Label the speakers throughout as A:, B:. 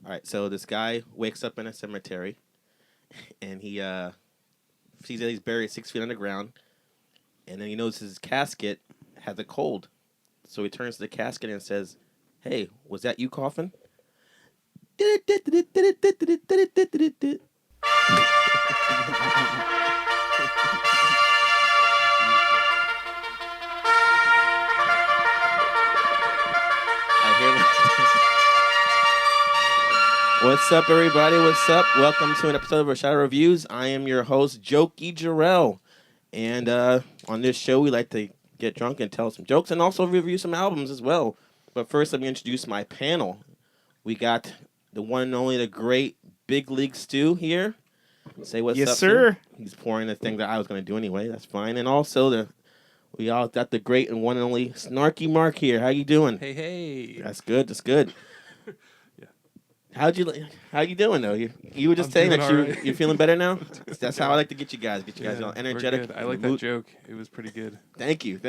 A: All right, so this guy wakes up in a cemetery, and he sees that he's buried 6 feet underground, and then he notices his casket has a cold. So he turns to the casket and says, "Hey, was that you coughing?" What's up, everybody? What's up? Welcome to an episode of Shadow Reviews. I am your host, Jokey Jarrell. And on this show, we like to get drunk and tell some jokes and also review some albums as well. But first, let me introduce my panel. We got the one and only, the great Big League Stu here. Say what's up,
B: sir.
A: Stu. He's pouring the thing that I was going to do anyway. That's fine. And also, we all got the great and one and only Snarky Mark here. How you doing?
C: Hey.
A: That's good. That's good. How you doing though? You were just
C: I'm
A: saying that
C: doing all right.
A: you're feeling better now. That's how I like to get you guys. Get you guys all
C: we're
A: energetic.
C: good. I like that joke. It was pretty good.
A: Thank you.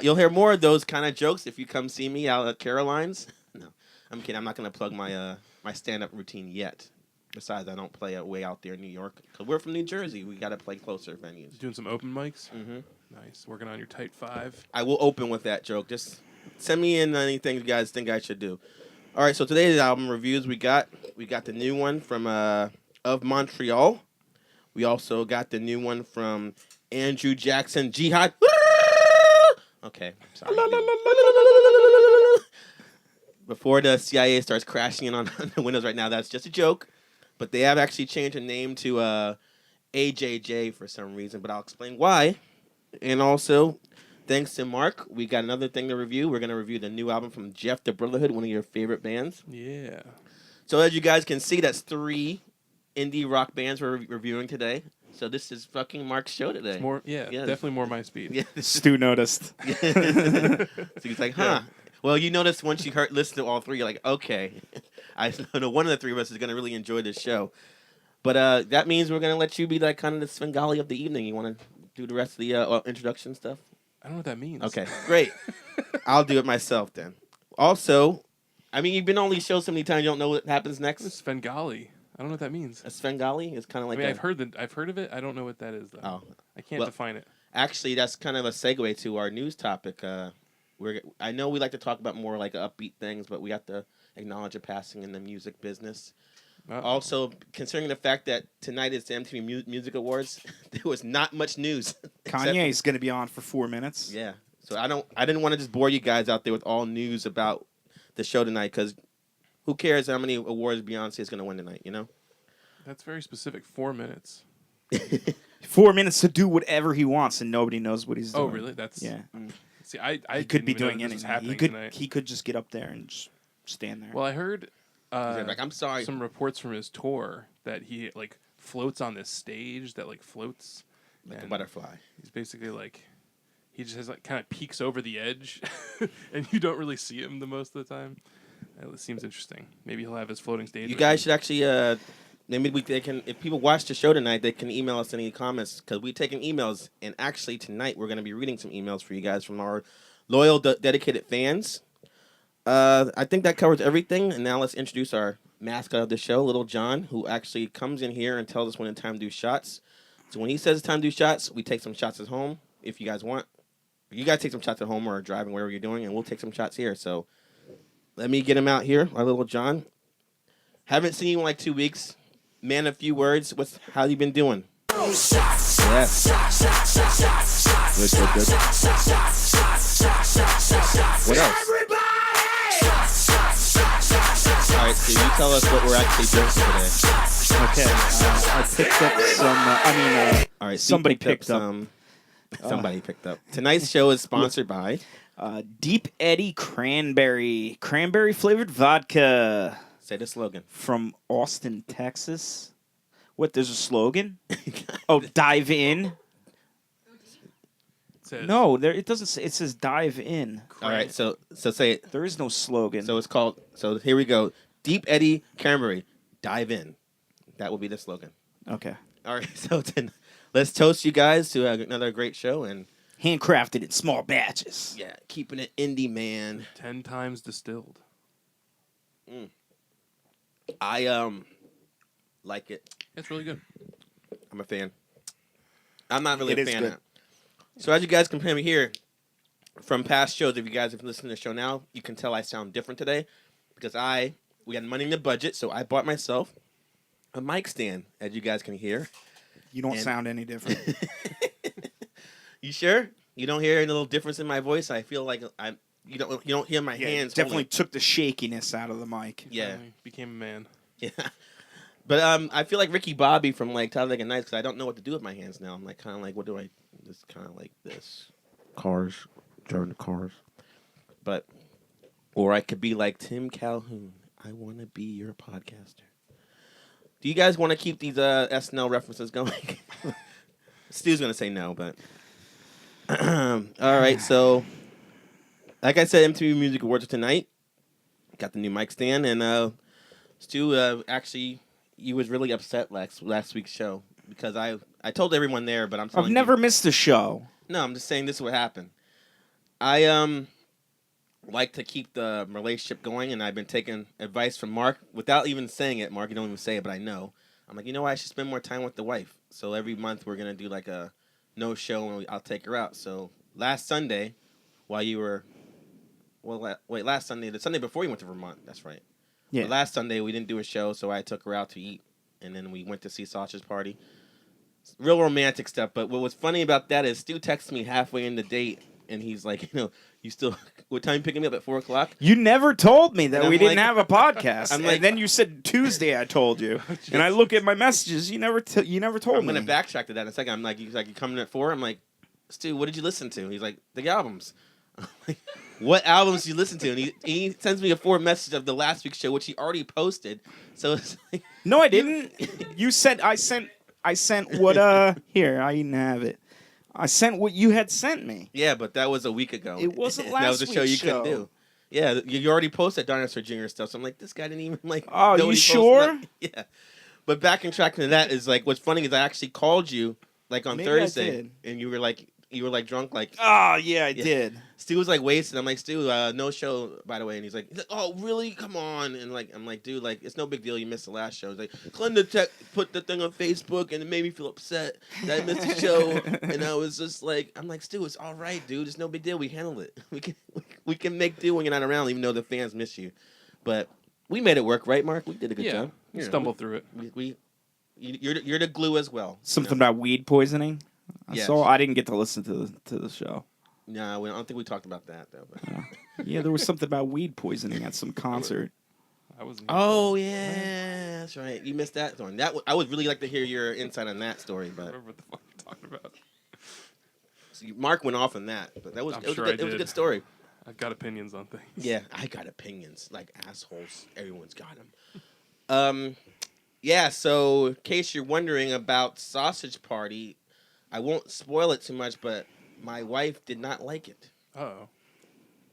A: You'll hear more of those kind of jokes if you come see me out at Caroline's. No, I'm kidding. I'm not gonna plug my my stand up routine yet. Besides, I don't play way out there in New York because we're from New Jersey. We got to play closer venues.
C: Doing some open mics.
A: Mm-hmm.
C: Nice. Working on your tight five.
A: I will open with that joke. Just send me in anything you guys think I should do. All right, so today's album reviews we got the new one from Of Montreal. We also got the new one from Andrew Jackson Jihad. Okay, sorry. Before the CIA starts crashing in on the windows right now, that's just a joke. But they have actually changed the name to AJJ for some reason, but I'll explain why. And also, thanks to Mark, we got another thing to review. We're going to review the new album from Jeff the Brotherhood, one of your favorite bands.
C: Yeah.
A: So as you guys can see, that's 3 indie rock bands we're reviewing today. So this is fucking Mark's show today.
C: It's more. Yeah. Definitely more my speed.
A: Yeah.
B: Stu noticed.
A: So he's like, huh. Well, you notice once you listen to all 3, you're like, okay. I know one of the 3 of us is going to really enjoy this show. But that means we're going to let you be like kind of the Svengali of the evening. You want to do the rest of the introduction stuff?
C: I don't know what that means.
A: Okay, great. I'll do it myself then. Also, I mean, you've been on these shows so many times, you don't know what happens next.
C: It's Svengali. I don't know what that means.
A: A Svengali is kind of like.
C: I've heard of it. I don't know what that is though.
A: Oh,
C: I can't define it.
A: Actually, that's kind of a segue to our news topic. I know we like to talk about more like upbeat things, but we have to acknowledge a passing in the music business. Also, considering the fact that tonight is the MTV Music Awards, there was not much news.
B: Kanye's going to be on for 4 minutes.
A: Yeah, so I didn't want to just bore you guys out there with all news about the show tonight because who cares how many awards Beyonce is going to win tonight? You know.
C: That's very specific. 4 minutes.
B: 4 minutes to do whatever he wants, and nobody knows what he's doing.
C: Oh, really? That's
B: yeah.
C: See, I
B: he could be doing
C: anything.
B: He could just get up there and just stand there.
C: Well, I heard.
A: Like, I'm sorry.
C: Some reports from his tour that he like floats on this stage that like floats
A: like a butterfly.
C: He's basically like he just has like kind of peeks over the edge, and you don't really see him the most of the time. It seems interesting. Maybe he'll have his floating stage.
A: You guys should actually maybe they can if people watch the show tonight, they can email us any comments because we're taking emails. And actually tonight we're going to be reading some emails for you guys from our loyal, dedicated fans. I think that covers everything, and now let's introduce our mascot of the show, Little John, who actually comes in here and tells us when it's time to do shots. So when he says it's time to do shots, we take some shots at home, if you guys want. You guys take some shots at home or driving, wherever you're doing, and we'll take some shots here. So let me get him out here, our Little John. Haven't seen you in like 2 weeks. Man of few words. How you been doing? Yes. Good. What else? All right, so you tell us what we're actually doing today.
B: Okay, I picked up some.
A: All right,
B: somebody picked up.
A: Somebody picked up. Tonight's show is sponsored by
B: Deep Eddy Cranberry flavored vodka.
A: Say the slogan.
B: From Austin, Texas. What? There's a slogan? Oh, dive in. No, it doesn't say. It says dive in.
A: All right, so say it.
B: There is no slogan.
A: So it's called. So here we go. Deep Eddy Cranberry, dive in. That will be the slogan.
B: Okay.
A: All right, so then let's toast you guys to another great show and
B: handcrafted in small batches.
A: Yeah, keeping it indie, man.
C: 10 times distilled.
A: I like it.
C: It's really good.
A: I'm a fan. I'm not really
B: It
A: a
B: is
A: fan
B: good.
A: of it. So as you guys can probably hear from past shows, if you guys have listened to the show now, you can tell I sound different today because we had money in the budget, so I bought myself a mic stand, as you guys can hear.
B: You don't
A: And-
B: sound any different.
A: You sure? You don't hear a little difference in my voice? I feel like you don't hear my
B: Yeah,
A: hands
B: definitely
A: holding-
B: took the shakiness out of the mic.
A: Yeah.
C: Finally became a man.
A: Yeah. But I feel like Ricky Bobby from like Talladega Nights because I don't know what to do with my hands now. I'm like kind of like, what do I? Just kind of like this. Cars, driving the cars. But, or I could be like Tim Calhoun. I want to be your podcaster. Do you guys want to keep these SNL references going? Stu's gonna say no, but all right. So, like I said, MTV Music Awards are tonight. Got the new mic stand, and Stu actually. You was really upset last week's show because I told everyone there, but I'm
B: I've
A: telling
B: never
A: you,
B: missed a show.
A: no, I'm just saying this is what happened. I like to keep the relationship going, and I've been taking advice from Mark without even saying it. Mark, you don't even say it, but I know. I'm like, you know what? I should spend more time with the wife. So every month we're gonna do like a no show, and I'll take her out. So last Sunday, while you were, last Sunday, the Sunday before you went to Vermont. That's right.
B: Yeah.
A: But last Sunday we didn't do a show, so I took her out to eat, and then we went to see Sausage Party. Real romantic stuff. But what was funny about that is Stu texted me halfway in the date, and he's like, you still, what time you picking me up at 4:00?
B: You never told me that
A: And
B: we
A: I'm
B: didn't
A: like-
B: have a podcast.
A: I'm like-
B: and then you said Tuesday. I told you, and I look at my messages. You never told
A: I'm
B: me.
A: gonna backtrack to that in a second. I'm like, he's like, you coming at 4? I'm like, Stu, what did you listen to? He's like, the albums. I'm like, what albums did you listen to? And he sends me a forward message of the last week's show, which he already posted. So it's like,
B: No, I didn't. You said I sent what? Here, I didn't have it. I sent what you had sent me.
A: yeah, but that was a week ago.
B: It wasn't
A: That was
B: last
A: a show you
B: week's
A: couldn't
B: show.
A: do. Yeah, you already posted Dinosaur Jr. stuff. So I'm like, this guy didn't even like.
B: Oh,
A: know
B: you
A: what he posted.
B: sure?
A: Yeah. But back and tracking to that is like, what's funny is I actually called you like on
B: Maybe I
A: Thursday,
B: did.
A: and you were like drunk like.
B: Oh, yeah, I did.
A: Stu was like wasted. I'm like, Stu, no show, by the way. And he's like, oh, really? Come on. And like, I'm like, dude, like, it's no big deal. You missed the last show. He's like, Glenda Tech put the thing on Facebook, and it made me feel upset that I missed the show. And I was just like, I'm like, Stu, it's all right, dude. It's no big deal. We handle it. We can make do when you're not around, even though the fans miss you. But we made it work, right, Mark? We did a good job.
C: You
A: You know,
C: stumbled through it.
A: you're the glue as well.
B: Something about weed poisoning.
A: Yes.
B: So I didn't get to listen to the show.
A: No, I don't think we talked about that though. But.
B: Yeah, there was something about weed poisoning at some concert.
C: I was.
A: Oh yeah, that's right. You missed that one. I would really like to hear your insight on that story,
C: I
A: but
C: remember what the fuck you're talking about.
A: Mark went off on that. But that was
C: I'm
A: it was,
C: sure
A: a good,
C: I
A: it was a
C: did.
A: good story.
C: I've got opinions on things.
A: Yeah, I got opinions like assholes. Everyone's got them. Yeah. So in case you're wondering about Sausage Party, I won't spoil it too much, but my wife did not like it.
C: Oh.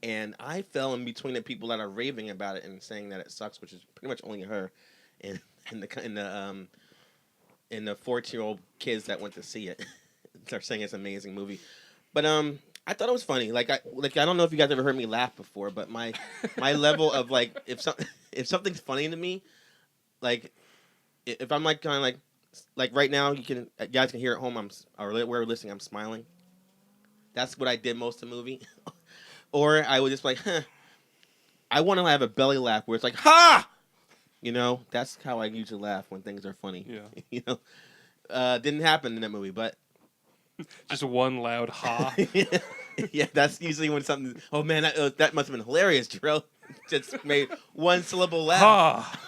A: And I fell in between the people that are raving about it and saying that it sucks, which is pretty much only her, and the 14-year-old kids that went to see it. They're saying it's an amazing movie, but I thought it was funny. I don't know if you guys ever heard me laugh before, but my level of like if something's funny to me, like if I'm like kind of like right now you guys can hear at home or where we're listening I'm smiling. That's what I did most of the movie. Or I would just be like, huh. I want to have a belly laugh where it's like, ha! You know, that's how I usually laugh when things are funny.
C: Yeah.
A: You know, didn't happen in that movie, but
C: Just one loud ha.
A: yeah, that's usually when something. Oh man, that must have been hilarious, Jarrell. Just made one syllable laugh.
C: Ha.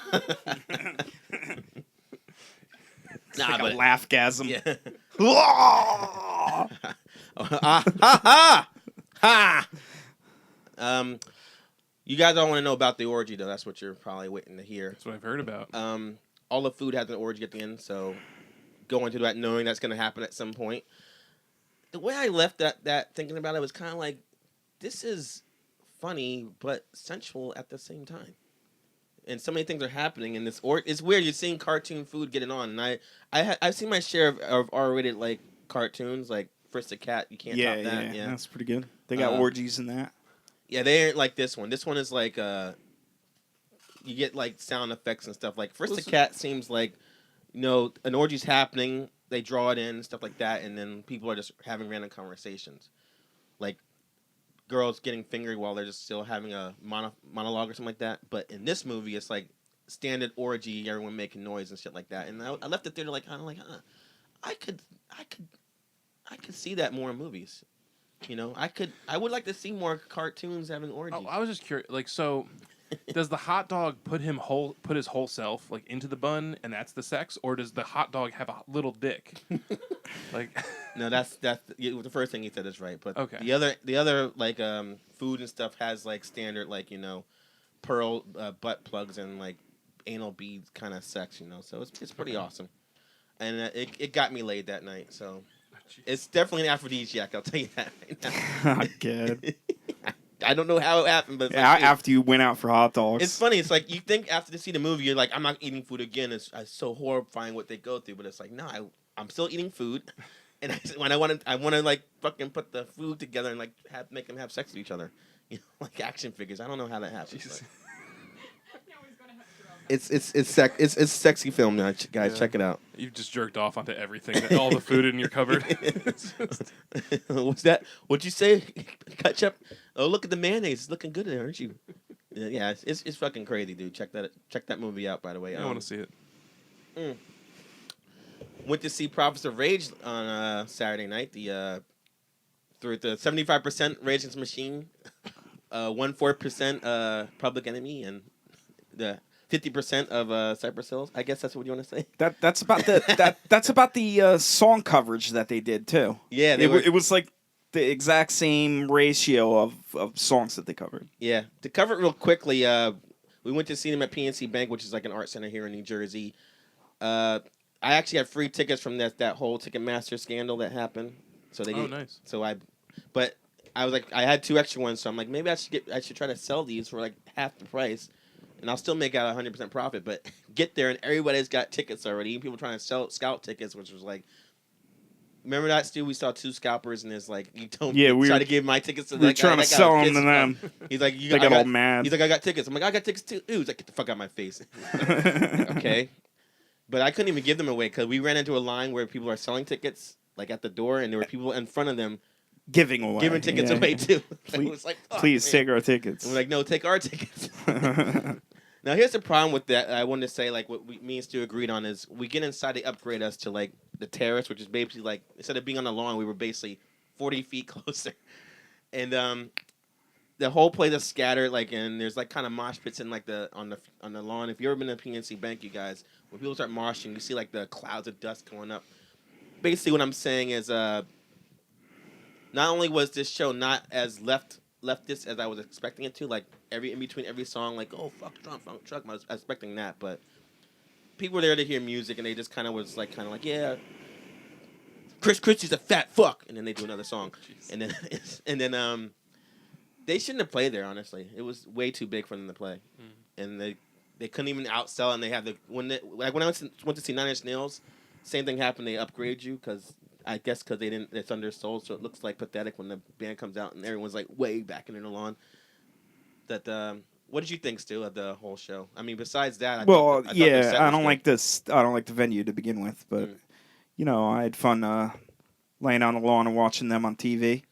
A: Nah,
B: Like
A: but
B: a laughgasm.
A: yeah. Ha ha ha. You guys all want to know about the orgy, though. That's what you're probably waiting to hear.
C: That's what I've heard about.
A: All the food has an orgy at the end, so go into that knowing that's going to happen at some point. The way I left that thinking about it was kind of like, this is funny but sensual at the same time. And so many things are happening in this. It's weird. You're seeing cartoon food getting on, and I've seen my share of R-rated like cartoons, like Frisk the Cat. You can't top that. Yeah,
B: That's pretty good. They got orgies in that.
A: yeah. They aren't like this one. This one is like you get like sound effects and stuff. Like first,
C: Well,
A: the
C: so-
A: cat seems like, an orgy's happening. They draw it in, stuff like that, and then people are just having random conversations, like girls getting fingered while they're just still having a monologue or something like that. But in this movie, it's like standard orgy, everyone making noise and shit like that. And I left the theater like kind of like, I could see that more in movies. I would like to see more cartoons having orgies.
C: I was just curious. Like, so does the hot dog put his whole self like into the bun, and that's the sex, or does the hot dog have a little dick? Like,
A: No, that's the first thing he said is right. But
C: Okay.
A: the other like food and stuff has like standard like pearl butt plugs and like anal beads kind of sex. So it's pretty
C: Okay.
A: awesome, and it got me laid that night. So it's definitely an aphrodisiac. I'll tell you that right now.
B: Good.
A: I don't know how it happened, but it's
B: Yeah,
A: like, dude,
B: after you went out for hot dogs.
A: it's funny. It's like you think after to see the movie, you're like, I'm not eating food again. It's so horrifying what they go through, but it's like, no, I'm still eating food, and when I want to like fucking put the food together and like make them have sex with each other, like action figures. I don't know how that happens.
C: Jesus.
A: but It's sexy film now, guys.
C: Yeah.
A: Check it out.
C: You've just jerked off onto everything, all the food in your cupboard. It's just-
A: What's that? What'd you say? Ketchup? Oh, look at the mayonnaise. It's looking good, aren't you? Yeah, it's fucking crazy, dude. Check that movie out. By the way,
C: I want to see it.
A: went to see Prophets of Rage on Saturday night. Through the 75% Rage Against the Machine, 1/4% Public Enemy, and the 50% of Cypress Hills. I guess that's what you want to say.
B: That's about the song coverage that they did too.
A: Yeah,
B: It was like the exact same ratio of songs that they covered.
A: Yeah, to cover it real quickly, we went to see them at PNC Bank, which is like an art center here in New Jersey. I actually had free tickets from that whole Ticketmaster scandal that happened. So they
C: Oh, nice.
A: but I was like, I had 2 extra ones, so I'm like, maybe I should try to sell these for like half the price, and I'll still make out 100% profit. But get there and everybody's got tickets already. Even people trying to scout tickets, which was like. Remember that, Stu? We saw 2 scalpers, and there's like, you don't try to give my tickets to
B: We were
A: that guy.
B: trying to
A: That guy
B: sell
A: was
B: them to
A: pissed.
B: them.
A: He's like,
B: They got all mad.
A: He's like, I got tickets. I'm like, I got tickets too. He's like, get the fuck out of my face. Okay. But I couldn't even give them away because we ran into a line where people are selling tickets, like at the door, and there were people in front of them
B: Giving away.
A: giving tickets
B: Yeah.
A: away too.
B: Please-
A: It was like, fuck,
B: Please
A: man.
B: take our tickets.
A: And we're like, no, take our tickets. Now, here's the problem with that. I wanted to say, like, what me and Stu agreed on is we get inside, they upgrade us to, like, the terrace, which is basically, like, instead of being on the lawn, we were basically 40 feet closer. And the whole place is scattered, like, and there's, like, kind of mosh pits in, like, on the lawn. If you've ever been to PNC Bank, you guys, when people start moshing, you see, like, the clouds of dust going up. Basically, what I'm saying is not only was this show not as leftist as I was expecting it to, like in between every song, like, oh fuck Trump, funk truck, I was expecting that, but people were there to hear music, and they just kind of like, yeah, Chris Christie's a fat fuck, and then they do another song,
C: Jeez.
A: and then they shouldn't have played there. Honestly, it was way too big for them to play, and they couldn't even outsell, and they had when I went to see Nine Inch Nails, same thing happened. They upgrade you because. I guess because they didn't, it's undersold, so it looks like pathetic when the band comes out and everyone's like way back in the lawn. What did you think, Stu, of the whole show? I mean, besides that, I thought the set
B: I
A: was
B: don't
A: good.
B: like this. I don't like the venue to begin with, but I had fun laying on the lawn and watching them on TV.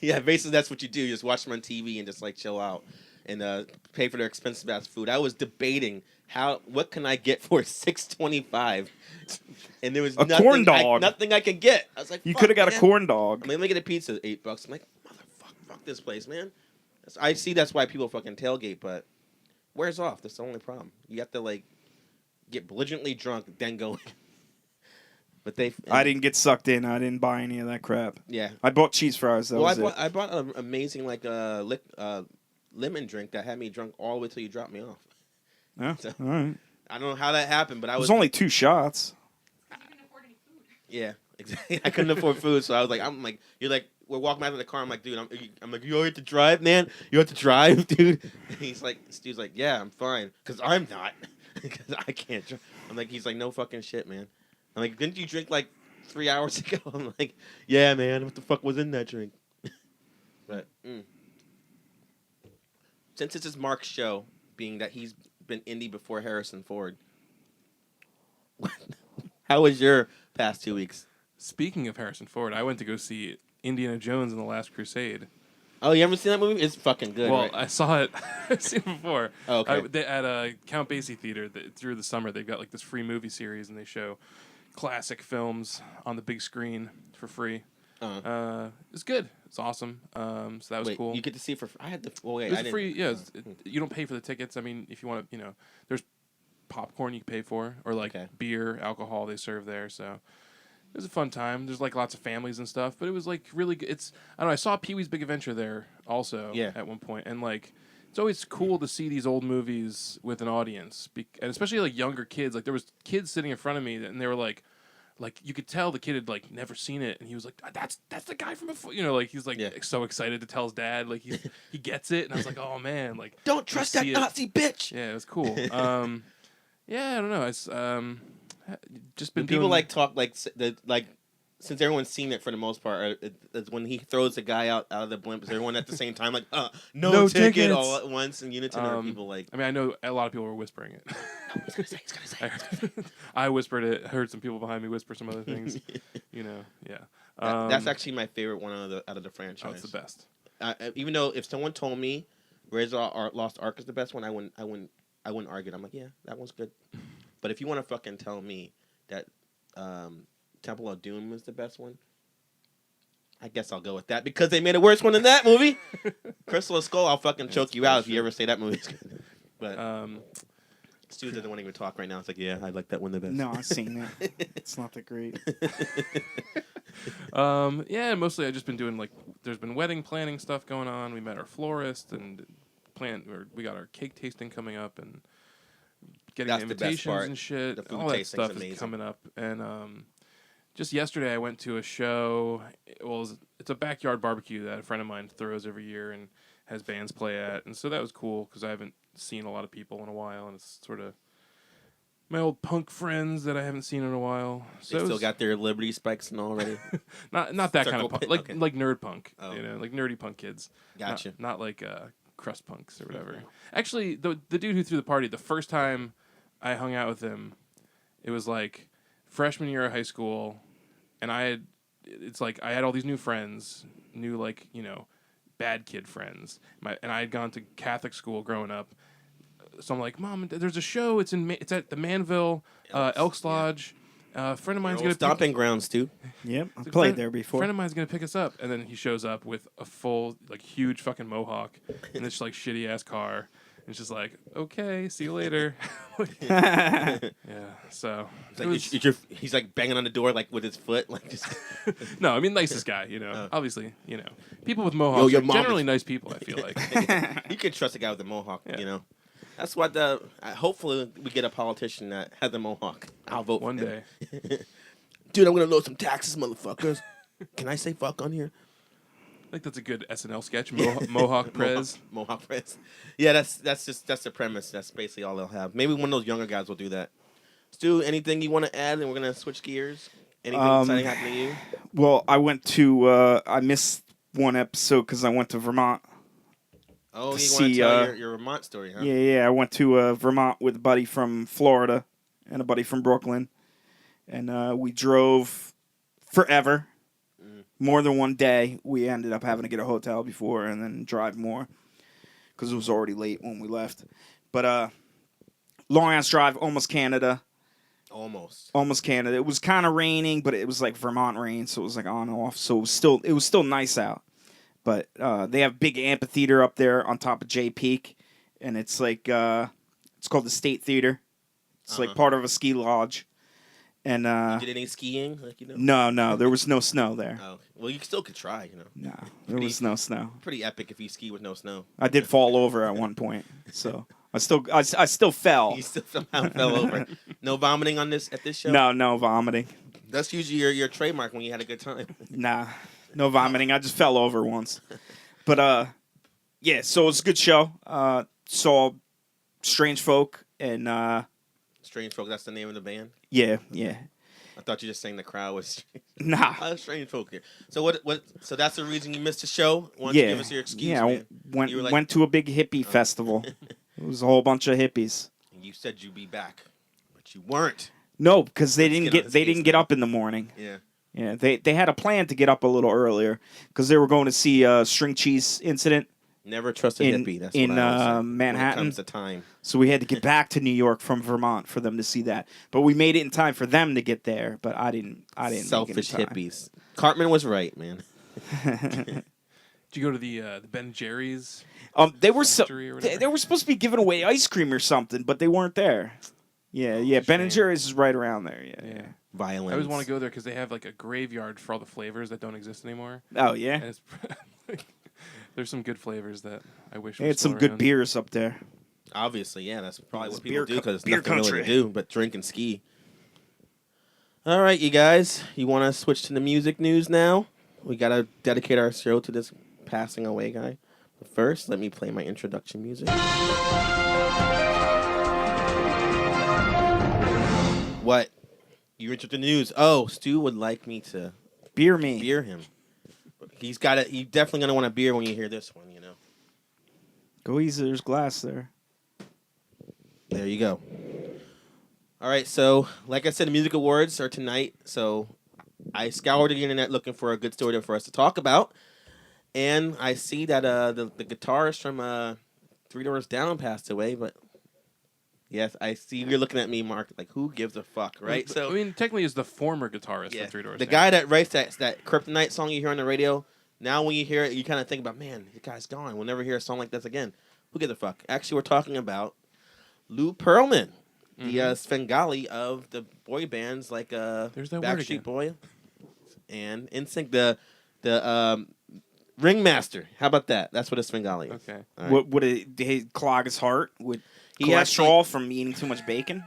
A: Yeah, basically that's what you do. You just watch them on TV and just like chill out and pay for their expensive ass food. I was debating what can I get for $6.25, and there was
B: A corn dog.
A: nothing I could get. I was like,
B: You
A: fuck,
B: could have got a
A: man.
B: corn dog.
A: I mean, let me get a pizza, $8. I'm like, fuck this place, man. I see that's why people fucking tailgate, but wears off. That's the only problem. You have to like get belligerently drunk, then go in. But
B: I didn't get sucked in. I didn't buy any of that crap.
A: Yeah.
B: I bought cheese fries. That was it.
A: I bought an amazing like lemon drink that had me drunk all the way till you dropped me off.
B: Yeah,
A: So-
B: all right.
A: I don't know how that happened, but I
B: It
A: was
B: was only 2 shots.
A: yeah, exactly. I couldn't afford food, so I was like, you're like, we're walking out of the car. I'm like, dude, I'm like, you have to drive, man. You have to drive, dude. And he's like, Stu's like, yeah, I'm fine, because I'm not, because I can't drive. I'm like, he's like, no fucking shit, man. I'm like, didn't you drink like 3 hours ago? I'm like, yeah, man. What the fuck was in that drink? But since this is Mark's show, being that he's been indie before Harrison Ford. How was your past 2 weeks?
C: Speaking of Harrison Ford, I went to go see Indiana Jones and the Last Crusade.
A: Oh, you haven't seen that movie? It's fucking good.
C: Well,
A: right?
C: I saw it. I've seen it before.
A: Oh, okay.
C: At Count Basie Theater through the summer. They've got like this free movie series, and they show classic films on the big screen for free. It's good. It's awesome. So that was
A: Wait,
C: cool.
A: you get to see it for. I had the. Well, wait,
C: It was
A: I didn't.
C: free. Yeah, you don't pay for the tickets. I mean, if you want to, there's popcorn you can pay for, or like
A: Okay.
C: beer, alcohol they serve there. So it was a fun time. There's like lots of families and stuff, but it was like really good. I don't know. I saw Pee-wee's Big Adventure there also.
A: Yeah.
C: At one point, and like it's always cool to see these old movies with an audience, and especially like younger kids. Like there was kids sitting in front of me, and they were like you could tell the kid had like never seen it, and he was like, "That's the guy from before," like he's like
A: Yeah.
C: so excited to tell his dad, like he gets it, and I was like, "Oh man, like
A: Don't trust that
C: see it.
A: Nazi bitch.
C: Yeah, it was cool." Yeah, I don't know. It's just been
A: When people
C: doing,
A: like talk like since everyone's seen it for the most part, it's when he throws the guy out of the blimp. Is everyone at the same time like no ticket
C: tickets.
A: all at once? And Uniton are people like
C: I mean, I know a lot of people were whispering it.
A: he's gonna say.
C: I whispered it. Heard some people behind me whisper some other things. Yeah.
A: That's actually my favorite one out of the franchise.
C: That's the best.
A: Even though if someone told me Raiders of the Lost Ark is the best one, I wouldn't argue. I'm like, yeah, that one's good. But if you want to fucking tell me that Temple of Doom is the best one, I guess I'll go with that because they made a worse one than that movie. Crystal Skull, I'll fucking choke you out if you ever say that movie's good. But Stu doesn't want to even talk right now. It's like, yeah, I like that one the best.
B: No, I've seen it. It's not that great.
C: Yeah, mostly I've just been doing there's been wedding planning stuff going on. We met our florist and we got our cake tasting coming up and getting
A: That's the best
C: invitations
A: part.
C: and shit.
A: The food
C: All that
A: tasting's
C: stuff
A: amazing.
C: is coming up. And just yesterday I went to a show. Well, it's a backyard barbecue that a friend of mine throws every year and has bands play at. And so that was cool because I haven't seen a lot of people in a while, and it's sort of my old punk friends that I haven't seen in a while. So
A: They still got their Liberty spikes and all already.
C: not that kind
A: Circle
C: of punk,
A: pit,
C: like
A: okay.
C: like nerd punk,
A: Oh.
C: like nerdy punk kids.
A: Gotcha.
C: Not like crust punks or whatever. Actually, the dude who threw the party, the first time I hung out with him, it was like freshman year of high school, and I had all these new friends, bad kid friends. And I had gone to Catholic school growing up. So I'm like, Mom, there's a show. It's at the Manville Elks Lodge. A friend of mine's
A: Your
C: gonna
A: old stomping grounds too.
B: Yep, I
C: a
B: played
C: friend-
B: there before.
C: Friend of mine's gonna pick us up, and then he shows up with a full, huge fucking mohawk and this shitty ass car. And it's just like, okay, see you later. Yeah. So
A: It's like, he's like banging on the door like with his foot, like just.
C: no, I mean nicest guy.
A: Oh.
C: Obviously, people with mohawks
A: your
C: are
A: mom
C: generally
A: is-
C: nice people. I feel like.
A: You can trust a guy with a mohawk,
C: Yeah.
A: That's what hopefully we get a politician that has a mohawk. I'll vote
C: One
A: for him.
C: day.
A: Dude, I'm gonna load some taxes, motherfuckers. Can I say fuck on here?
C: I think that's a good SNL sketch. Mohawk Prez.
A: Mohawk Prez. Yeah, that's the premise. That's basically all they'll have. Maybe one of those younger guys will do that. Stu, anything you want to add? And we're gonna switch gears. Anything exciting happening to you?
B: Well, I went to. I missed one episode because I went to Vermont.
A: Oh, you want
B: see,
A: to tell your Vermont story, huh?
B: Yeah. I went to Vermont with a buddy from Florida and a buddy from Brooklyn, and we drove forever, more than one day. We ended up having to get a hotel before and then drive more because it was already late when we left. But long ass drive, almost Canada. Almost Canada. It was kind of raining, but it was like Vermont rain, so it was like on and off. So it was still nice out. But they have big amphitheater up there on top of Jay Peak, and it's like it's called the State Theater. It's like part of a ski lodge. And
A: Did any skiing?
B: no, there was no snow there.
A: Oh, well, you still could try.
B: No, there was no snow.
A: Pretty epic if you ski with no snow.
B: I did fall over at one point, so I still fell.
A: You still somehow fell over. No vomiting at this show.
B: No vomiting.
A: That's usually your trademark when you had a good time.
B: Nah, no vomiting. I just fell over once. But yeah, so it's a good show. Saw Strange Folk and
A: Strange Folk. That's the name of the band.
B: yeah.
A: I thought you just saying the crowd was.
B: Nah.
A: Strange Folk here. So what? So that's the reason you missed the show. Why don't you give us your excuse?
B: Yeah,
A: man?
B: went
A: You were like-
B: went to a big hippie festival. It It was a whole bunch of hippies.
A: And you said you'd be back, but you weren't.
B: No, because they
A: Let's
B: didn't
A: get on
B: get
A: his
B: they
A: case
B: didn't get
A: now.
B: up in the morning.
A: Yeah.
B: Yeah, they had a plan to get up a little earlier because they were going to see a string cheese incident.
A: Never trust a
B: In-
A: hippie. That's
B: in,
A: what I always say when
B: Manhattan?
A: it comes to time.
B: So we had to get back to New York from Vermont for them to see that. But we made it in time for them to get there. But I didn't.
A: Selfish
B: make it in time.
A: hippies. Cartman was right, man.
C: Did you go to the Ben Jerry's?
B: They were so
C: Factory or whatever?
B: they were supposed to be giving away ice cream or something, but they weren't there. Yeah. Ben and
C: shame.
B: Jerry's is right around there. Yeah.
A: Violence.
C: I always want to go there because they have like a graveyard for all the flavors that don't exist anymore.
B: Oh
C: And
B: yeah.
C: it's there's some good flavors that I wish.
B: They
C: were
B: had
C: still
B: some good
C: around.
B: beers up there.
A: Obviously, yeah, that's probably
B: It's
A: what people do because
B: beer
A: nothing really
B: country.
A: to do but drink and ski. All right, you guys, you want to switch to the music news now? We got to dedicate our show to this passing away guy. But first, let me play my introduction music. What? You're interested in the news? Oh, Stu would like me to
B: Beer me.
A: beer him. He's got it. He's definitely gonna want a beer when you hear this one. You know.
B: Go easy. There's glass there.
A: There you go. All right, so like I said, the music awards are tonight. So I scoured the internet looking for a good story for us to talk about, and I see that the guitarist from Three Doors Down passed away. But yes, I see you're looking at me, Mark. Like, who gives a fuck, right?
C: I mean, technically, is the former guitarist
A: yeah,
C: for Three Doors
A: the
C: Down.
A: guy that writes that Kryptonite song you hear on the radio. Now, when you hear it, you kind of think about, man, the guy's gone. We'll never hear a song like this again. Who gives a fuck? Actually, we're talking about Lou Pearlman. The Svengali of the boy bands like
C: There's that word again.
A: Backstreet Boy and NSYNC, the ringmaster. How about that? That's what a Svengali is.
C: Okay.
A: All right.
B: What would it clog his heart with
A: He
B: cholesterol from eating too much bacon?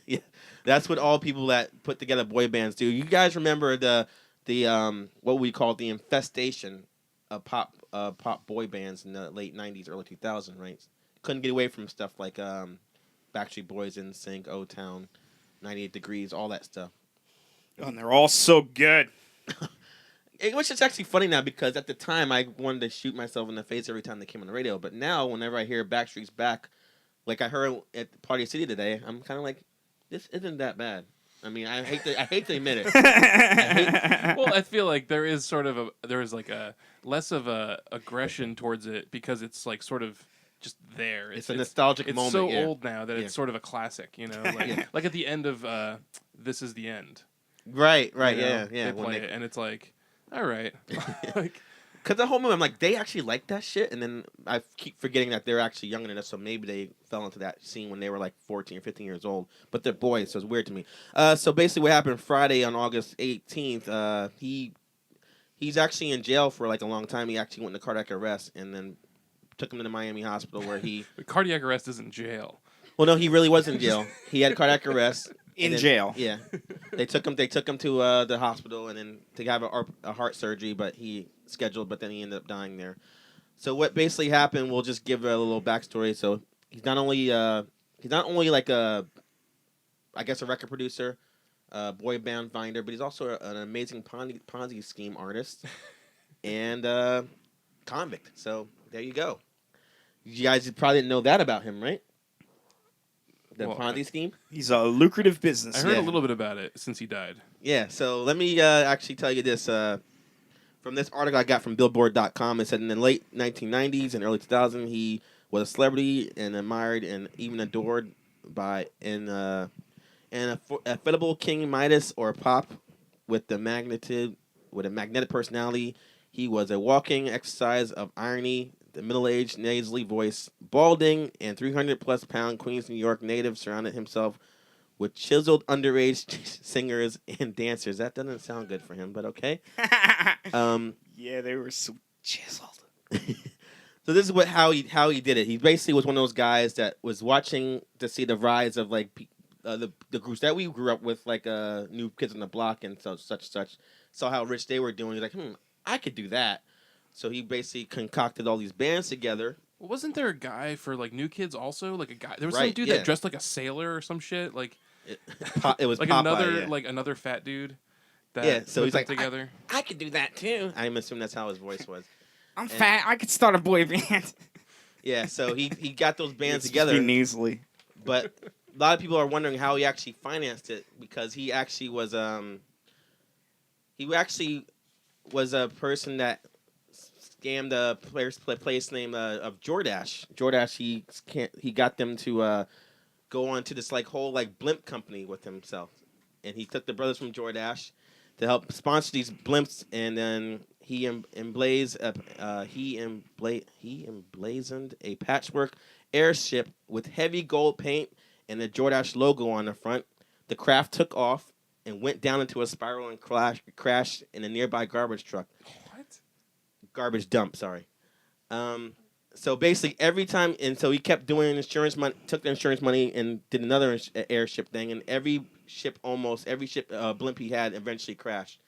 A: Yeah, that's what all people that put together boy bands do. You guys remember the what we call the infestation of pop boy bands in the late '90s, early 2000s, right? Couldn't get away from stuff like Backstreet Boys, NSYNC, O-Town, 98 Degrees, all that stuff.
B: And they're all so good.
A: Which is actually funny now because at the time I wanted to shoot myself in the face every time they came on the radio. But now whenever I hear Backstreet's Back, like I heard at Party City today, I'm kind of like, this isn't that bad. I mean, I hate to admit it.
C: Well, I feel like there is like a less of a aggression towards it because it's like sort of just there.
A: It's a nostalgic
C: it's
A: moment.
C: so
A: yeah.
C: old now that
A: Yeah.
C: it's sort of a classic, you know, like like at the end of This Is the End.
A: Right,
C: you
A: yeah,
C: know?
A: yeah.
C: They play it, and it's like, all right, like
A: Because the whole movie, I'm like, they actually like that shit, and then I keep forgetting that they're actually younger than us, so maybe they fell into that scene when they were like 14 or 15 years old. But they're boys, so it's weird to me. So basically, what happened Friday on August 18th? He's actually in jail for like a long time. He actually went into cardiac arrest, and then took him to the Miami hospital where he.
C: cardiac arrest isn't jail.
A: Well, no, he really was in jail. He had cardiac arrest.
B: In
A: and then-
B: jail.
A: Yeah, they took him to the hospital and then to have a heart surgery, but he scheduled, but then he ended up dying there. So what basically happened? We'll just give a little backstory. So he's not only like a, I guess a record producer, boy band finder, but he's also an amazing Ponzi scheme artist and convict. So there you go. You guys probably didn't know that about him, right? The
C: Well,
A: Ponzi scheme.
B: He's a lucrative business.
C: I heard
A: Yeah.
C: a little bit about it since he died.
A: Yeah, so let me actually tell you this. From this article I got from Billboard.com, it said in the late 1990s and early 2000s, he was a celebrity and admired and even adored by an affable King Midas or Pop with a magnetic personality. He was a walking exercise of irony, the middle-aged, nasally voice, balding, and 300-plus pound Queens, New York native surrounded himself with chiseled underage singers and dancers. That doesn't sound good for him, but okay.
B: Yeah, they were so chiseled.
A: So this is how he did it. He basically was one of those guys that was watching to see the rise of like the groups that we grew up with, like New Kids on the Block and such. Saw how rich they were doing. He's like, I could do that. So he basically concocted all these bands together.
C: Well, wasn't there a guy for like New Kids also? Like a guy, there was some
A: Right,
C: dude
A: yeah.
C: that dressed like a sailor or some shit. Like
A: It was
C: like
A: Popeye,
C: another fat dude. That
A: Yeah, so
C: put
A: he's
C: them
A: like,
C: together.
A: I could do that too. I'm assuming that's how his voice was.
B: I'm fat. I could start a boy band.
A: Yeah, so he got those bands
B: It's
A: together,
B: speaking easily.
A: but a lot of people are wondering how he actually financed it because he actually was a person that scammed a place name of Jordash. Jordash he got them to go on to this like whole like blimp company with himself, and he took the brothers from Jordash to help sponsor these blimps, and then he emblazoned a patchwork airship with heavy gold paint and the Jordache logo on the front. The craft took off and went down into a spiral and crashed in a nearby garbage truck.
C: What?
A: Garbage dump, sorry. So basically, every time, and so he kept doing insurance money, took the insurance money, and did another airship thing, and almost every ship blimp he had eventually crashed.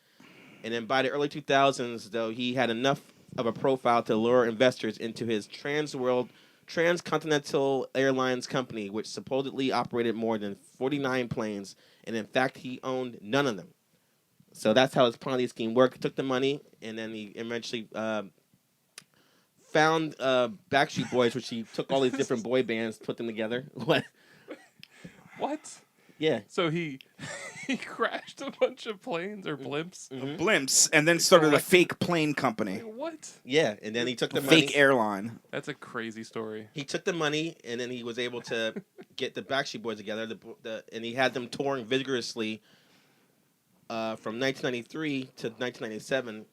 A: And then by the early 2000s, though, he had enough of a profile to lure investors into his transcontinental airlines company, which supposedly operated more than 49 planes, and in fact, he owned none of them. So that's how his Ponzi scheme worked. He took the money, and then he eventually found Backstreet Boys, which he took all these different boy bands, put them together. What?
C: What?
A: Yeah.
C: So he crashed a bunch of planes or blimps.
A: Mm-hmm.
B: Blimps, and then started a fake plane company.
C: What?
A: Yeah, and then he took the money.
B: Fake airline.
C: That's a crazy story.
A: He took the money, and then he was able to get the Backstreet Boys together. And he had them touring vigorously from 1993 to 1997.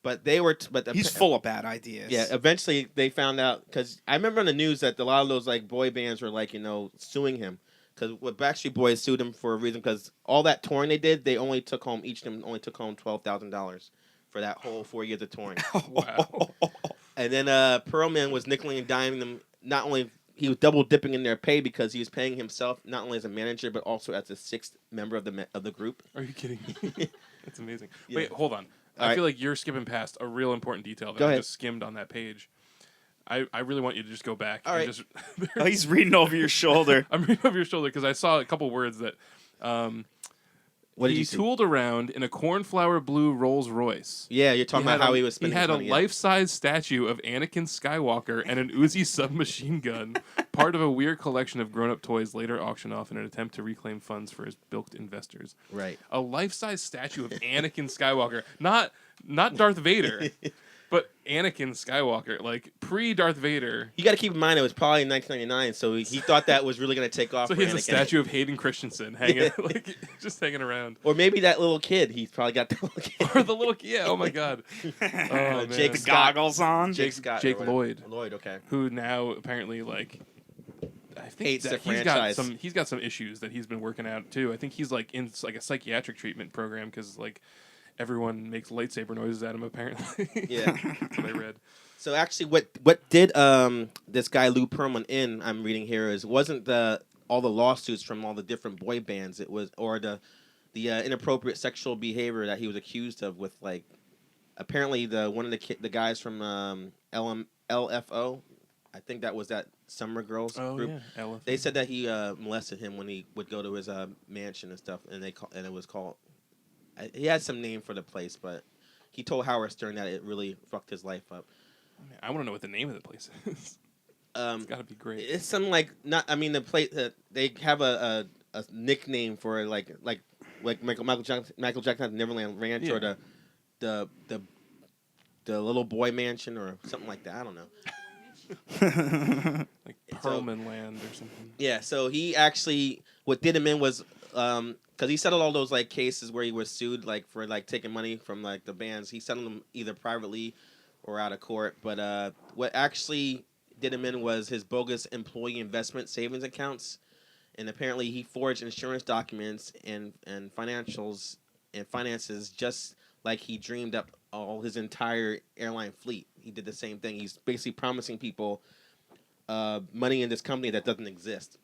A: But they were.
B: He's full of bad ideas.
A: Yeah. Eventually, they found out because I remember on the news that a lot of those like boy bands were like suing him because what Backstreet Boys sued him for a reason because all that touring they did, they only took home $12,000 for that whole 4 years of touring.
C: Wow.
A: And then Perlman was nickeling and diming them. Not only he was double dipping in their pay because he was paying himself not only as a manager but also as the sixth member of the group.
C: Are you kidding me? That's amazing.
A: Yeah.
C: Wait, hold on. I feel like you're skipping past a real important detail that
A: Go
C: I
A: ahead.
C: just skimmed on that page. I really want you to just go back.
A: All
C: and
A: right.
C: just,
B: Oh, he's reading over your shoulder.
C: I'm reading over your shoulder because I saw a couple words that
A: What did
C: he
A: you see?
C: tooled around in a cornflower blue Rolls Royce.
A: Yeah, you're talking about how he was
C: He
A: spending
C: had
A: his
C: a
A: money.
C: life-size statue of Anakin Skywalker and an Uzi submachine gun, part of a weird collection of grown-up toys later auctioned off in an attempt to reclaim funds for his bilked investors.
A: Right.
C: A life-size statue of Anakin Skywalker, not Darth Vader, but Anakin Skywalker, like pre-Darth Vader.
A: You got to keep in mind it was probably in 1999, so he thought that was really going to take off.
C: So
A: for
C: he has a
A: Anakin.
C: statue of Hayden Christensen hanging, like just hanging around,
A: Or maybe that little kid. He's probably got the little kid.
C: or the little oh my god, man.
A: Jake
B: The
A: Scott.
B: goggles on.
A: Jake Scott.
C: Jake
A: or whatever.
C: Lloyd.
A: Lloyd, okay.
C: Who now apparently like I think
A: Hates
C: that
A: the
C: he's got
A: franchise.
C: he's got some issues that he's been working out too. I think he's like in like a psychiatric treatment program because like everyone makes lightsaber noises at him apparently.
A: Yeah.
C: That's what I read.
A: So actually, what did this guy Lou Pearlman in? I'm reading here wasn't all the lawsuits from all the different boy bands. It was the inappropriate sexual behavior that he was accused of with like apparently one of the guys from LFO. I think that was that Summer Girls group.
C: yeah, Elephant.
A: They said that he molested him when he would go to his mansion and stuff, and it was called. He had some name for the place, but he told Howard Stern that it really fucked his life up.
C: I want to know what the name of the place is. It's got to be great.
A: It's some like not. I mean, the place they have a nickname for like Michael Jackson's Neverland Ranch or the little boy mansion or something like that. I don't know.
C: Like Perlman Land or something.
A: Yeah, so he actually what did him in was because he settled all those like cases where he was sued like for like taking money from like the bands. He settled them either privately or out of court. But what actually did him in was his bogus employee investment savings accounts, and apparently he forged insurance documents and financials and finances just like he dreamed up all his entire airline fleet. He did the same thing. He's basically promising people money in this company that doesn't exist.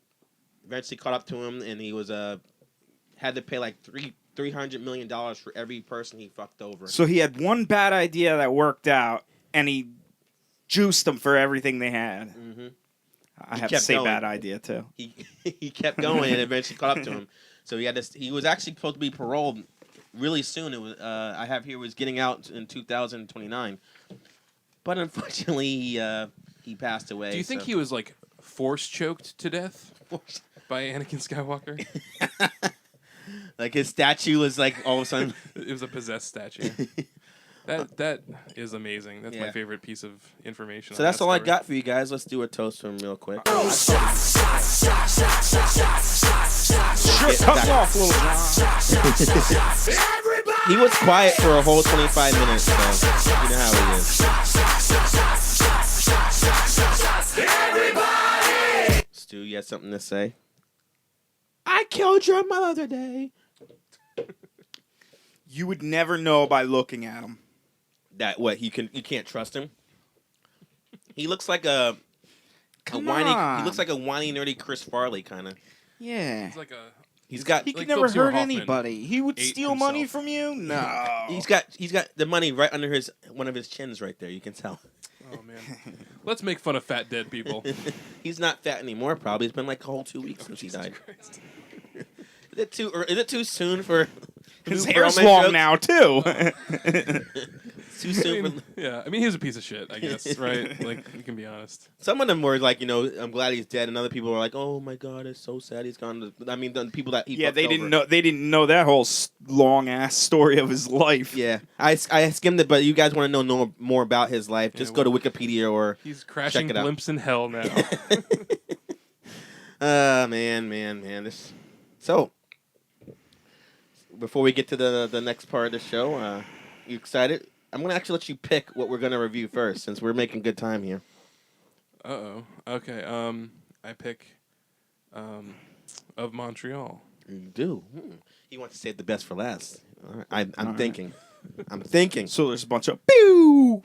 A: Eventually caught up to him, and he was had to pay like $300 million for every person he fucked over.
B: So he had one bad idea that worked out, and he juiced them for everything they had.
A: Mm-hmm.
B: I
A: He
B: have to
A: kept
B: say
A: going.
B: bad idea too.
A: He kept going and eventually caught up to him. So he was actually supposed to be paroled really soon. It was he was getting out in 2029, but unfortunately he passed away.
C: Do you think he was like force choked to death by Anakin Skywalker?
A: like his statue was like all of a sudden?
C: It was a possessed statue. That is amazing. That's my
A: Yeah.
C: favorite piece of information.
A: So
C: on
A: that's
C: that
A: all I
C: story.
A: got for you guys. Let's do a toast to him real quick.
B: Sure, cut me off, Little John.
A: He was quiet for a whole 25 minutes, so you know how he is. Stu, you had something to say? I killed your mother today.
B: You would never know by looking at him.
A: That what you can't trust him. He looks like a
B: Come
A: whiny.
B: on.
A: He looks like a whiny, nerdy Chris Farley kind of.
B: Yeah.
C: It's like a.
A: He's got
B: He could
C: like
B: never
C: Philip Seymour
B: hurt
C: Hoffman
B: anybody. He would
C: ate
B: steal money
C: himself.
B: from you? No.
A: he's got the money right under one of his chins right there. You can tell.
C: Oh man. Let's make fun of fat dead people.
A: He's not fat anymore. Probably it's been like a whole 2 weeks since he
C: Jesus
A: died.
C: Christ.
A: Is it too soon for?
B: His
A: new
B: hair's
A: Pearlman
B: long
A: jokes?
B: now, too.
A: Too
C: I
A: soon
C: mean,
A: for.
C: yeah, I mean he was a piece of shit, I guess, right? Like you can be honest.
A: Some of them were like, I'm glad he's dead, and other people were like, oh my god, it's so sad he's gone. I mean, the people that he
B: Yeah,
A: fucked
B: they
A: over.
B: didn't know that whole long ass story of his life.
A: Yeah, I skimmed it, but you guys want to know more about his life? Just
C: Yeah,
A: go to Wikipedia or.
C: He's crashing
A: it out.
C: blimps in hell now.
A: Man. So, before we get to the next part of the show, you excited? I'm gonna actually let you pick what we're gonna review first, since we're making good time here.
C: Okay. I pick of Montreal.
A: You do. He wants to save the best for last. All right. I'm
B: All right.
A: thinking. I'm thinking.
B: So there's a bunch of pew,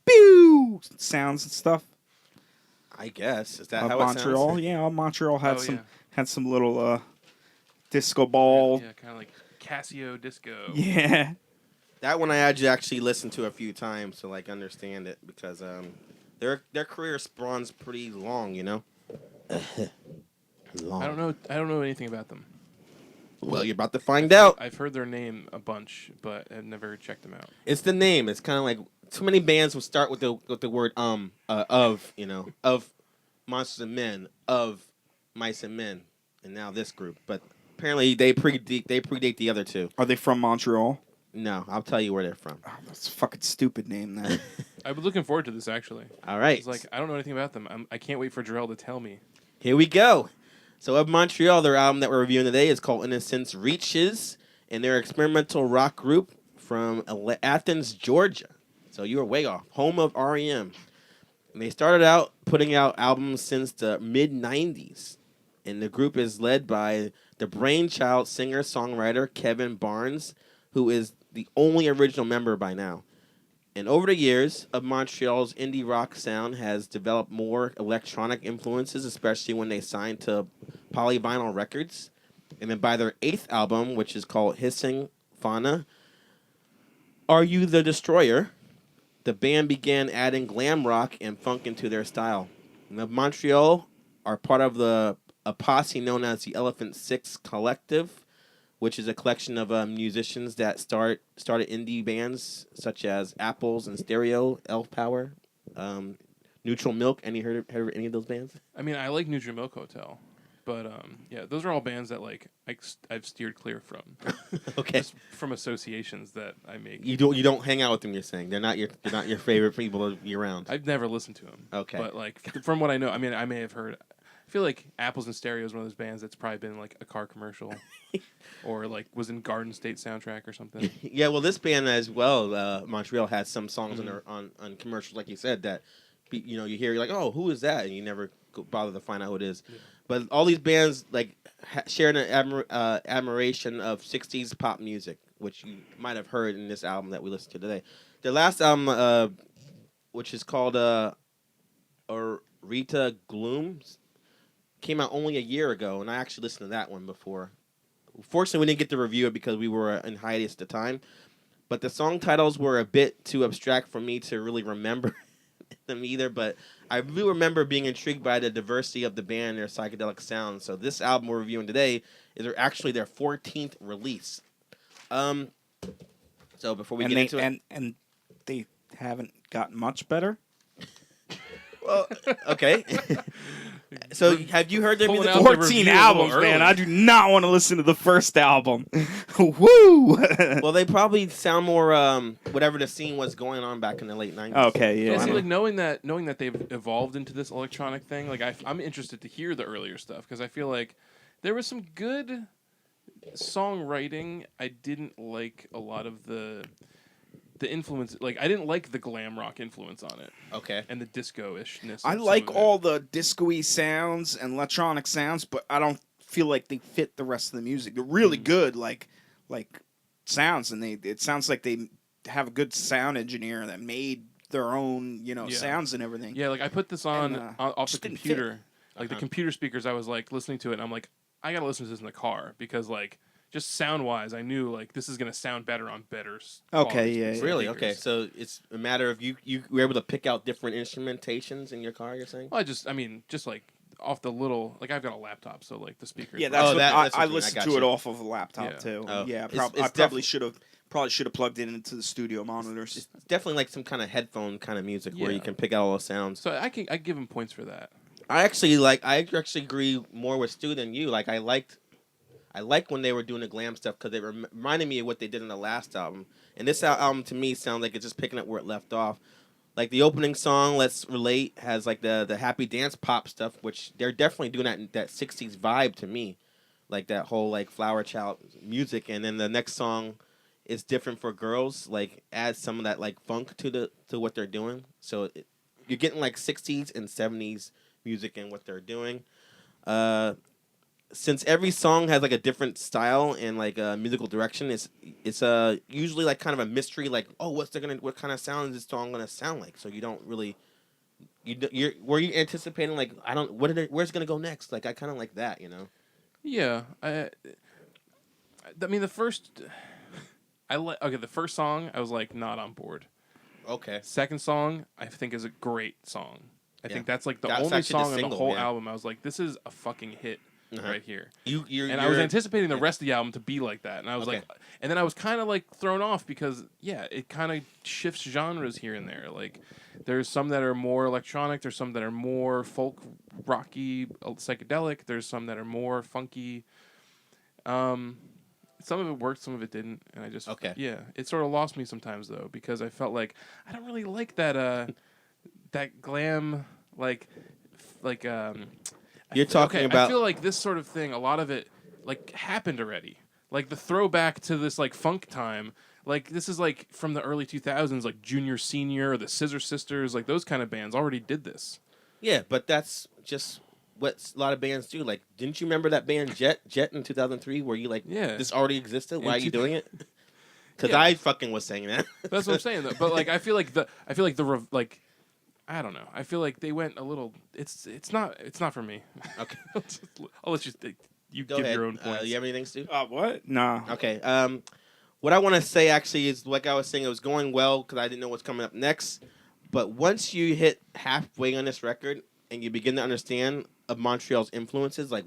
B: pew sounds and stuff.
A: I guess is that
B: Of
A: how
B: Montreal,
A: it sounds?
B: yeah, Montreal had
C: Oh,
B: some
C: yeah.
B: had some little disco ball.
C: Yeah, kind of like Casio Disco.
B: Yeah.
A: That one I had to actually listen to a few times to like understand it because their career spawns pretty long, you know. Long.
C: I don't know anything about them.
A: Well, you're about to find out.
C: I've heard their name a bunch, but I've never checked them out.
A: It's the name. It's kind of like too many bands will start with the word of Monsters and Men, of Mice and Men, and now this group. But apparently they predate the other two.
B: Are they from Montreal?
A: No, I'll tell you where they're from.
B: Oh, that's a fucking stupid name then.
C: I've been looking forward to this actually.
A: All right.
C: It's like I don't know anything about them. I can't wait for Jarrell to tell me.
A: Here we go. So of Montreal, their album that we're reviewing today is called Innocence Reaches, and they're an experimental rock group from Athens, Georgia. So you were way off. Home of REM. And they started out putting out albums since the mid-90s. And the group is led by the brainchild singer-songwriter Kevin Barnes, who is the only original member by now. And over the years, of Montreal's indie rock sound has developed more electronic influences, especially when they signed to Polyvinyl Records. And then by their 8th album, which is called Hissing Fauna, Are You the Destroyer?, the band began adding glam rock and funk into their style. And of Montreal are part of a posse known as the Elephant Six Collective, which is a collection of musicians that started indie bands such as Apples and Stereo, Elf Power, Neutral Milk. Heard of any of those bands?
C: I mean, I like Neutral Milk Hotel, but yeah, those are all bands that like I've steered clear from.
A: Okay,
C: Just from associations that I make.
A: you don't hang out with them. You're saying they're not your favorite people to be around.
C: I've never listened to them.
A: Okay.
C: But like from what I know, I mean, I may have heard. I feel like Apples and Stereo is one of those bands that's probably been in, like a car commercial, or like was in Garden State soundtrack or something.
A: Yeah, well, this band as well, Montreal, has some songs on commercials, like you said, that you hear, you're like, oh, who is that? And you never bother to find out who it is.
C: Yeah.
A: But all these bands like share an admiration of '60s pop music, which you might have heard in this album that we listened to today. Their last album, which is called Rita Gloom, came out only a year ago, and I actually listened to that one before. Fortunately, we didn't get to review it because we were in hiatus at the time. But the song titles were a bit too abstract for me to really remember them either. But I do remember being intrigued by the diversity of the band and their psychedelic sound. So this album we're reviewing today is actually their 14th release. So before we get into it,
B: and they haven't gotten much better.
A: Well, okay. So have you heard their
C: Pulling
A: music?
C: out the
B: 14
C: review a
B: albums,
C: little
B: man.
C: early.
B: I do not want to listen to the first album. Woo!
A: Well, they probably sound more whatever the scene was going on back in the late 90s.
B: Okay, yeah.
C: Yeah,
B: I
C: see,
B: know.
C: like knowing that they've evolved into this electronic thing, like I'm interested to hear the earlier stuff because I feel like there was some good songwriting. I didn't like a lot of the influence. Like I didn't like the glam rock influence on it
A: Okay.
C: and the disco-ishness.
B: I
C: of some
B: like
C: of it.
B: all the disco-y sounds and electronic sounds, but I don't feel like they fit the rest of the music. They're really good, like sounds, and it sounds like they have a good sound engineer that made their own,
C: Yeah.
B: sounds and everything.
C: Yeah, like I put this on
B: And,
C: off the
B: just didn't fit.
C: computer, like the computer speakers. I was like listening to it, and I'm like, I gotta listen to this in the car because like just sound wise, I knew like this is gonna sound better on better.
B: Okay,
C: quality
B: yeah,
C: speakers.
A: Really? Okay. So it's a matter of you were able to pick out different instrumentations in your car. You're saying?
C: Well, I mean, just like off the little, like I've got a laptop, so like the speakers.
B: Yeah,
C: are-
B: that's
A: Oh,
B: what
A: that's what
B: I
A: you mean. I
B: listened
A: got
B: to it
A: you.
B: off of a laptop
C: Yeah.
B: too.
A: Oh.
B: Yeah,
A: It's
B: I
A: definitely-
B: probably should have plugged it into the studio monitors.
A: It's definitely like some kind of headphone kind of music where
C: Yeah.
A: you can pick out all the sounds.
C: So I give him points for that.
A: I actually agree more with Stu than you. Like I liked when they were doing the glam stuff because it reminded me of what they did in the last album. And this album to me sounds like it's just picking up where it left off. Like the opening song, "Let's Relate," has like the happy dance pop stuff, which they're definitely doing that '60s vibe to me, like that whole like Flower Child music. And then the next song is different for girls, like adds some of that like funk to what they're doing. So you're getting like '60s and '70s music in what they're doing. Since every song has like a different style and like a musical direction, it's usually like kind of a mystery. Like, oh, what kind of sound is this song gonna sound like? So you don't really, were you anticipating like where's it gonna go next? Like I kind of like that,
C: Yeah, I mean the first, the first song I was like not on board.
A: Okay.
C: Second song I think is a great song. I
A: Yeah.
C: think that's like the
A: That's
C: only
A: actually the
C: song on the
A: single,
C: whole
A: yeah.
C: album. I was like, this is a fucking hit
A: Uh-huh.
C: right here.
A: I
C: I was anticipating the rest of the album to be like that, and I was
A: Okay.
C: like, and then I was kind of like thrown off because it kind of shifts genres here and there. Like, there's some that are more electronic, there's some that are more folk, rocky, psychedelic. There's some that are more funky. Some of it worked, some of it didn't, and I just it sort of lost me sometimes though because I felt like I don't really like that that glam
A: You're talking about.
C: I feel like this sort of thing, a lot of it, like, happened already. Like, the throwback to this, like, funk time. Like, this is, like, from the early 2000s, like, Junior Senior or the Scissor Sisters. Like, those kind of bands already did this.
A: Yeah, but that's just what a lot of bands do. Like, didn't you remember that band Jet in 2003 where you, like,
C: Yeah.
A: this already existed? Why are you doing it? Because
C: Yeah.
A: I fucking was saying that.
C: That's what I'm saying, though. But, like, I feel like I don't know. I feel like they went a little. It's not for me.
A: Okay.
C: I'll let you. You
A: Go
C: give
A: ahead.
C: your own points.
A: You have anything, Stu?
B: What? Nah.
A: Okay. What I want to say actually is, like I was saying, it was going well because I didn't know what's coming up next. But once you hit halfway on this record and you begin to understand of Montreal's influences, like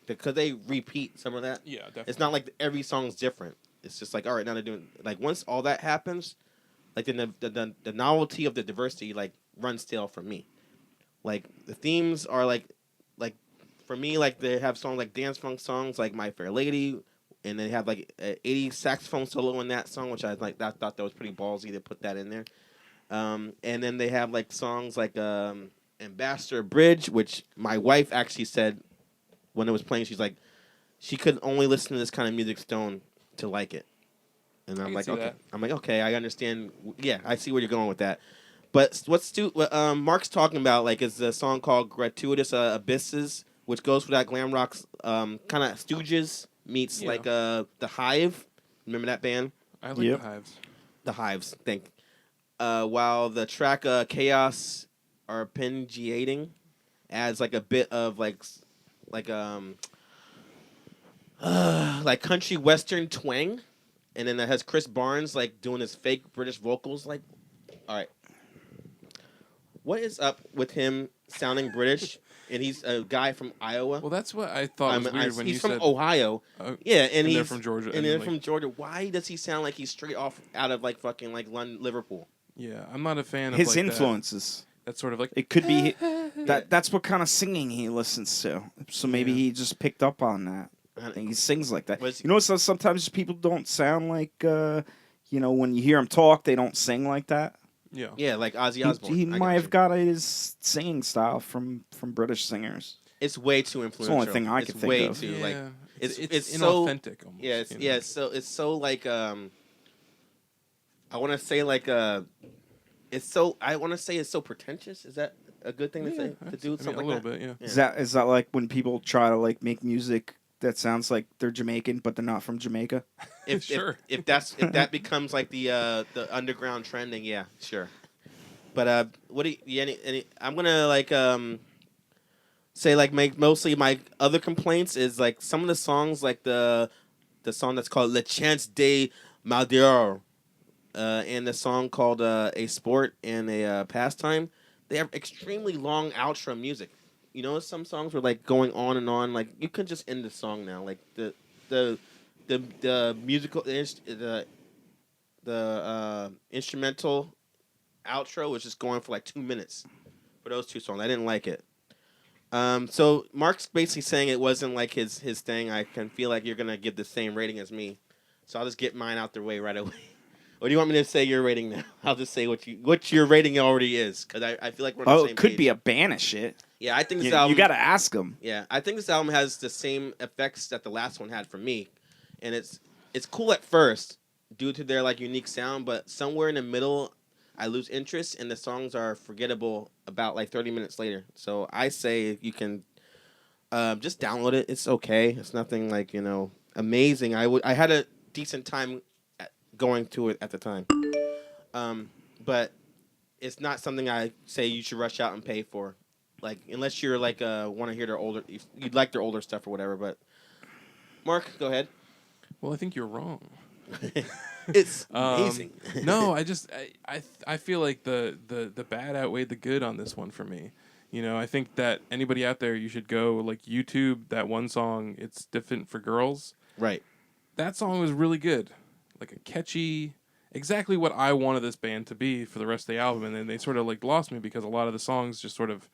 A: because they repeat some of that.
C: Yeah, definitely.
A: It's not like every song's different. It's just like, all right, now they're doing like once all that happens, like the novelty of the diversity like runs stale for me. Like the themes are like for me, like they have songs like dance funk songs like My Fair Lady, and they have like an 80s saxophone solo in that song, which I like. I thought that was pretty ballsy to put that in there. And then they have like songs like Ambassador Bridge, which my wife actually said when it was playing, she's like, she could only listen to this kind of music stone to like it. And I'm
C: can
A: like,
C: see
A: okay.
C: that.
A: I'm like, okay, I understand. Yeah, I see where you're going with that. But what Mark's talking about like is a song called Gratuitous Abysses, which goes for that glam rock kind of Stooges meets
C: Yeah.
A: like The Hive. Remember that band?
C: I like
B: Yep.
C: the Hives.
A: The Hives, think. While the track Chaos Arpeggiating adds like a bit of like country western twang, and then that has Chris Barnes like doing his fake British vocals. Like, all right, what is up with him sounding British? And he's a guy from Iowa.
C: Well, that's what I thought was weird when
A: he's
C: you
A: from
C: said.
A: Ohio.
C: Oh,
A: Yeah, and
C: they're
A: he's
C: from Georgia,
A: And
C: and
A: they're
C: like-
A: from Georgia. Why does he sound like he's straight off out of like fucking like Liverpool?
C: Yeah, I'm not a fan of
B: His
C: like that.
B: influences.
C: That's sort of like
B: It could be that's what kind of singing he listens to. So maybe he just picked up on that. And he sings like that.
A: Was-
B: You know, so sometimes people don't sound like, when you hear him talk, they don't sing like that.
C: yeah.
A: Yeah, like Ozzy Osbourne.
B: He
A: I
B: might
A: got
B: have
A: you.
B: got his singing style from British singers.
A: It's way too influential.
B: only thing I
A: it's
B: could think
A: way
B: of.
A: too
C: Yeah.
A: like
C: It's
A: so
C: inauthentic almost.
A: yeah,
C: you know?
A: it's so like I want to say like I want to say it's so pretentious. Is that a good thing to say to do something
C: a
A: like
C: little
A: that?
C: bit, yeah.
A: Yeah.
B: Is that like when people try to like make music that sounds like they're Jamaican but they're not from Jamaica?
A: If
C: Sure.
A: if that becomes like the underground trending, yeah, sure. But what do you I'm gonna like say like mostly my other complaints is like some of the songs like the song that's called Le Chance de Maldior, and the song called A Sport and a Pastime. They have extremely long outro music. You know, some songs were like going on and on. Like you could just end the song now. Like the musical the instrumental outro was just going for like 2 minutes for those two songs. I didn't like it. So Mark's basically saying it wasn't like his thing. I can feel like you're gonna give the same rating as me, so I'll just get mine out the way right away. Or do you want me to say your rating now? I'll just say what your rating already is, because I feel like we're on the same
B: It could
A: page.
B: be a banish it.
A: Yeah, I think this
B: You
A: album.
B: got to ask him.
A: Yeah, I think this album has the same effects that the last one had for me, and it's cool at first due to their like unique sound, but somewhere in the middle, I lose interest, and the songs are forgettable about like 30 minutes later. So I say you can just download it. It's okay. It's nothing like amazing. I had a decent time going to it at the time, but it's not something I say you should rush out and pay for. Like, unless you're like want to hear their older, if you'd like their older stuff or whatever. But Mark, go ahead.
C: Well, I think you're wrong.
A: It's amazing.
C: No, I feel like the bad outweighed the good on this one for me. You know, I think that anybody out there, you should go like YouTube that one song. It's Different for Girls.
A: Right.
C: That song was really good, like a catchy, exactly what I wanted this band to be for the rest of the album. And then they sort of like lost me because a lot of the songs just sort of.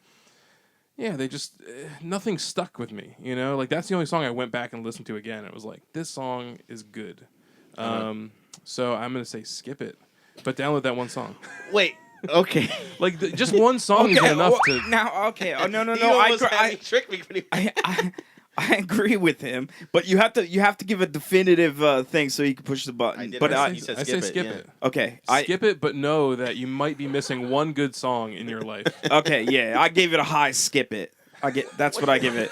C: Yeah, they just nothing stuck with me, you know. Like that's the only song I went back and listened to again. It was like this song is good, so I'm gonna say skip it, but download that one song.
A: Wait. Okay.
C: Like just one song is enough to.
B: Now, okay. Oh, no.
A: You almost had me trick me pretty much.
B: I agree with him, but you have to give a definitive thing so you can push the button.
A: I did.
B: But
A: I
B: I,
A: You said
C: I say skip
A: yeah.
C: it.
B: okay,
C: Skip it, but know that you might be missing one good song in your life.
B: okay, yeah, I gave it a high skip it. That's what I give it.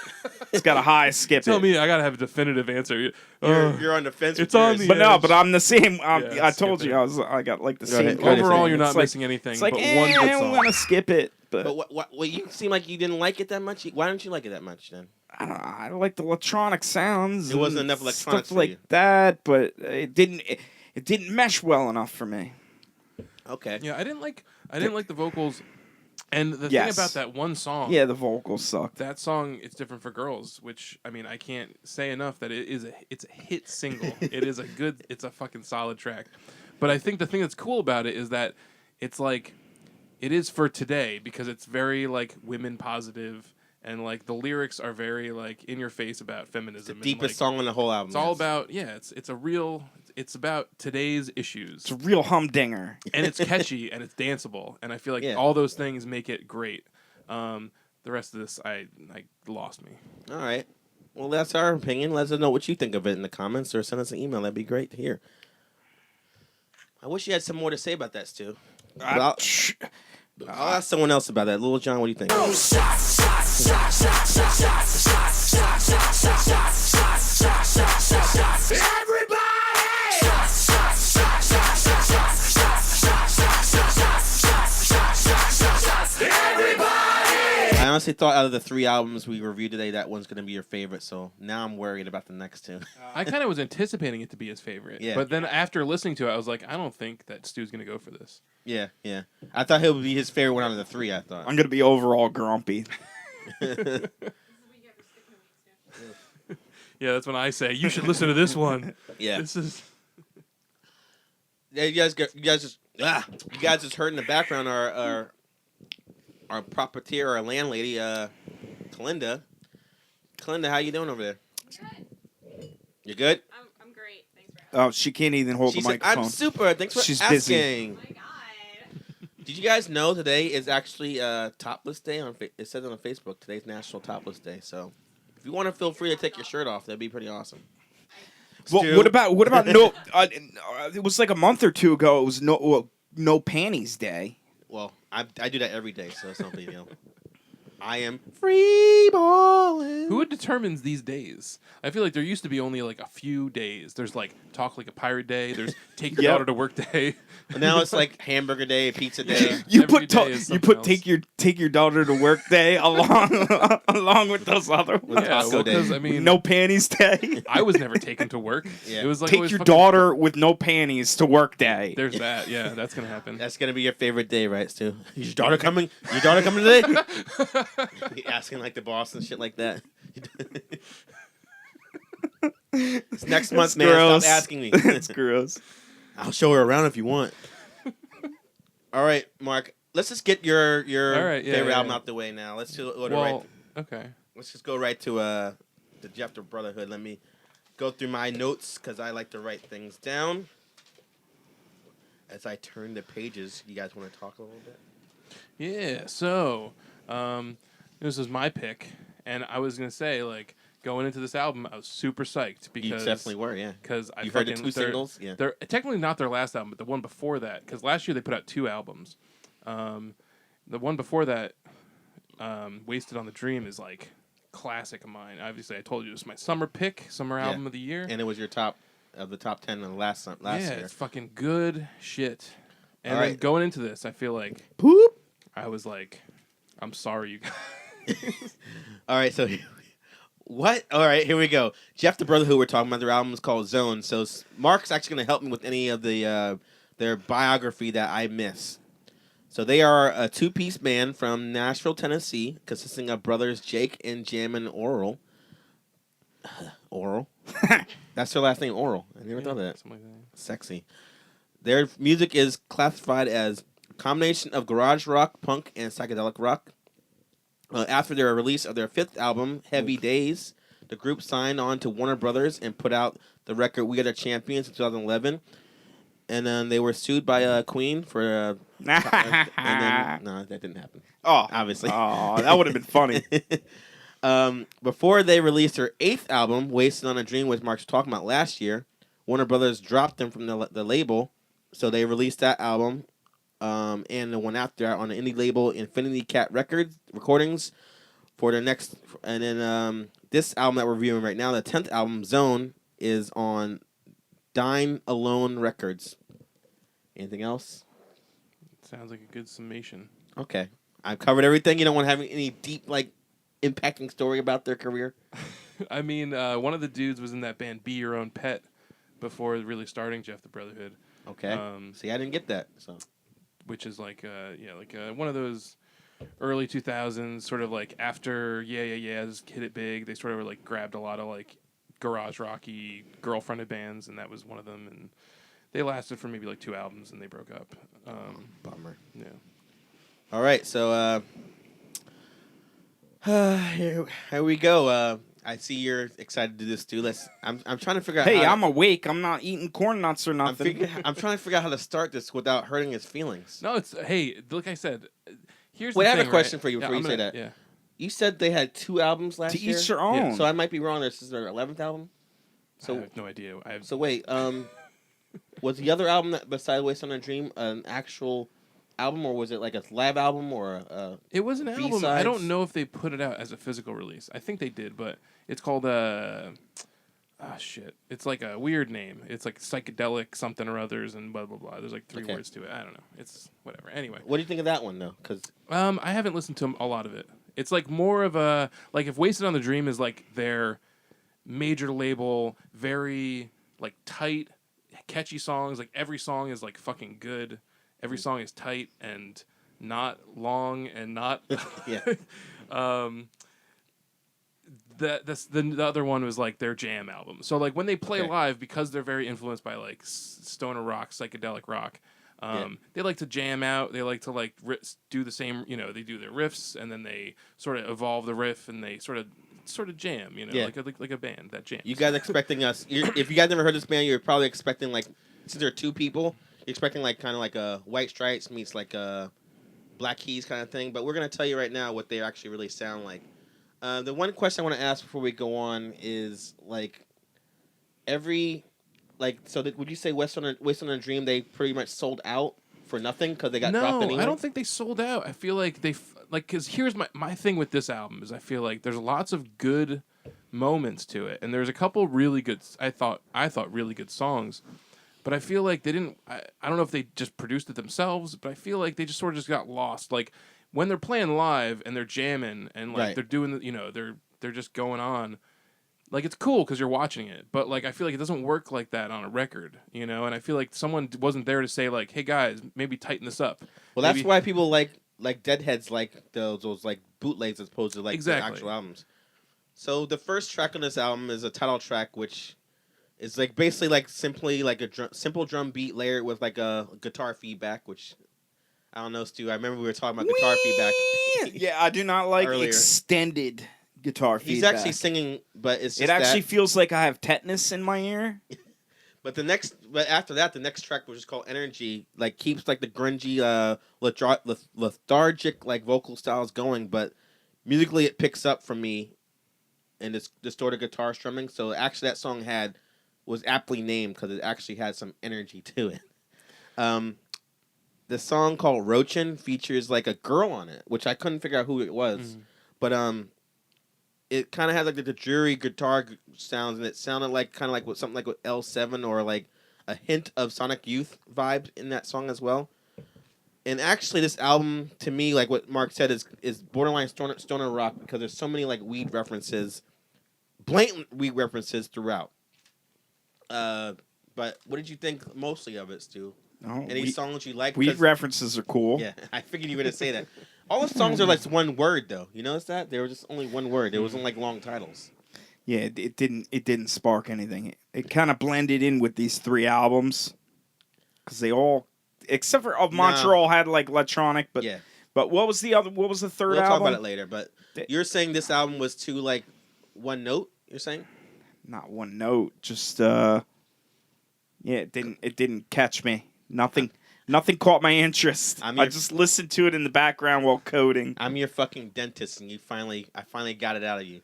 B: It's got a high skip
C: Tell
B: it.
C: me, I gotta have a definitive answer.
A: You're on the fence.
C: It's
A: with
C: on
A: yours.
C: the
B: But no,
C: edge.
B: but I'm the same.
C: Yeah,
B: I
C: skip
B: told you
C: it.
B: I got like the
A: Go
B: same.
A: ahead.
B: kind of
C: Overall,
B: thing.
C: you're not
B: It's like-
C: missing anything.
B: It's like
C: but one good
B: I'm
C: song.
B: gonna skip it. But
A: But what? You seem like you didn't like it that much. Why didn't you like it that much then?
B: I don't know. I like the electronic sounds.
A: It wasn't
B: and
A: enough electronics
B: stuff
A: for
B: like
A: you.
B: that, but it didn't mesh well enough for me.
A: Okay.
C: Yeah, I didn't like the vocals, and the
B: Yes.
C: thing about that one song.
B: Yeah, the vocals sucked.
C: That song, It's Different for Girls, which I mean, I can't say enough that it's a hit single. It's a fucking solid track. But I think the thing that's cool about it is that it's like it is for today because it's very like women positive and like the lyrics are very like in your face about feminism.
A: The deepest
C: and,
A: song on the whole album.
C: It's all
A: yes.
C: about it's about today's issues.
B: It's a real humdinger.
C: And it's catchy and it's danceable, and I feel like
A: Yeah.
C: all those things make it great. The rest of this, I lost me.
A: All right. Well, that's our opinion. Let us know what you think of it in the comments or send us an email. That'd be great to hear. I wish you had some more to say about that, Stu. But I'll ask someone else about that. Little John, what do you think? I honestly thought out of the 3 albums we reviewed today, that one's going to be your favorite. So now I'm worried about the next 2.
C: I kind of was anticipating it to be his favorite,
A: Yeah.
C: but then after listening to it, I was like, I don't think that Stu's gonna go for this.
A: Yeah. I thought he would be his favorite one out of the 3, I thought.
B: I'm gonna be overall grumpy.
C: Yeah, that's when I say you should listen to this one.
A: Yeah.
C: This is
A: Yeah, you guys just heard in the background our our proprietor, our landlady, Kalinda. Kalinda, how you doing over there?
D: Good.
A: You good?
D: I'm great. Thanks for having
B: Oh, she can't even hold
A: She
B: the
A: said,
B: microphone.
A: I'm super. Thanks for
B: She's
A: asking.
B: busy.
D: me. Oh my god.
A: Did you guys know today is actually Topless Day? It says on Facebook, today's National Topless Day. So if you want to feel free to take your shirt off, that'd be pretty awesome.
B: Well,
A: Stu?
B: what about no? It was like a month or two ago. It was no panties day.
A: Well, I do that every day, so it's no big deal. I am free balling.
C: Who determines these days? I feel like there used to be only like a few days. There's like Talk Like a Pirate Day. There's Take Your
B: Yep.
C: Daughter to Work Day.
A: Now it's like Hamburger Day, Pizza Day.
B: You
C: Every
B: put
C: day is
B: you
C: something
B: put
C: else.
B: take your daughter to work day along with those other ones.
A: With Taco Day.
C: because I mean,
B: No panties day.
C: I was never taken to work.
A: Yeah.
C: It was like
B: Take
C: always
B: your
C: fucking-
B: daughter with no panties to work day.
C: There's that. Yeah, that's gonna happen.
A: That's gonna be your favorite day, right, Stu? Is your daughter coming? Your daughter coming today? Asking like the boss and shit like that. It's next month,
B: That's
A: man.
B: gross.
A: Stop asking me.
B: That's gross.
A: I'll show her around if you want. All right, Mark. Let's just get your
C: All right, yeah,
A: favorite
C: yeah,
A: album
C: yeah.
A: out the way now. Let's do order
C: Well,
A: right.
C: okay.
A: Let's just go right to the Jeff the Brotherhood. Let me go through my notes because I like to write things down. As I turn the pages, you guys want to talk a little bit?
C: Yeah. So, this was my pick, and I was gonna say like going into this album, I was super psyched
A: You
C: because
A: definitely were, yeah.
C: because I
A: You heard the
C: fucking
A: two
C: they're-
A: singles, yeah.
C: They're technically not their last album, but the one before that. Because last year they put out 2 albums. The one before that, "Wasted on the Dream," is like classic of mine. Obviously, I told you it was my summer pick, summer
A: Yeah.
C: album of the year.
A: And it was your top of the top 10 in the last
C: yeah,
A: year.
C: it's fucking good shit. And
A: All
C: then
A: right.
C: going into this, I feel like
B: Poop.
C: I was like, I'm sorry, you guys.
A: All right, so what? All right, here we go. Jeff the Brotherhood, we're talking about. Their album is called Zone. So Mark's actually going to help me with any of the their biography that I miss. So they are a 2-piece band from Nashville, Tennessee, consisting of brothers Jake and Jammin Oral. Oral. That's their last name, Oral. I never thought of that.
C: Something like that.
A: Sexy. Their music is classified as a combination of garage rock, punk, and psychedelic rock. After their release of their 5th album, Heavy Days, the group signed on to Warner Brothers and put out the record We Are the Champions in 2011. And then they were sued by Queen for... and then, no, that didn't happen.
B: Oh,
A: Obviously.
B: Oh, that would have been funny.
A: Before they released their 8th album, Wasted on a Dream, which Mark was talking about last year, Warner Brothers dropped them from the label, so they released that album and the one after that on the indie label Infinity Cat Recordings for their next. And then this album that we're reviewing right now, the 10th album, Zone, is on Dine Alone Records. Anything else?
C: Sounds like a good summation.
A: Okay. I've covered everything. You don't want to have any deep, impacting story about their career?
C: I mean, one of the dudes was in that band Be Your Own Pet before really starting Jeff the Brotherhood.
A: Okay. See, I didn't get that. So
C: Which is one of those early 2000s, sort of like after Yeah's hit it big. They sort of like grabbed a lot of like garage rocky girl-fronted bands, and that was one of them. And they lasted for maybe like 2 albums, and they broke up.
A: bummer.
C: Yeah.
A: All right, so here we go. I see you're excited to do this too. I'm trying to figure out.
B: Hey,
A: how
B: I'm awake. I'm not eating corn nuts or
A: I'm
B: nothing.
A: I'm trying to figure out how to start this without hurting his feelings.
C: No, it's hey. Like I said, here's.
A: Wait,
C: the
A: I have a
C: thing,
A: question
C: right?
A: for you before
C: I'm
A: you say
C: gonna-
A: that.
C: Yeah.
A: You said they had 2 albums last
B: To
A: year.
B: each their own.
A: So I might be wrong. This is their 11th album.
C: I
A: So
C: have no idea. I have
A: so wait. Was the other album that besides Waste on a Dream an actual album, or was it like a live album or a?
C: It was an album. I
A: B-sides?
C: don't know if they put it out as a physical release. I think they did, but it's called shit. It's like a weird name. It's like psychedelic something or others and blah blah blah. There's like 3
A: Okay.
C: words to it. I don't know. It's whatever. Anyway,
A: What do you think of that one though? Because
C: I haven't listened to a lot of it. It's like more of a like if Wasted on the Dream is like their major label, very like tight, catchy songs. Like every song is like fucking good. Every song is tight and not long and not
A: yeah.
C: The other one was like their jam album. So like when they play
A: Okay.
C: live, because they're very influenced by like stoner rock, psychedelic rock, They like to jam out. They like to like do the same. They do their riffs and then they sort of evolve the riff and they sort of jam.
A: Yeah.
C: Like a band that jams.
A: You guys expecting us? If you guys never heard this band, you're probably expecting like since there are two people, you're expecting like kind of like a White Stripes meets like a Black Keys kind of thing. But we're gonna tell you right now what they actually really sound like. The one question I want to ask before we go on is like would you say West on a Dream they pretty much sold out for nothing because they got dropped
C: No,
A: anyway?
C: I don't think they sold out. I feel like because here's my thing with this album is I feel like there's lots of good moments to it, and there's a couple really good. I thought really good songs, but I feel like they didn't. I don't know if they just produced it themselves, but I feel like they just sort of just got lost. Like when they're playing live and they're jamming and like
A: Right.
C: they're doing they're just going on. Like it's cool because you're watching it, but like I feel like it doesn't work like that on a record, And I feel like someone wasn't there to say like, "Hey guys, maybe tighten this up."
A: Well, that's why people like Deadheads like those like bootlegs as opposed to like
C: Exactly.
A: the actual albums. So the first track on this album is a title track, which is like basically like simply like a simple drum beat layered with like a guitar feedback, which I don't know, Stu. I remember we were talking about guitar feedback.
B: Yeah, I do not like
A: Earlier.
B: extended guitar
A: He's
B: feedback.
A: actually singing, but it's just
B: It actually
A: that.
B: feels like I have tetanus in my ear.
A: But after that, the next track, which is called Energy, like keeps like the grungy, lethargic like vocal styles going, but musically it picks up for me, and it's distorted guitar strumming. So actually, that song was aptly named because it actually had some energy to it. The song called Rochin features like a girl on it, which I couldn't figure out who it was, but it kind of had like the jury guitar sounds, and it sounded like kind of like something like with L7 or like a hint of Sonic Youth vibes in that song as well. And actually, this album to me, like what Mark said, is borderline stoner rock because there's so many like weed references, blatant weed references throughout. But what did you think mostly of it, Stu?
B: No,
A: Any songs you like?
B: weed references are cool.
A: Yeah, I figured you were gonna say that. All the songs are like one word though. You notice that? They were just only one word. There wasn't like long titles.
B: Yeah, it didn't spark anything. It kind of blended in with these three albums because they all, except for Montreal, had like electronic. But
A: Yeah.
B: but what was the other? What was the 3rd
A: We'll talk
B: album?
A: about it later. But you're saying this album was too like one note. You're saying?
B: Not one note. Just yeah, it didn't catch me. Nothing caught my interest. I just listened to it in the background while coding.
A: I'm your fucking dentist, and I finally got it out of you.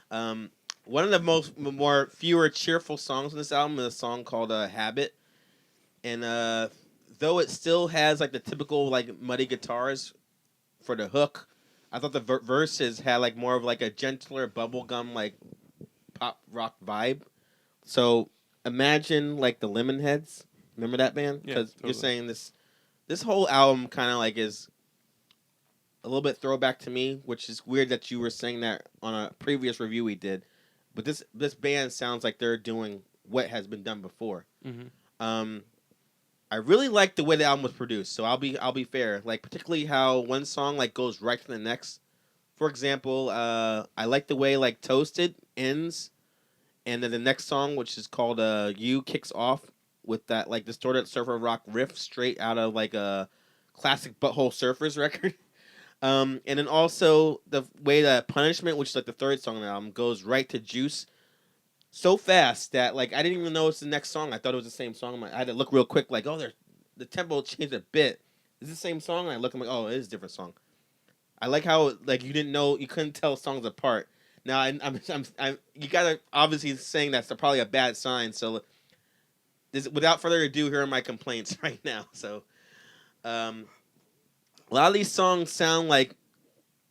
A: One of the fewer cheerful songs on this album is a song called "Habit," and though it still has like the typical like muddy guitars for the hook, I thought the verses had like more of like a gentler bubblegum like pop rock vibe. So imagine like the Lemonheads. Remember that band?
C: Yeah,
A: Because
C: totally.
A: you're saying this whole album kind of like is a little bit throwback to me, which is weird that you were saying that on a previous review we did. But this band sounds like they're doing what has been done before.
C: Mm-hmm.
A: I really like the way the album was produced. So I'll be fair. Like particularly how one song like goes right to the next. For example, I like the way like Toasted ends, and then the next song, which is called "You," kicks off with that like distorted surfer rock riff straight out of like a classic Butthole Surfers record. And then also the way that Punishment, which is like the 3rd song on the album, goes right to Juice so fast that like I didn't even know it's the next song. I thought it was the same song. I had to look real quick, like, oh, the tempo changed a bit. Is it the same song? And I look, I'm like, oh, it is a different song. I like how like you couldn't tell songs apart. Now I'm you gotta obviously saying that's probably a bad sign. So without further ado, here are my complaints right now. So, a lot of these songs sound like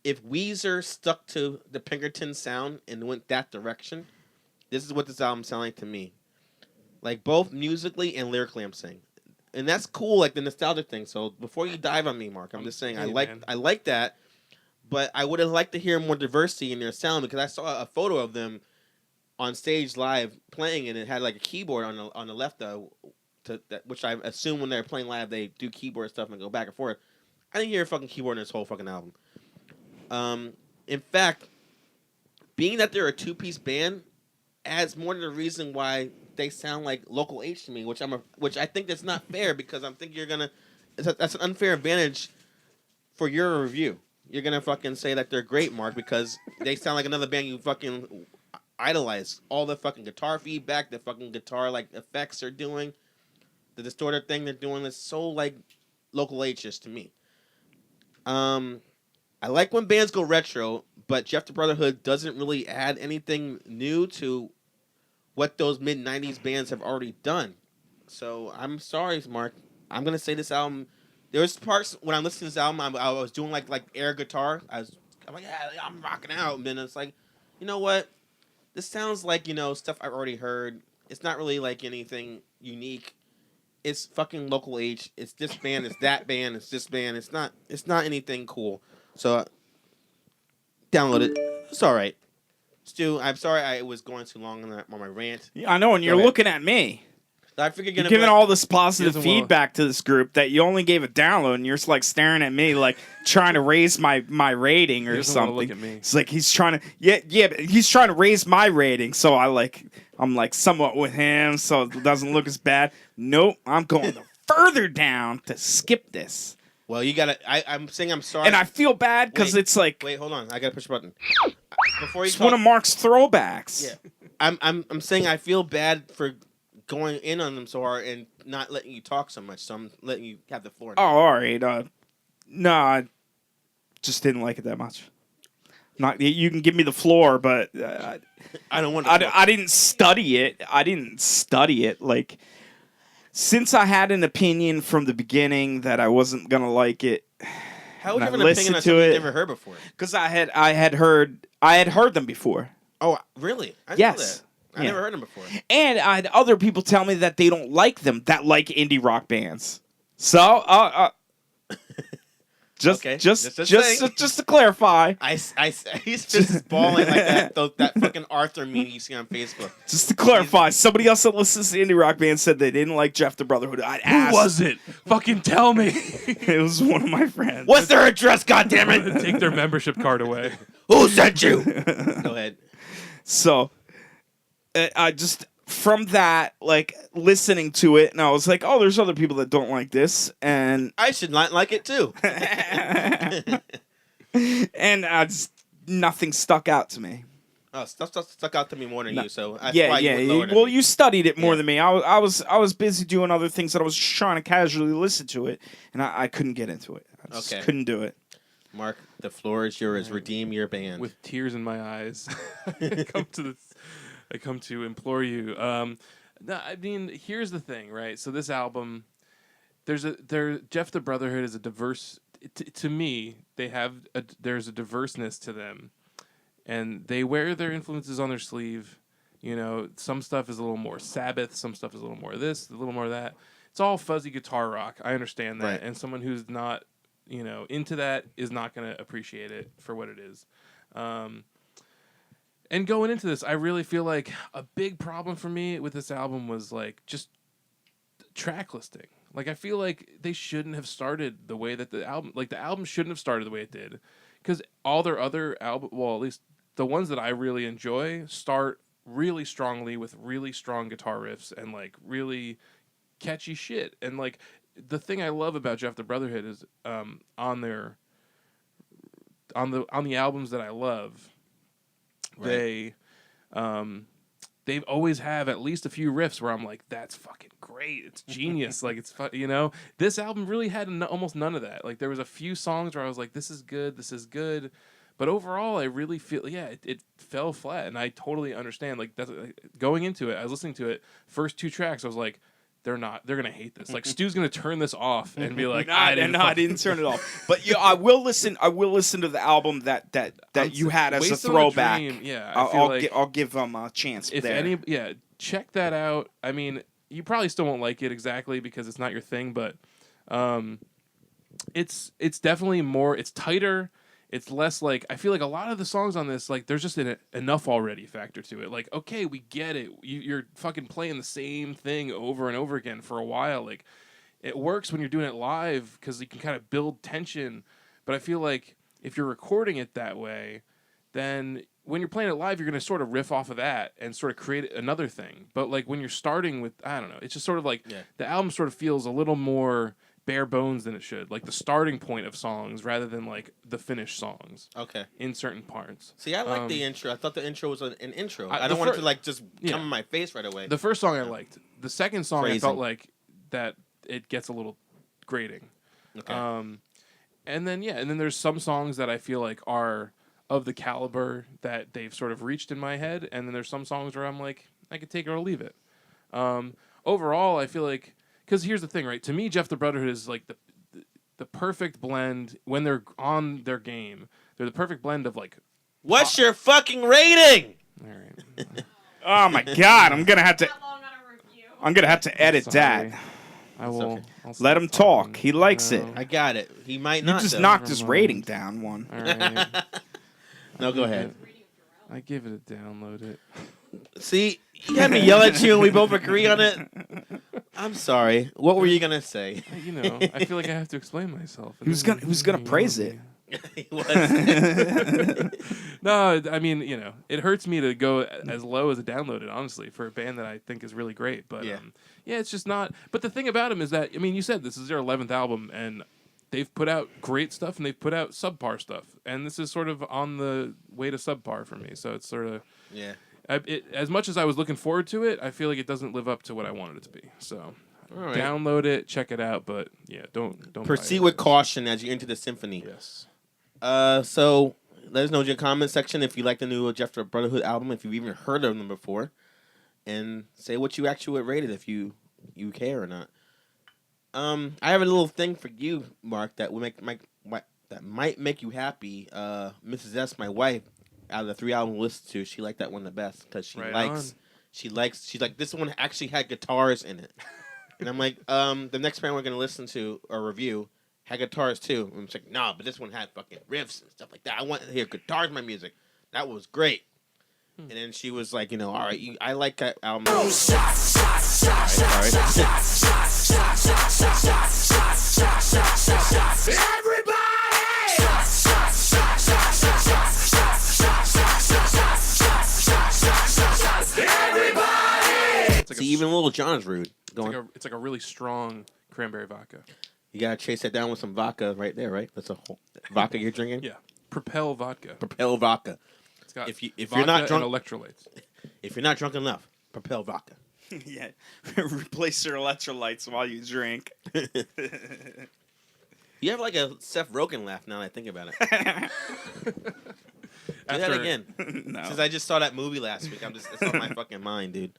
A: if Weezer stuck to the Pinkerton sound and went that direction. This is what this album sounds like to me. Like both musically and lyrically, I'm saying, and that's cool. Like the nostalgic thing. So before you dive on me, Mark, I'm just saying
C: Hey, man.
A: I like that, but I would have liked to hear more diversity in their sound because I saw a photo of them on stage live playing, and it had like a keyboard on the left, which I assume when they're playing live they do keyboard stuff and go back and forth. I didn't hear a fucking keyboard in this whole fucking album. In fact, being that they're a 2-piece band adds more to the reason why they sound like Local H to me, which I think that's not fair because I'm thinking that's an unfair advantage for your review. You're gonna fucking say that they're great, Mark, because they sound like another band you fucking idolize. All the fucking guitar feedback, the fucking guitar like effects they're doing, the distorted thing they're doing is so like local H to me. I like when bands go retro, but Jeff the Brotherhood doesn't really add anything new to what those mid '90s bands have already done. So I'm sorry, Mark. I'm gonna say this album. There was parts when I listened to this album, I was doing like air guitar. I'm like, yeah, I'm rocking out. And then it's like, you know what? This sounds like stuff I've already heard. It's not really like anything unique. It's fucking local H. It's this band. It's that band. It's this band. It's not anything cool. So download it. It's all right. Stu, I'm sorry I was going too long on my rant.
B: Yeah, I know, and you're
A: ahead.
B: looking at me.
A: I figured
B: You're giving all this positive
C: doesn't wanna-
B: feedback to this group that you only gave a download, and you're just like staring at me, like trying to raise my rating
C: He
B: or
C: doesn't wanna
B: something.
C: look at me.
B: It's like he's trying to, but he's trying to raise my rating, so I'm like somewhat with him, so it doesn't look as bad. Nope, I'm going further down to skip this,
A: Well, you gotta. I'm saying I'm sorry.
B: and I feel bad because
A: Wait,
B: it's like
A: Wait, hold on. I gotta push a button. Before you
B: it's
A: talk,
B: one of Mark's throwbacks.
A: yeah, I'm saying I feel bad for going in on them so hard and not letting you talk so much. So I'm letting you have the floor.
B: Oh, all right. No, I just didn't like it that much. Not you can give me the floor, but
A: I don't want.
B: I didn't study it. Like, since I had an opinion from the beginning that I wasn't gonna like it,
A: How would you
B: and
A: have
B: I
A: an opinion
B: listened
A: on
B: to
A: something
B: it.
A: you never heard before?
B: because I had heard them before,
A: Oh, really? I didn't
B: Yes.
A: know that. I
B: Yeah.
A: never heard them before.
B: and I had other people tell me that they don't like them, that like indie rock bands. So, just
A: Okay,
B: just
A: just
B: just
A: saying.
B: just to clarify,
A: He's just bawling like that fucking Arthur meme you see on Facebook.
B: just to clarify, somebody else that listens to indie rock bands said they didn't like Jeff the Brotherhood. I'd asked.
C: Who was it? Fucking tell me.
B: It was one of my friends.
A: What's their address? God damn it!
C: Take their membership card away.
A: Who sent you? Go ahead.
B: So, I just from that, like listening to it, and I was like, oh, there's other people that don't like this, and
A: I should not like it too.
B: and nothing stuck out to me.
A: Oh, stuff stuck out to me more than you. So that's
B: Yeah,
A: why you
B: yeah.
A: went lower than
B: Well,
A: me.
B: you studied it more
A: Yeah.
B: than me. I was busy doing other things that I was just trying to casually listen to it, and I couldn't get into it. I just
A: Okay.
B: couldn't do it.
A: Mark, the floor is yours. Redeem your band.
C: With tears in my eyes, I come to implore you. No, I mean, here's the thing, right? So this album, Jeff the Brotherhood is a diverse. To me, there's a diverseness to them, and they wear their influences on their sleeve. You know, some stuff is a little more Sabbath, some stuff is a little more this, a little more that. It's all fuzzy guitar rock. I understand that,
A: Right.
C: and someone who's not, into that is not going to appreciate it for what it is. And going into this, I really feel like a big problem for me with this album was like just track listing. Like I feel like they shouldn't have started the way that the album shouldn't have started the way it did, because all their other well, at least the ones that I really enjoy start really strongly with really strong guitar riffs and like really catchy shit. And like the thing I love about Jeff the Brotherhood is on the albums that I love.
A: Right.
C: They've always have at least a few riffs where I'm like, that's fucking great. It's genius. Like it's this album really had almost none of that. Like there was a few songs where I was like, this is good. But overall, I really feel, it fell flat, and I totally understand. Like that's going into it, I was listening to it. First two tracks, I was like, they're gonna hate this. Like Stu's gonna turn this off and be like, I didn't
B: turn it off. But yeah, I will listen to the album that you had as a
C: Waste of
B: throwback.
C: Dream, yeah, I feel
B: I'll give them a chance.
C: if
B: there.
C: check that out. I mean, you probably still won't like it exactly because it's not your thing, but it's definitely more. It's tighter. It's less like, I feel like a lot of the songs on this, like there's just an enough already factor to it. Like, okay, we get it. You're fucking playing the same thing over and over again for a while. Like, it works when you're doing it live because you can kind of build tension. But I feel like if you're recording it that way, then when you're playing it live, you're going to sort of riff off of that and sort of create another thing. But like when you're starting with, I don't know, it's just sort of like the album sort of feels a little more bare bones than it should. Like the starting point of songs rather than like the finished songs
A: Okay.
C: in certain parts.
A: See, I like the intro. I thought the intro was an intro. I
C: the
A: don't want it
C: fir-
A: to like just
C: Yeah.
A: come in my face right away.
C: The first song I liked. The second song I
A: Phrasing.
C: felt like that it gets a little grating.
A: Okay.
C: And then there's some songs that I feel like are of the caliber that they've sort of reached in my head, and then there's some songs where I'm like, I could take it or leave it. Overall, I feel like, because here's the thing, right? To me, Jeff the Brotherhood is like the perfect blend when they're on their game. They're the perfect blend of like,
A: What's your fucking rating?
C: all right,
B: Oh my God! I'm gonna have to.
D: Not long on a review.
B: I'm gonna have to edit
C: sorry.
B: that.
C: I will.
A: okay.
C: I'll
B: Let
C: stop
B: him talk.
C: talking.
B: He likes it.
C: No.
A: I got it. He might
B: You
A: not.
B: just
A: though.
B: knocked his
C: Never
B: rating
C: mind.
B: down one.
C: All right.
A: No, go ahead.
C: I give it a download it.
A: See, you had me yell at you, and we both agree on it. I'm sorry. What were you gonna say?
C: You know, I feel like I have to explain myself.
B: Who's gonna praise it?
A: He was.
C: No, I mean, you know, it hurts me to go as low as a downloaded, honestly, for a band that I think is really great. But
A: Yeah.
C: yeah, it's just not. But the thing about them is that, I mean, you said this is their 11th album, and they've put out great stuff and they've put out subpar stuff, and this is sort of on the way to subpar for me. So it's sort of,
A: Yeah.
C: as much as I was looking forward to it, I feel like it doesn't live up to what I wanted it to be. So
A: All right.
C: download it, check it out, but yeah, don't buy
A: Proceed
C: it.
A: with caution as you enter the symphony.
C: Yes.
A: So let us know in your comment section if you like the new Jeff the Brotherhood album, if you've even heard of them before, and say what you actually would rate it if you care or not. I have a little thing for you, Mark, that will that might make you happy. Mrs. S, my wife, out of the 3 albums we listened to, she liked that one the best because she's like, this one actually had guitars in it. And I'm like, the next band we're gonna listen to or review had guitars too. And it's like, nah, but this one had fucking riffs and stuff like that. I want to hear guitars in my music. That was great. And then she was like, all right, I like that album. All right,
C: It's like
A: See, even Little John is rude.
C: it's like a really strong cranberry vodka.
A: You gotta chase that down with some vodka right there, right? That's a whole vodka you're drinking.
C: Yeah, Propel vodka.
A: Propel vodka.
C: It's got
A: If you're
C: vodka
A: not drunk-
C: and electrolytes.
A: If you're not drunk enough, Propel vodka.
B: Yeah, replace your electrolytes while you drink.
A: You have like a Seth Rogen laugh now that I think about it. Do that
C: After-
A: again.
B: No.
A: Since I just saw that movie last week, it's on my fucking mind, dude.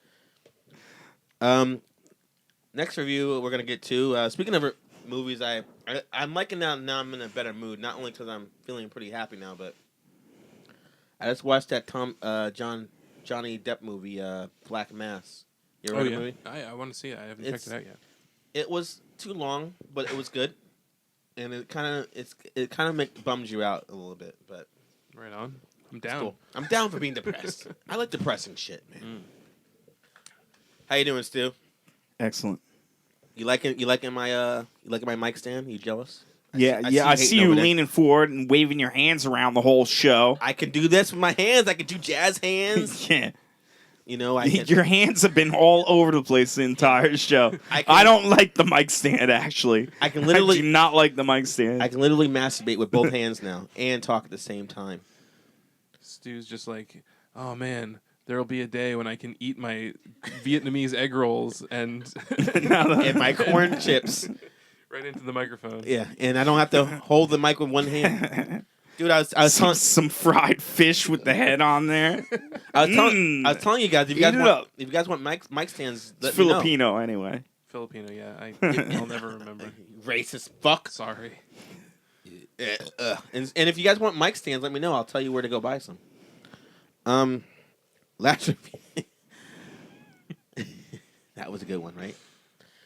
A: Next review we're gonna get to. Speaking of movies, I'm liking now. Now I'm in a better mood. Not only because I'm feeling pretty happy now, but I just watched that Johnny Depp movie, Black Mass. You ever
C: Oh
A: heard
C: yeah,
A: the movie?
C: I want to see it. I haven't
A: It's-
C: checked it out yet.
A: It was too long, but it was good, and it kind of bums you out a little bit, but.
C: Right on. I'm
A: It's
C: down.
A: cool. I'm down for being depressed. I like depressing shit, man. How you doing, Stu?
B: Excellent.
A: You liking my mic stand? You jealous?
B: Yeah, I see
A: hating
B: you
A: over there.
B: leaning forward and waving your hands around the whole show.
A: I can do this with my hands. I can do jazz hands.
B: Yeah.
A: I can.
B: Your hands have been all over the place the entire show. I don't like the mic stand, actually.
A: I can
B: I
A: literally.
B: do not like the mic stand.
A: I can literally masturbate with both hands now and talk at the same time.
C: Stu's just like, oh man, there'll be a day when I can eat my Vietnamese egg rolls and
A: And my corn chips.
C: right into the microphone.
A: Yeah, and I don't have to hold the mic with one hand. Dude, I was telling
B: some fried fish with the head on there.
A: I was telling you guys if you
B: Eat
A: guys
B: it
A: want
B: up.
A: mic stands, let
B: It's
A: me know.
B: Filipino, anyway.
C: Filipino, yeah. I'll never remember.
A: Racist fuck.
C: Sorry.
A: And if you guys want mic stands, let me know. I'll tell you where to go buy some. Last review. That was a good one, right?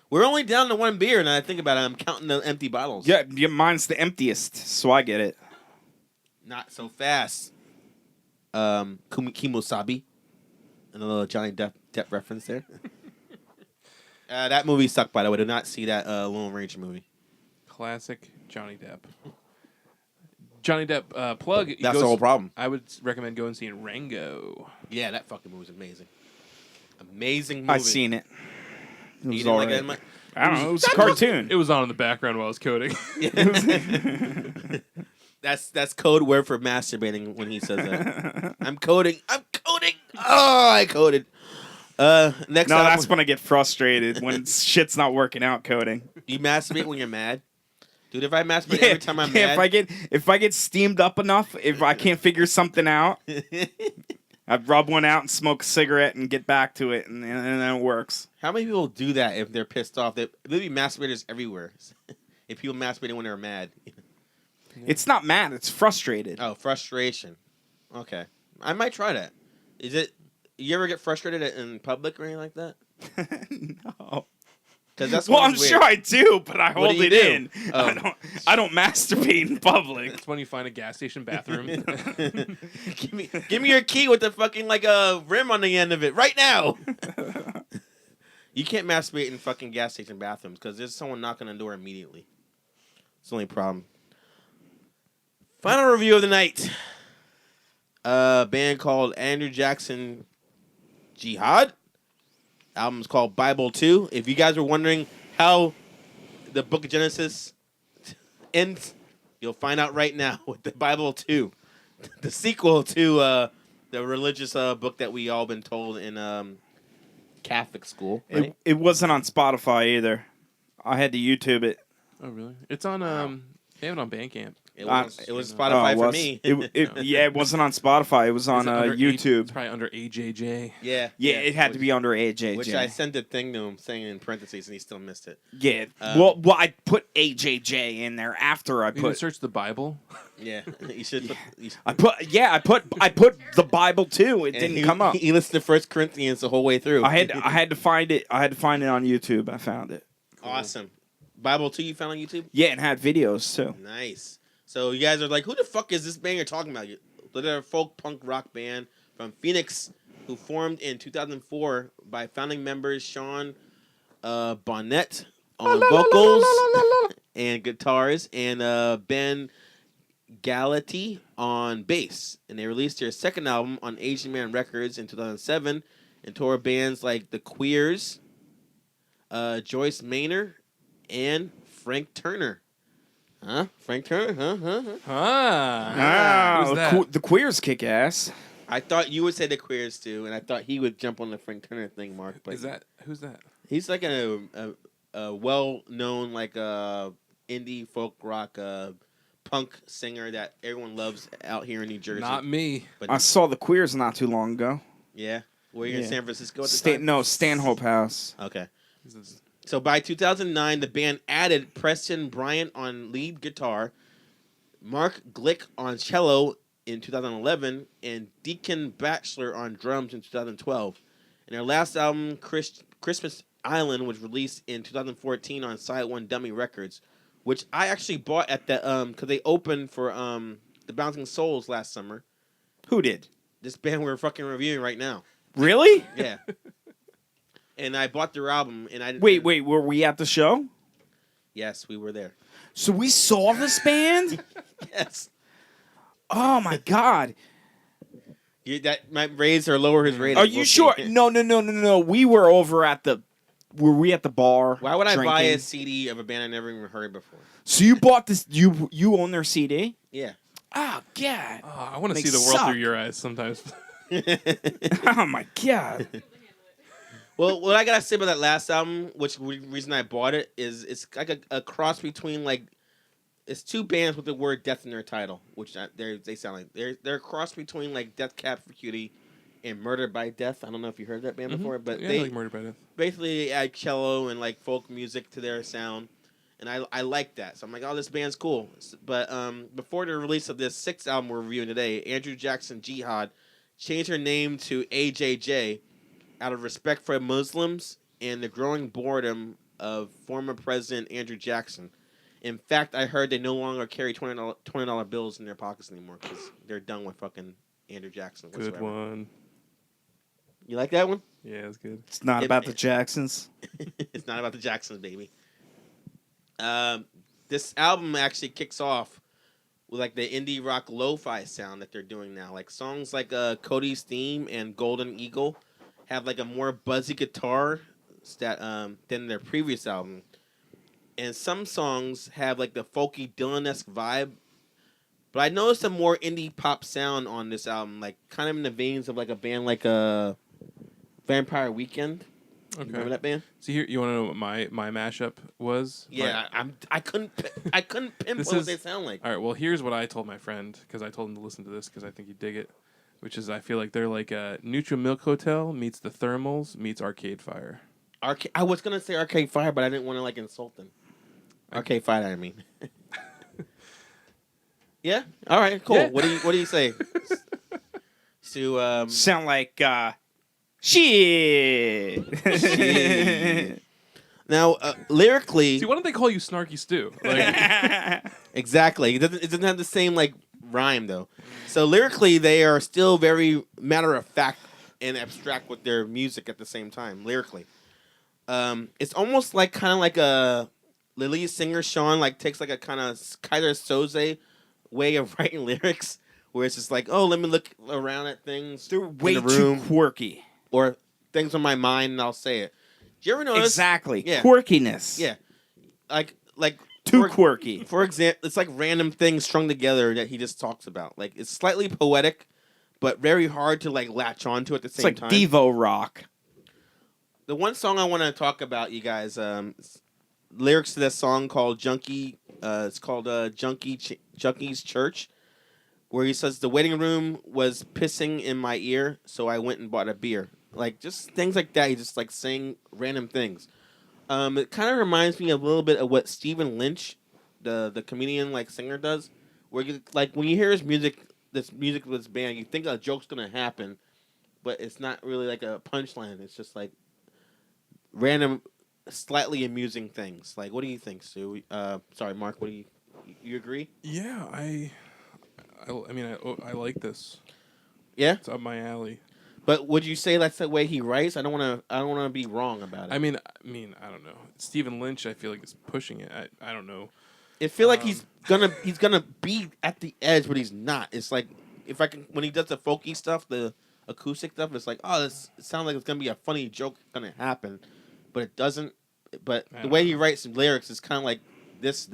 A: We're only down to one beer, and I think about it. I'm counting the empty bottles.
B: Yeah, mine's the emptiest, so I get it.
A: Not so fast. Kimosabi. Another Johnny Depp reference there. That movie sucked, by the way. Do not see that Lone Ranger movie.
C: Classic Johnny Depp. Johnny Depp plug.
A: That's the whole problem.
C: I would recommend going and seeing Rango.
A: Yeah, that fucking movie was amazing. Amazing movie.
B: I've seen it. It
A: You
B: was
A: didn't like
B: alright.
A: that?
B: I don't know. It was a cartoon.
C: It was on in the background while I was coding.
A: That's code word for masturbating when he says that. I'm coding. Oh, I coded. Next
B: No,
A: album.
B: that's when I get frustrated when shit's not working out coding.
A: You masturbate when you're mad? Dude, if I masturbate every time I'm mad.
B: If I get steamed up enough, if I can't figure something out, I'd rub one out and smoke a cigarette and get back to it, and then it works.
A: How many people do that if they're pissed off? There'll be masturbators everywhere. If people masturbating when they're mad.
B: It's not mad, it's frustrated.
A: Oh, frustration. Okay. I might try that. Is it... You ever get frustrated in public or anything like that?
B: No.
A: Because that's
B: Well, I'm
A: weird.
B: sure I do, but I
A: What
B: hold
A: do you
B: it
A: do?
B: in.
A: Oh.
B: I don't masturbate in public.
C: It's when you find a gas station bathroom.
A: give me your key with the fucking like a rim on the end of it right now. You can't masturbate in fucking gas station bathrooms because there's someone knocking on the door immediately. It's the only problem. Final review of the night. A band called Andrew Jackson Jihad. Album's called Bible 2. If you guys were wondering how the book of Genesis ends, you'll find out right now with the Bible 2. The sequel to the religious book that we all been told in Catholic school. Right?
B: It wasn't on Spotify either. I had to YouTube it.
C: Oh, really? It's on, they have it on Bandcamp.
A: It was Spotify
B: it
A: for
B: was.
A: me.
B: Yeah, it wasn't on Spotify. It was on
C: Is it under
B: YouTube.
C: It's probably under AJJ.
A: Yeah.
B: Yeah, it had to be under AJJ.
A: Which I sent a thing to him saying in parentheses and he still missed it.
B: Yeah. Well, I put AJJ in there after I
C: You can
B: put.
C: search the Bible.
A: Yeah. You should put...
B: I put the Bible too. It
A: and
B: didn't
A: he,
B: come up.
A: He listened to 1 Corinthians the whole way through.
B: I had to find it. I had to find it on YouTube. I found it.
A: Awesome. Bible 2 you found on YouTube?
B: Yeah, and had videos too.
A: Nice. So you guys are like, who the fuck is this band you're talking about? They're a folk punk rock band from Phoenix who formed in 2004 by founding members Sean Bonnet on vocals and guitars and Ben Galati on bass. And they released their second album on Asian Man Records in 2007 and toured bands like The Queers, Joyce Maynor, and Frank Turner. Huh? Frank Turner? Huh?
C: Who's that?
B: The Queers kick ass.
A: I thought you would say the Queers too, and I thought he would jump on the Frank Turner thing, Mark. But
C: Who's that?
A: he's like a well-known like indie folk rock punk singer that everyone loves out here in New Jersey.
C: Not me.
A: But
B: I saw the Queers not too long ago.
A: yeah, were you in
B: Yeah.
A: San Francisco at the time?
B: No, Stanhope House.
A: Okay. So by 2009, the band added Preston Bryant on lead guitar, Mark Glick on cello in 2011, and Deacon Batchelor on drums in 2012. And their last album, Christmas Island, was released in 2014 on Side One Dummy Records, which I actually bought at the because they opened for the Bouncing Souls last summer.
B: Who did?
A: This band we're fucking reviewing right now.
B: Really?
A: Yeah. And I bought their album, and I
B: Wait, were we at the show?
A: Yes, we were there.
B: So we saw this band?
A: Yes.
B: Oh my god.
A: That might raise or lower his rating.
B: Are you
A: We'll
B: sure?
A: see.
B: No. We were over at the. Were we at the bar?
A: Why would I buy a
B: drinking?
A: CD of a band I never even heard before?
B: So you bought this? You own their CD?
A: Yeah.
B: Oh god.
C: Oh, I want to
B: They
C: see the world
B: suck.
C: through your eyes sometimes.
B: Oh my god.
A: Well, what I gotta say about that last album, which reason I bought it, is it's like a cross between like it's two bands with the word "death" in their title, which they sound like they're a cross between like Death Cab for Cutie and Murder by Death. I don't know if you heard that band before, but
C: Yeah,
A: they
C: like Murder by Death.
A: basically add cello and like folk music to their sound, and I like that. So I'm like, oh, this band's cool. But before the release of this sixth album we're reviewing today, Andrew Jackson Jihad changed her name to AJJ out of respect for Muslims and the growing boredom of former President Andrew Jackson. In fact, I heard they no longer carry $20 bills in their pockets anymore because they're done with fucking Andrew Jackson.
C: Good
A: whatsoever.
C: one.
A: You like that one?
C: Yeah, it's good.
B: It's not about the Jacksons.
A: It's not about the Jacksons, baby. This album actually kicks off with like the indie rock lo-fi sound that they're doing now. Like songs like Cody's Theme and Golden Eagle have like a more buzzy guitar than their previous album, and some songs have like the folky Dylan-esque vibe. But I noticed a more indie pop sound on this album, like kind of in the veins of like a band like Vampire Weekend.
C: Okay.
A: Remember that band?
C: So here, you want to know what my mashup was?
A: Yeah, I couldn't pinpoint
C: This
A: what
C: is-
A: they sound like.
C: All right. Well, here's what I told my friend because I told him to listen to this because I think he'd dig it. Which is, I feel like they're like a Neutral Milk Hotel meets the Thermals meets Arcade Fire.
A: I was gonna say Arcade Fire, but I didn't want to like insult them. Arcade Fire, I mean. Yeah. All right. Cool.
C: Yeah.
A: What do you say? So
B: Sound like shit.
A: now lyrically,
C: See, why don't they call you Snarky Stew? Like,
A: exactly. It doesn't have the same like rhyme though. So lyrically, they are still very matter of fact and abstract with their music at the same time. Lyrically, it's almost like kind of like a the lead singer Sean like takes like a kind of Kaiser Soze way of writing lyrics, where it's just like, oh, let me look around at things
B: They're way
A: in the
B: too
A: room
B: quirky.
A: or things on my mind, and I'll say it. Do you ever notice?
B: Exactly.
A: Yeah.
B: Quirkiness.
A: Yeah, like
B: Too
A: for-
B: quirky.
A: For example, it's like random things strung together that he just talks about. Like it's slightly poetic, but very hard to like latch onto at the
B: It's
A: same
B: like
A: time.
B: Devo rock.
A: The one song I want to talk about, you guys, lyrics to that song called Junkie. It's called Junkie's Church, where he says the waiting room was pissing in my ear, so I went and bought a beer. Like just things like that. He just like saying random things. It kind of reminds me a little bit of what Stephen Lynch, the comedian like singer, does. Where you, like when you hear his music, this band, you think a joke's gonna happen, but it's not really like a punchline. It's just like random, slightly amusing things. Like, what do you think, Sue? Sorry, Mark. What do you agree?
C: yeah, I mean, I like this.
A: Yeah,
C: It's up my alley.
A: but would you say that's the way he writes? I don't want to be wrong about it.
C: I mean, I don't know. Stephen Lynch, I feel like is pushing it. I don't know.
A: I feel like he's gonna be at the edge, but he's not. It's like when he does the folky stuff, the acoustic stuff, it's like, oh, it sounds like it's gonna be a funny joke gonna happen, but it doesn't. But
C: I
A: the
C: don't
A: way
C: know.
A: he writes some lyrics is kind of like this.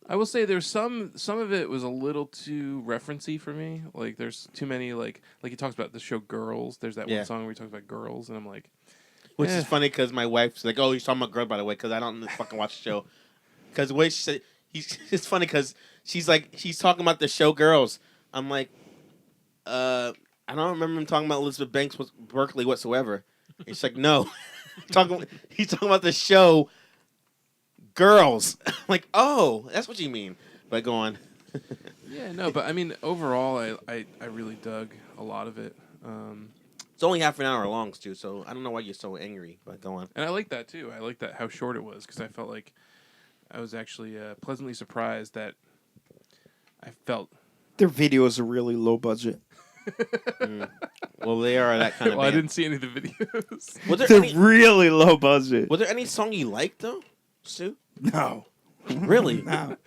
C: I will say there's some of it was a little too referencey for me. Like there's too many like he talks about the show Girls. There's that
A: Yeah.
C: one song where he talks about girls, and I'm like,
A: Which
C: Eh.
A: is funny because my wife's like, "Oh, you're talking about girl, by the way," because I don't fucking watch the show. Because the way she said, it's funny because she's talking about the show Girls. I'm like, I don't remember him talking about Elizabeth Banks Berkeley whatsoever. And she's like, no, he's talking about the show Girls. I'm like, oh, that's what you mean. But go on.
C: yeah, no, but I mean overall, I really dug a lot of it.
A: It's only half an hour long, Stu, so I don't know why you're so angry. But go on.
C: And I like that too. I like that how short it was because I felt like I was actually pleasantly surprised that I felt.
B: Their videos are really low budget.
A: Well, they are that kind of
C: Well, I
A: band.
C: didn't see any of the videos.
A: Was there
B: They're
A: any,
B: really low budget.
A: was there any song you liked though, Stu?
B: No.
A: Really?
B: No.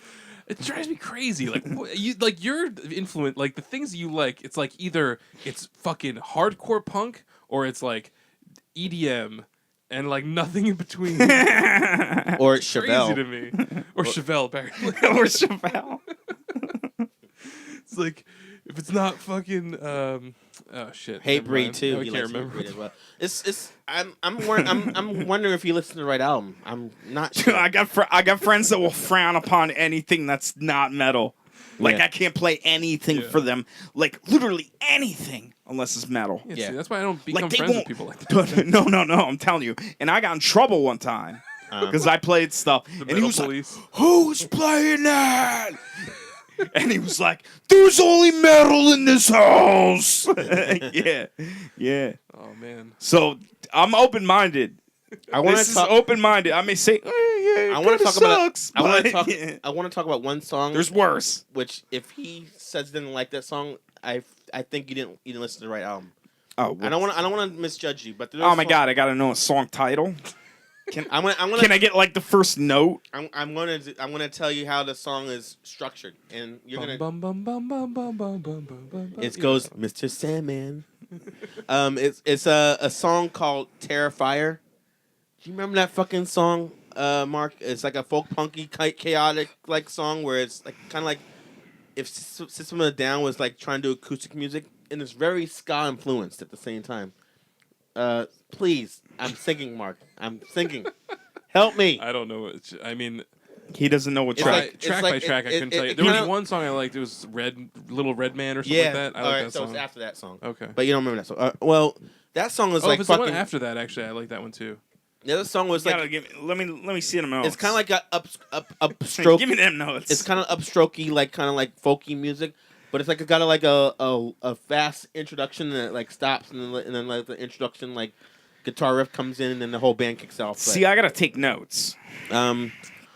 C: It drives me crazy. Like your influence, like the things you like. It's like either it's fucking hardcore punk or it's like EDM and like nothing in between.
A: Or
C: Crazy to
A: Chevelle?
C: me. Or Chevelle apparently.
B: Or Chevelle.
C: It's like if it's not fucking oh shit.
A: Hate
C: never
A: Breed
C: mind.
A: too.
C: Now I
A: He
C: can't
A: likes Hate
C: remember.
A: Breed as well. I'm wondering if you listen to the right album. I'm not sure.
B: I got friends that will frown upon anything that's not metal. Like
A: Yeah.
B: I can't play anything
C: Yeah.
B: for them. Like literally anything unless it's metal.
C: Yeah,
A: Yeah.
C: see, that's why I don't become
B: they
C: friends with
B: won't-
C: people like that.
B: No, I'm telling you. And I got in trouble one time because I played stuff,
C: The
B: and he
C: metal
B: was like,
C: police.
B: "Who's playing that?" And he was like, "There's only metal in this house." yeah.
C: Oh man.
B: So I'm open-minded.
A: I want
B: This
A: to
B: is
A: talk.
B: open-minded. I may say, yeah,
A: I want to talk
B: sucks,
A: about. I want to
B: but-
A: talk. I want to talk about one song.
B: There's worse.
A: which, if he says he didn't like that song, I think you didn't listen to the right album.
B: Oh,
A: I don't want to misjudge you, but there's
B: oh my
A: song-
B: god, I gotta know a song title.
A: I'm gonna
B: Can I get like the first note?
A: I'm gonna tell you how the song is structured, and you're gonna.
C: Bum, bum, bum, bum, bum, bum, bum, bum, bum, bum.
A: It
C: You
A: goes,
C: know.
A: Mr. Sandman. It's a song called Terrifier, Do you remember that fucking song, Mark? It's like a folk punky, chaotic like song where it's like kind of like if System of a Down was like trying to do acoustic music, and it's very ska influenced at the same time. Please, I'm thinking, Mark. I'm thinking. Help me.
C: I don't know. I mean,
B: He doesn't know what
A: It's
B: track.
A: like-
C: track by track, I couldn't tell you. There was
A: kinda-
C: one song I liked. It was Little Red Man or something
A: Yeah.
C: like that. I
A: All
C: like
A: right.
C: that
A: So
C: song.
A: it's after that song.
C: Okay.
A: But you don't remember that song. Well, that song was
C: Oh,
A: like
C: if it's the
A: fucking.
C: one after that, actually, I like that one too.
A: The other song was
B: Gotta
A: like.
B: give, let me see them notes.
A: It's kind of like a upstroke.
B: Give me them notes.
A: It's kind of upstrokey, like kind of like folky music, but it's like it's got like a fast introduction that like stops and then like the introduction like guitar riff comes in and then the whole band kicks off. But,
B: See, I gotta take notes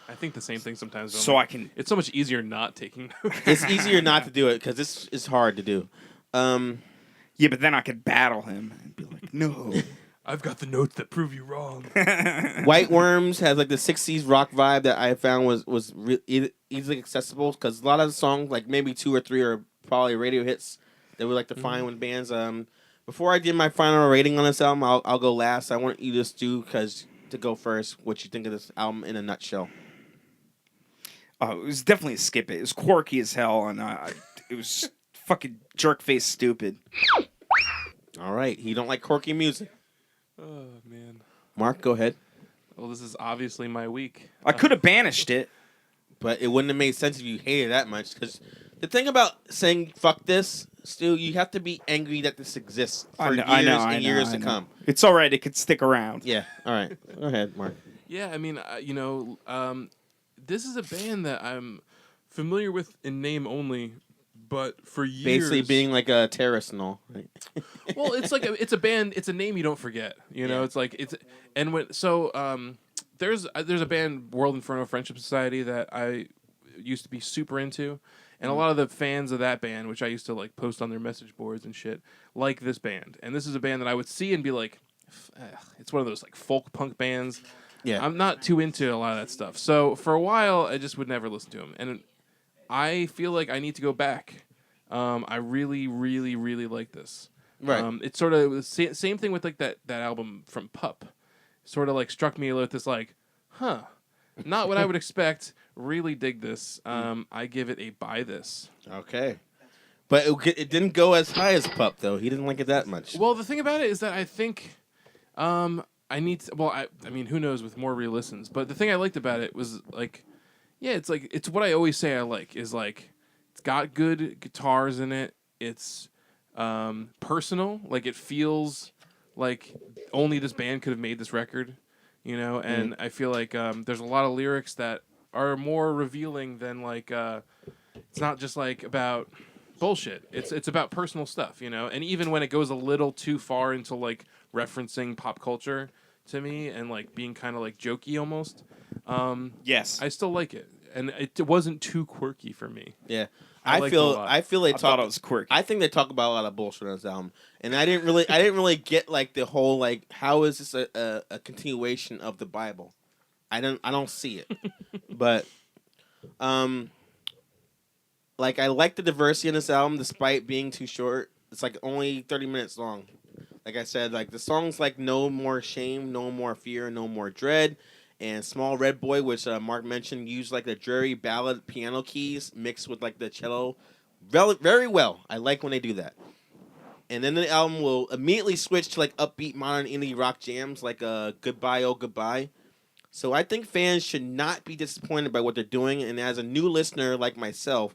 C: I think the same thing sometimes.
B: so I can.
C: It's so much easier not taking notes.
A: it's easier not to do it because this is hard to do.
B: Yeah, but then I could battle him and be like, no.
C: I've got the notes that prove you wrong.
A: White Worms has like the '60s rock vibe that I found was easily accessible because a lot of the songs, like maybe 2 or 3, are probably radio hits that we like to find with bands. Before I did my final rating on this album, I'll go last. I want you to go first. What you think of this album in a nutshell?
B: Oh, it was definitely a skip it. It was quirky as hell, and it was fucking jerk face stupid.
A: All right, you don't like quirky music.
C: Oh man.
A: Mark, go ahead.
C: Well, this is obviously my week.
B: I could have banished it.
A: But it wouldn't have made sense if you hated it that much. Because the thing about saying "fuck this," Stu, you have to be angry that this exists for years to come.
B: It's all right. It could stick around.
A: Yeah. All right. Go ahead, Mark.
C: Yeah, I mean, this is a band that I'm familiar with in name only, but for years,
A: Basically, being like a terrorist and all. Right?
C: well, it's like it's a band. It's a name you don't forget. You know,
A: Yeah.
C: it's like there's a band, World Inferno Friendship Society, that I used to be super into, and a lot of the fans of that band, which I used to like post on their message boards and shit, like this band. And this is a band that I would see and be like, it's one of those like folk punk bands.
A: Yeah.
C: I'm not too into a lot of that stuff. So for a while, I just would never listen to them, and I feel like I need to go back. I really, really, really like this.
A: Right.
C: It's sort of the same thing with like that album from Pup. Sort of like struck me with this like, not what I would expect. Really dig this. I give it a buy this.
A: Okay. But it didn't go as high as Pup, though. He didn't like it that much.
C: Well, the thing about it is that I think I need to, well, I mean, who knows with more re-listens, but the thing I liked about it was like, yeah, it's what I always say I like is like, it's got good guitars in it. It's personal. Like it feels like only this band could have made this record, you know, and I feel like there's a lot of lyrics that are more revealing than like, it's not just like about bullshit. It's about personal stuff, you know, and even when it goes a little too far into like referencing pop culture to me and like being kind of like jokey almost,
B: Yes.
C: I still like it, and it wasn't too quirky for me.
A: Yeah.
C: I
A: I
C: liked it a lot.
A: feel they
B: I thought
A: talk.
B: it was quirky.
A: I think they talk about a lot of bullshit on this album, and I didn't really get like the whole like how is this a continuation of the Bible? I don't see it, but like I like the diversity in this album despite being too short. It's like only 30 minutes long. Like I said, like the songs like No More Shame, No More Fear, No More Dread, and Small Red Boy, which Mark mentioned, used like the dreary ballad piano keys mixed with like the cello very, very well. I like when they do that. And then the album will immediately switch to like upbeat modern indie rock jams like Goodbye Oh Goodbye. So I think fans should not be disappointed by what they're doing. And as a new listener like myself,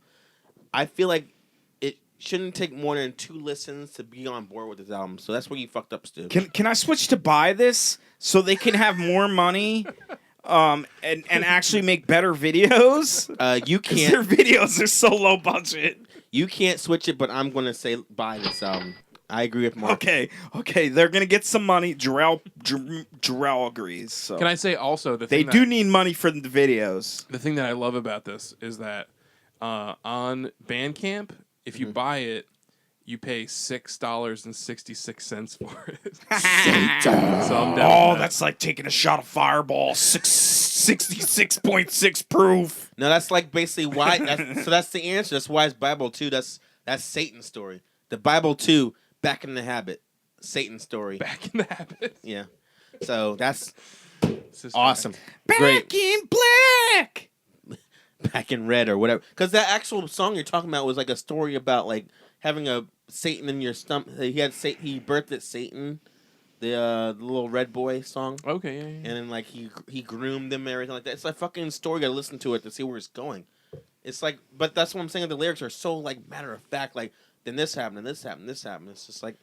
A: I feel like it shouldn't take more than 2 listens to be on board with this album. So that's where you fucked up, Stu.
B: Can I switch to buy this so they can have more money, and actually make better videos?
A: You
B: 'Cause their
A: can't
B: videos are so low budget.
A: switch it, but I'm gonna say buy this album. I agree with Mark.
B: Okay, they're gonna get some money. Jarrell agrees. So
C: Can I say also
B: they do need money for the videos.
C: the thing that I love about this is that on Bandcamp, if you buy it, you pay $6.66 for it. So I'm down with
B: Oh,
C: that.
B: that's like taking a shot of Fireball. 66.6 proof.
A: No, that's like basically why. So that's the answer. That's why it's Bible 2. That's Satan's story. The Bible 2, Back in the Habit, Satan's story.
C: Back in the habit.
A: Yeah. So that's
C: Sister
A: Awesome.
C: Act.
A: Great.
B: Back in black.
A: Back in red or whatever. Because that actual song you're talking about was like a story about like having a Satan in your stomach. He birthed Satan, the little red boy song.
C: Okay, yeah.
A: And then like he groomed them and everything like that. It's like fucking story. You gotta listen to it to see where it's going. It's like, but that's what I'm saying. The lyrics are so like matter of fact. Like then this happened, and this happened, this happened. It's just like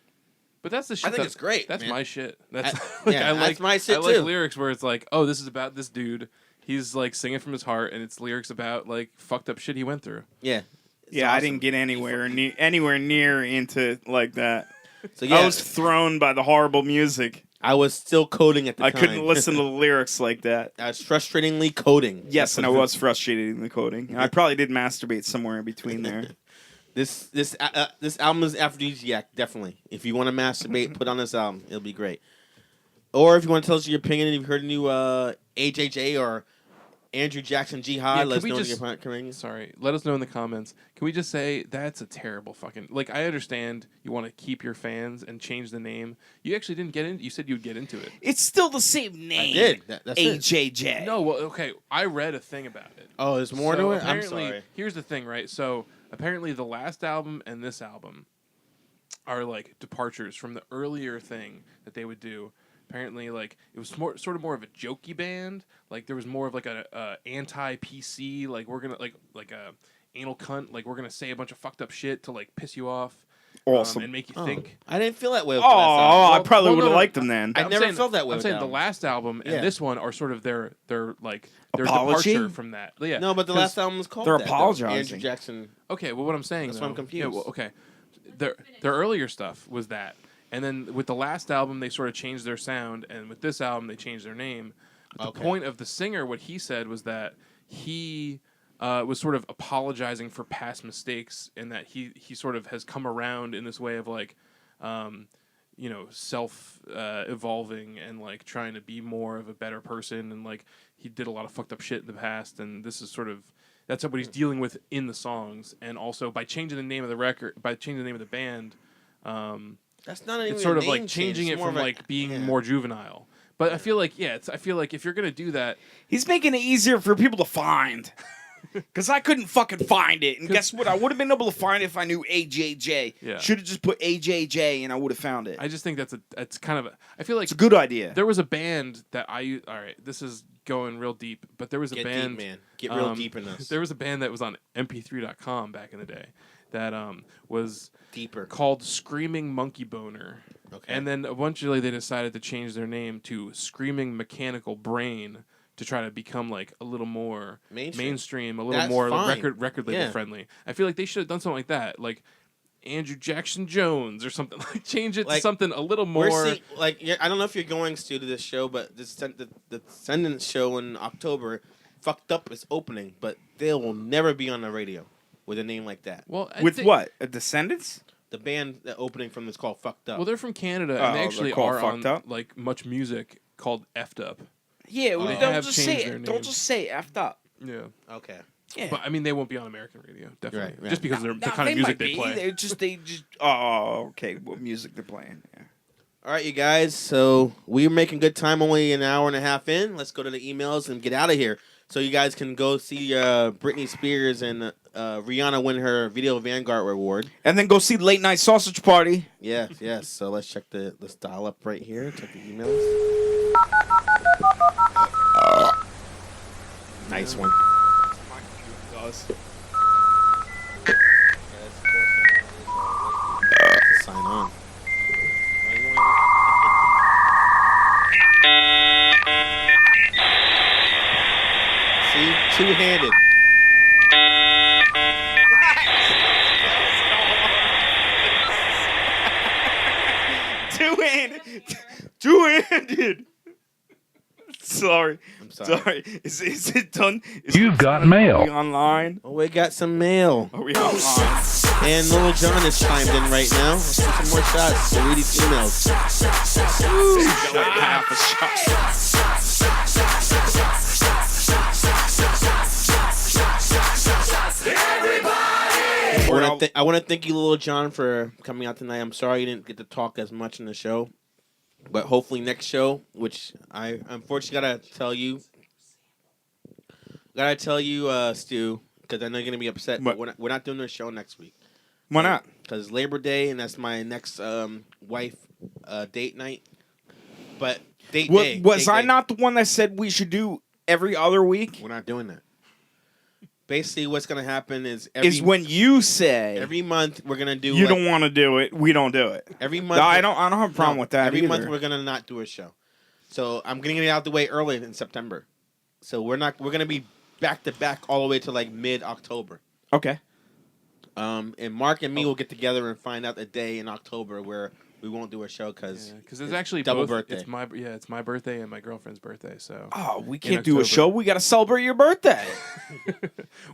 C: But that's the shit.
A: I think it's great.
C: That's
A: man.
C: my shit. That's
A: yeah, that's my shit
C: I like
A: too.
C: lyrics where it's like, oh, this is about this dude. He's like singing from his heart, and it's lyrics about like fucked up shit he went through.
A: Yeah. It's
B: Yeah, I
A: awesome.
B: didn't get anywhere near into like that.
A: So yeah,
B: I was thrown by the horrible music.
A: I was still coding at the
B: I
A: time.
B: couldn't listen to the lyrics like that.
A: I was frustratingly coding.
B: Yes, and I was frustrated in the coding. And I probably did masturbate somewhere in between there.
A: This album is aphrodisiac, definitely. If you want to masturbate, put on this album. It'll be great. Or if you want to tell us your opinion, if you've heard a new AJJ or Andrew Jackson Jihad,
C: Yeah,
A: let us
C: can we
A: know in
C: just-
A: your comments.
C: Sorry, let us know in the comments. Can we just say that's a terrible fucking like? I understand you want to keep your fans and change the name. You actually didn't get in. You said you'd get into it.
B: It's still the same name.
A: I did. That's it.
B: AJJ.
C: No, well, okay. I read a thing about it.
A: Oh, there's more
C: So
A: to it? I'm
C: apparently-
A: sorry.
C: Here's the thing, right? So apparently, the last album and this album are like departures from the earlier thing that they would do. Apparently, like it was sort of more of a jokey band. Like there was more of like a anti PC. Like we're gonna like a anal cunt. Like we're gonna say a bunch of fucked up shit to like piss you off.
B: Awesome.
C: And make you
A: Oh,
C: think.
A: I didn't feel that way.
B: Oh,
A: With the last album.
B: I probably
C: well,
B: would have
C: no,
B: liked them then.
A: I
C: I'm
A: never
C: saying-
A: felt that way
C: I'm
A: with
C: saying
A: the
C: the
A: album.
C: last album and
A: Yeah.
C: this one are sort of their like their
B: Apology?
C: departure from that. Yeah.
A: No, but the
C: 'cause-
A: last album was called
B: They're
A: that, though.
B: apologizing.
A: Andrew Jackson.
C: Okay, well, what I'm saying,
A: That's why I'm
C: though-
A: confused.
C: Yeah, well, okay, their earlier stuff was that, and then with the last album, they sort of changed their sound, and with this album, they changed their name. But
A: Okay.
C: the point of the singer, what he said was that he was sort of apologizing for past mistakes, and that he sort of has come around in this way of like, self evolving and like trying to be more of a better person, and like he did a lot of fucked up shit in the past, and this is sort of. That's what he's dealing with in the songs, and also by changing the name of the record, by changing the name of the band,
A: That's not even
C: it's sort
A: a
C: of like
A: name change.
C: changing
A: It's
C: it
A: more
C: from
A: of a-
C: like being
A: yeah.
C: more juvenile. But I feel like I feel like if you're gonna do that,
B: He's making it easier for people to find. Because I couldn't fucking find it. And guess what? I would have been able to find it if I knew AJJ.
C: Yeah.
B: Should have just put AJJ and I would have found it.
C: I just think that's kind of I feel like
B: It's a good idea.
C: there was a band that all right, this is going real deep, but there was a
A: Get
C: band,
A: deep, man. Get real deep in this.
C: There was a band that was on MP3.com back in the day that was
A: Deeper.
C: called Screaming Monkey Boner.
A: Okay.
C: And then eventually they decided to change their name to Screaming Mechanical Brain to try to become like a little more mainstream, a little
A: That's
C: more
A: fine.
C: record label
A: Yeah.
C: friendly. I feel like they should have done something like that, like Andrew Jackson Jones or something. Like change it
A: Like,
C: to something a little more.
A: We're seeing, like, I don't know if you're going to this show, but the Descendants show in October, Fucked Up is opening, but they will never be on the radio with a name like that.
C: Well, I
B: With
C: think-
B: what? A Descendants?
A: The band that opening from this called Fucked Up.
C: Well, they're from Canada,
B: Oh,
C: and they
B: they're
C: actually
B: called
C: are
B: Fucked
C: on
B: Up?
C: like Much Music called Effed Up.
B: Yeah,
C: They
B: don't
C: have
B: just
C: changed
B: say
C: their
B: it. Don't
C: name.
B: just say effed up.
C: Yeah,
A: Okay.
B: Yeah.
C: but I mean, they won't be on American radio, definitely,
A: Right.
C: just because they're the
B: Nah,
C: kind of music
B: might
C: they
B: be.
C: play.
B: They just. Oh, okay. What music they're playing? Yeah.
A: All right, you guys. So we're making good time. Only an hour and a half in. Let's go to the emails and get out of here. So you guys can go see Britney Spears and Rihanna win her Video Vanguard award.
B: And then go see Late Night Sausage Party.
A: Yes, yes. So let's check let's dial up right here. Check the emails. Nice one. Sign on. See, two-handed.
B: Two-handed. Sorry.
A: I'm sorry.
B: Sorry. Is it done?
E: You've got
B: Are we
E: mail.
B: online?
A: Oh, we got some mail.
B: Are we online?
A: And Little John has chimed in right now. Let's do some more shots to read these emails.
B: Half a shot.
A: I want to thank you, Little John, for coming out tonight. I'm sorry you didn't get to talk as much in the show, But hopefully next show, which I unfortunately gotta tell you, Stu, because I know you're gonna be upset. But
B: What?
A: we're not doing the show next week.
B: Why not?
A: Because Labor Day, and that's my next wife date night. But date day.
B: Was
A: date
B: I
A: day.
B: not the one that said we should do every other week?
A: We're not doing that. Basically, what's gonna happen is
B: Is when you say
A: every month we're gonna do.
B: you
A: like,
B: don't want to do it, we don't do it.
A: every month.
B: I don't have a problem with that
A: Every
B: either.
A: month we're gonna not do a show. So I'm getting it out the way early in September. So we're gonna be back to back all the way to like mid October.
B: Okay.
A: And Mark and me will get together and find out a day in October where we won't do a show because
C: Because it's actually
A: double
C: both,
A: birthday.
C: It's my birthday and my girlfriend's birthday. So
B: Oh, we
C: In
B: can't do a
C: October.
B: show. We got to celebrate your birthday.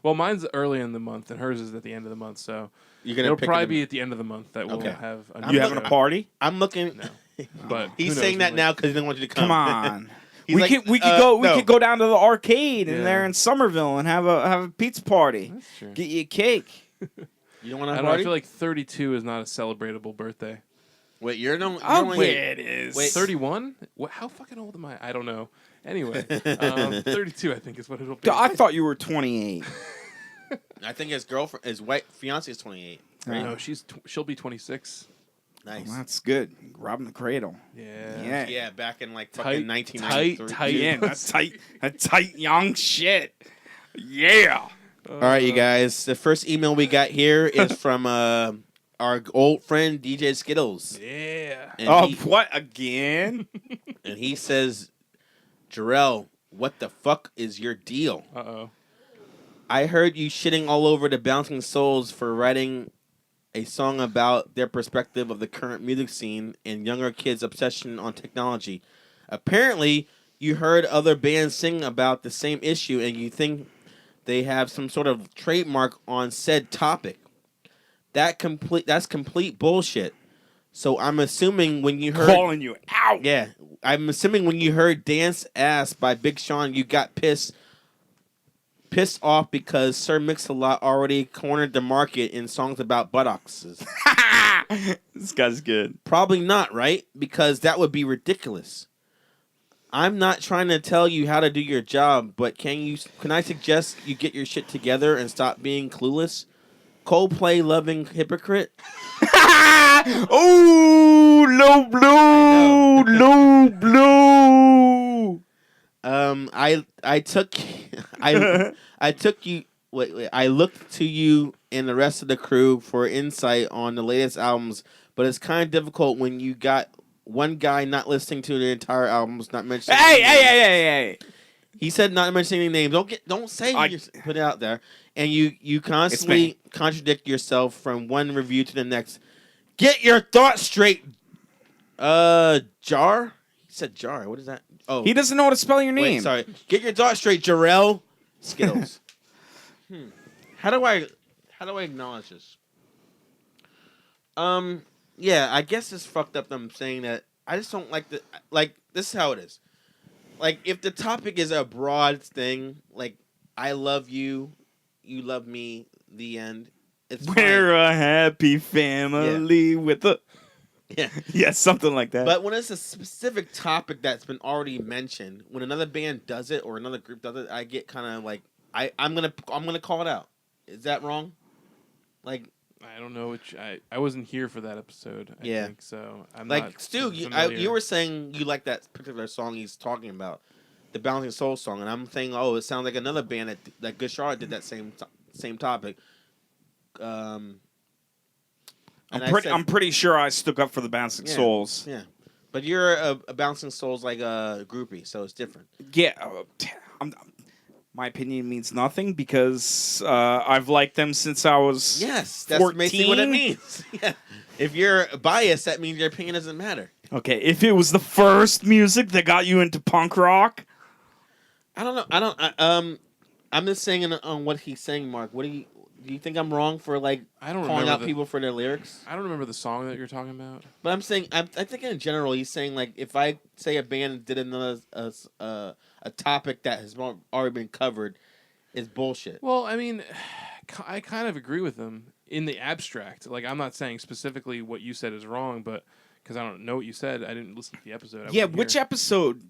C: well, mine's early in the month and hers is at the end of the month. So
A: you're gonna
C: it'll
A: pick
C: probably
A: them.
C: be at the end of the month that we'll
A: Okay.
C: have.
A: I'm
B: You
C: new
B: having a
C: show.
B: party?
A: I'm looking.
C: No, but
A: He's
C: who knows?
A: saying that
C: We
A: now
C: might-
A: because he didn't want you to come.
B: Come on.
A: He's
B: we
A: like,
B: could go
A: no.
B: we could go down to the arcade in
C: Yeah.
B: there in Somerville and have a pizza party.
C: That's true.
B: Get you a cake.
A: You don't want
C: I
A: to
C: don't know. I
A: party?
C: feel like 32 is not a celebratable birthday.
A: Wait, you're no. You're
B: Oh,
A: only,
B: it is.
A: Wait.
C: 31? What? How fucking old am I? I don't know. Anyway, 32 I think is what it'll be.
B: I thought you were 28.
A: I think his girlfriend, his wife, fiance is 28.
B: Right.
C: No, she'll be 26.
A: Nice.
B: Well, that's good. Robbing the cradle.
C: Yeah.
B: Yeah.
A: Yeah, back in like
C: Tight,
A: fucking 1993.
B: Yeah, that tight young shit. Yeah.
A: All right, you guys. The first email we got here is from our old friend DJ Skittles,
C: Yeah.
A: and,
B: What again?
A: and he says, "Jarrell, what the fuck is your deal?
C: Uh-oh.
A: I heard you shitting all over the Bouncing Souls for writing a song about their perspective of the current music scene and younger kids' obsession on technology. Apparently, you heard other bands sing about the same issue and you think they have some sort of trademark on said topic. That's complete bullshit. So I'm assuming when you heard
B: Calling you out.
A: Yeah, I'm assuming when you heard Dance Ass by Big Sean, you got pissed off because Sir Mix-a-Lot already cornered the market in songs about buttocks.
B: This guy's good.
A: Probably not, right? Because that would be ridiculous. I'm not trying to tell you how to do your job, but can I suggest you get your shit together and stop being clueless? Coldplay loving hypocrite?
B: Oh, low blue.
A: I took you. Wait. I looked to you and the rest of the crew for insight on the latest albums, but it's kind of difficult when you got one guy not listening to the entire albums, not mentioning.
B: Hey.
A: He said not mentioning any names. Don't say put it out there, and you constantly contradict yourself from one review to the next. Get your thoughts straight. Jar. He said jar. What is that? Oh,
B: He doesn't know how to spell your name.
A: wait, sorry. Get your thoughts straight, Jarrell Skittles. How do I acknowledge this? Yeah, I guess it's fucked up them saying that. I just don't like this is how it is. Like, if the topic is a broad thing, like, I love you, you love me, the end, it's
B: We're
A: fine.
B: a happy family with a...
A: Yeah.
B: Yeah, something like that.
A: But when it's a specific topic that's been already mentioned, when another band does it or another group does it, I get kind of like, I'm gonna call it out. Is that wrong? Like,
C: I don't know which I wasn't here for that episode. I
A: Yeah.
C: think so. I'm
A: like
C: not
A: Stu,
C: familiar.
A: you were saying you like that particular song he's talking about, the Bouncing Soul song, and I'm saying, oh, it sounds like another band that Good Charlotte did that same topic. And I said-
B: I'm pretty sure I stuck up for the Bouncing
A: Yeah.
B: Souls.
A: Yeah, but you're a Bouncing Souls like a groupie, so it's different.
B: Yeah, my opinion means nothing because I've liked them since I was
A: Yes, that's basically what it
B: 14?
A: means. Yeah, if you're biased, that means your opinion doesn't matter.
B: Okay, if it was the first music that got you into punk rock,
A: I don't know. I'm just saying on what he's saying, Mark. What do you think I'm wrong for like
C: I don't
A: calling
C: remember
A: out
C: the,
A: people for their lyrics?
C: I don't remember the song that you're talking about.
A: But I'm saying I think in general he's saying like if I say a band did another a topic that has already been covered, is bullshit.
C: Well, I mean, I kind of agree with them in the abstract. Like, I'm not saying specifically what you said is wrong, but because I don't know what you said. I didn't listen to the episode. I
B: Yeah,
C: wasn't
B: which
C: here.
B: episode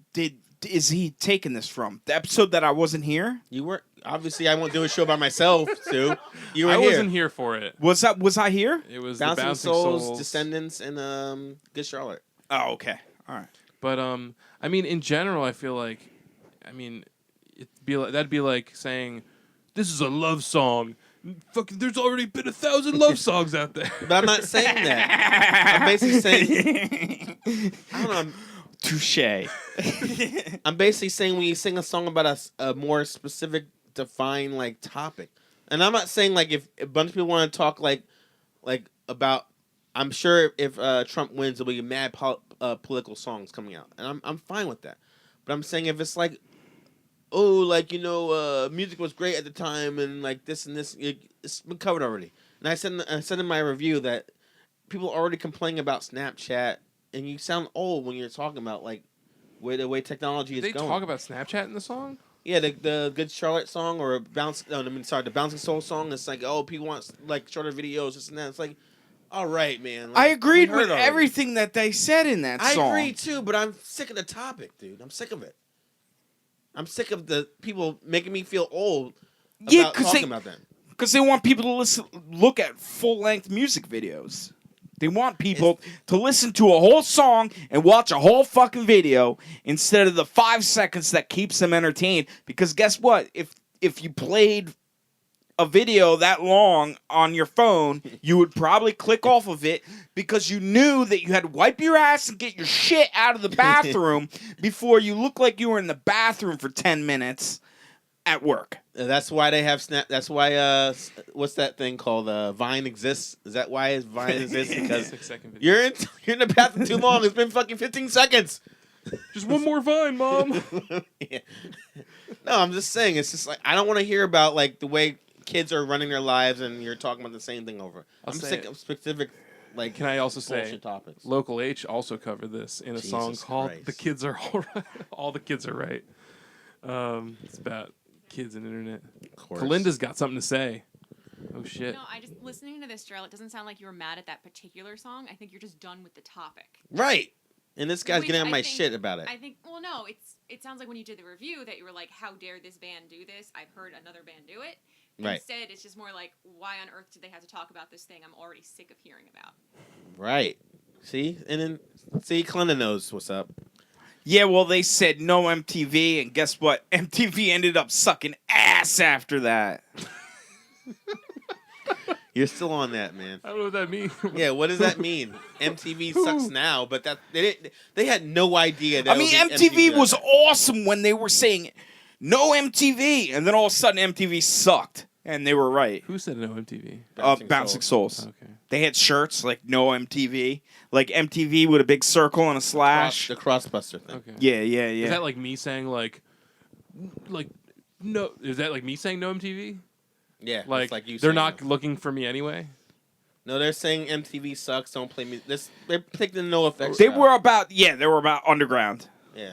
B: is he taking this from? The episode that I wasn't here?
A: You weren't. Obviously, I won't do a show by myself, Stu. You were
C: I
A: here.
C: wasn't here for it.
B: Was I here?
C: It was
A: Bouncing,
C: the Bouncing
A: Souls, Descendants, and Good Charlotte.
B: Oh, okay. All right.
C: But I mean, in general, I feel like, that'd be like saying, "This is a love song." Fucking, there's already been 1,000 love songs out there.
A: But I'm not saying that. I'm basically saying. I don't know.
B: Touche.
A: I'm basically saying when you sing a song about a more specific, defined like topic, and I'm not saying like if a bunch of people want to talk like about. I'm sure if Trump wins, there'll be mad political songs coming out, and I'm fine with that. But I'm saying if it's like, oh, like music was great at the time, and like this and this, it's been covered already. And I said in my review that people are already complaining about Snapchat, and you sound old when you're talking about like the way technology is
C: They
A: going.
C: talk about Snapchat in the song?
A: Yeah, the Good Charlotte song or the Bouncing Soul song. It's like, oh, people want like shorter videos, this and that. It's like, all right, man. Like,
B: I agreed
A: we heard
B: with
A: already.
B: everything that they said in that
A: I
B: song.
A: agree too, but I'm sick of the topic, dude. I'm sick of it. I'm sick of the people making me feel old
B: Yeah,
A: about
B: 'cause
A: talking
B: they-
A: about that.
B: Because they want people to look at full-length music videos. They want people to listen to a whole song and watch a whole fucking video instead of the 5 seconds that keeps them entertained. Because guess what? If you played a video that long on your phone, you would probably click off of it because you knew that you had to wipe your ass and get your shit out of the bathroom before you look like you were in the bathroom for 10 minutes at work.
A: That's why they have Snap. That's why what's that thing called? Vine exists. Is that why Vine exists? Because
C: 6-second video.
A: you're in the bathroom too long. It's been fucking 15 seconds.
C: Just one more Vine, Mom.
A: Yeah. No, I'm just saying. It's just like I don't want to hear about like the way kids are running their lives, and you're talking about the same thing over.
C: I'll
A: I'm
C: say
A: sick
C: it.
A: of specific like.
C: Can I also say,
A: bullshit topics?
C: Local H also covered this in a
A: Jesus
C: song called
A: Christ.
C: "The Kids Are All Right." All the kids are right. It's about kids and internet.
A: Of course.
C: Kalinda's got something to say. Oh shit!
D: No, I just listening to this, Gerald. It doesn't sound like you were mad at that particular song. I think you're just done with the topic.
A: Right. And this guy's
D: Which
A: getting on
D: I
A: my
D: think-
A: shit about it.
D: I think. Well, no, it sounds like when you did the review that you were like, "How dare this band do this? I've heard another band do it."
A: Right.
D: Instead, it's just more like, "Why on earth did they have to talk about this thing I'm already sick of hearing about?"
A: Right. See? And then, Clinton knows what's up.
B: Yeah, well, they said no MTV, and guess what? MTV ended up sucking ass after that.
A: You're still on that, man.
C: I don't know what that means.
A: Yeah, what does that mean? MTV sucks now, but that they had no idea that
B: I mean,
A: it would be
B: MTV was
A: that.
B: awesome when they were saying no MTV, and then all of a sudden MTV sucked, and they were right.
C: Who said no MTV?
B: Bouncing Souls.
C: Okay.
B: They had shirts like no MTV, like MTV with a big circle and a slash.
A: the Crossbuster thing.
C: Okay.
B: Yeah.
C: Is that like me saying like no? Is that like me saying no MTV?
A: Yeah,
C: Like,
A: it's like you
C: they're
A: saying
C: not
A: that.
C: looking for me anyway.
A: No, they're saying MTV sucks. Don't play me. They're taking the no effects.
B: They
A: route.
B: were about underground.
A: Yeah.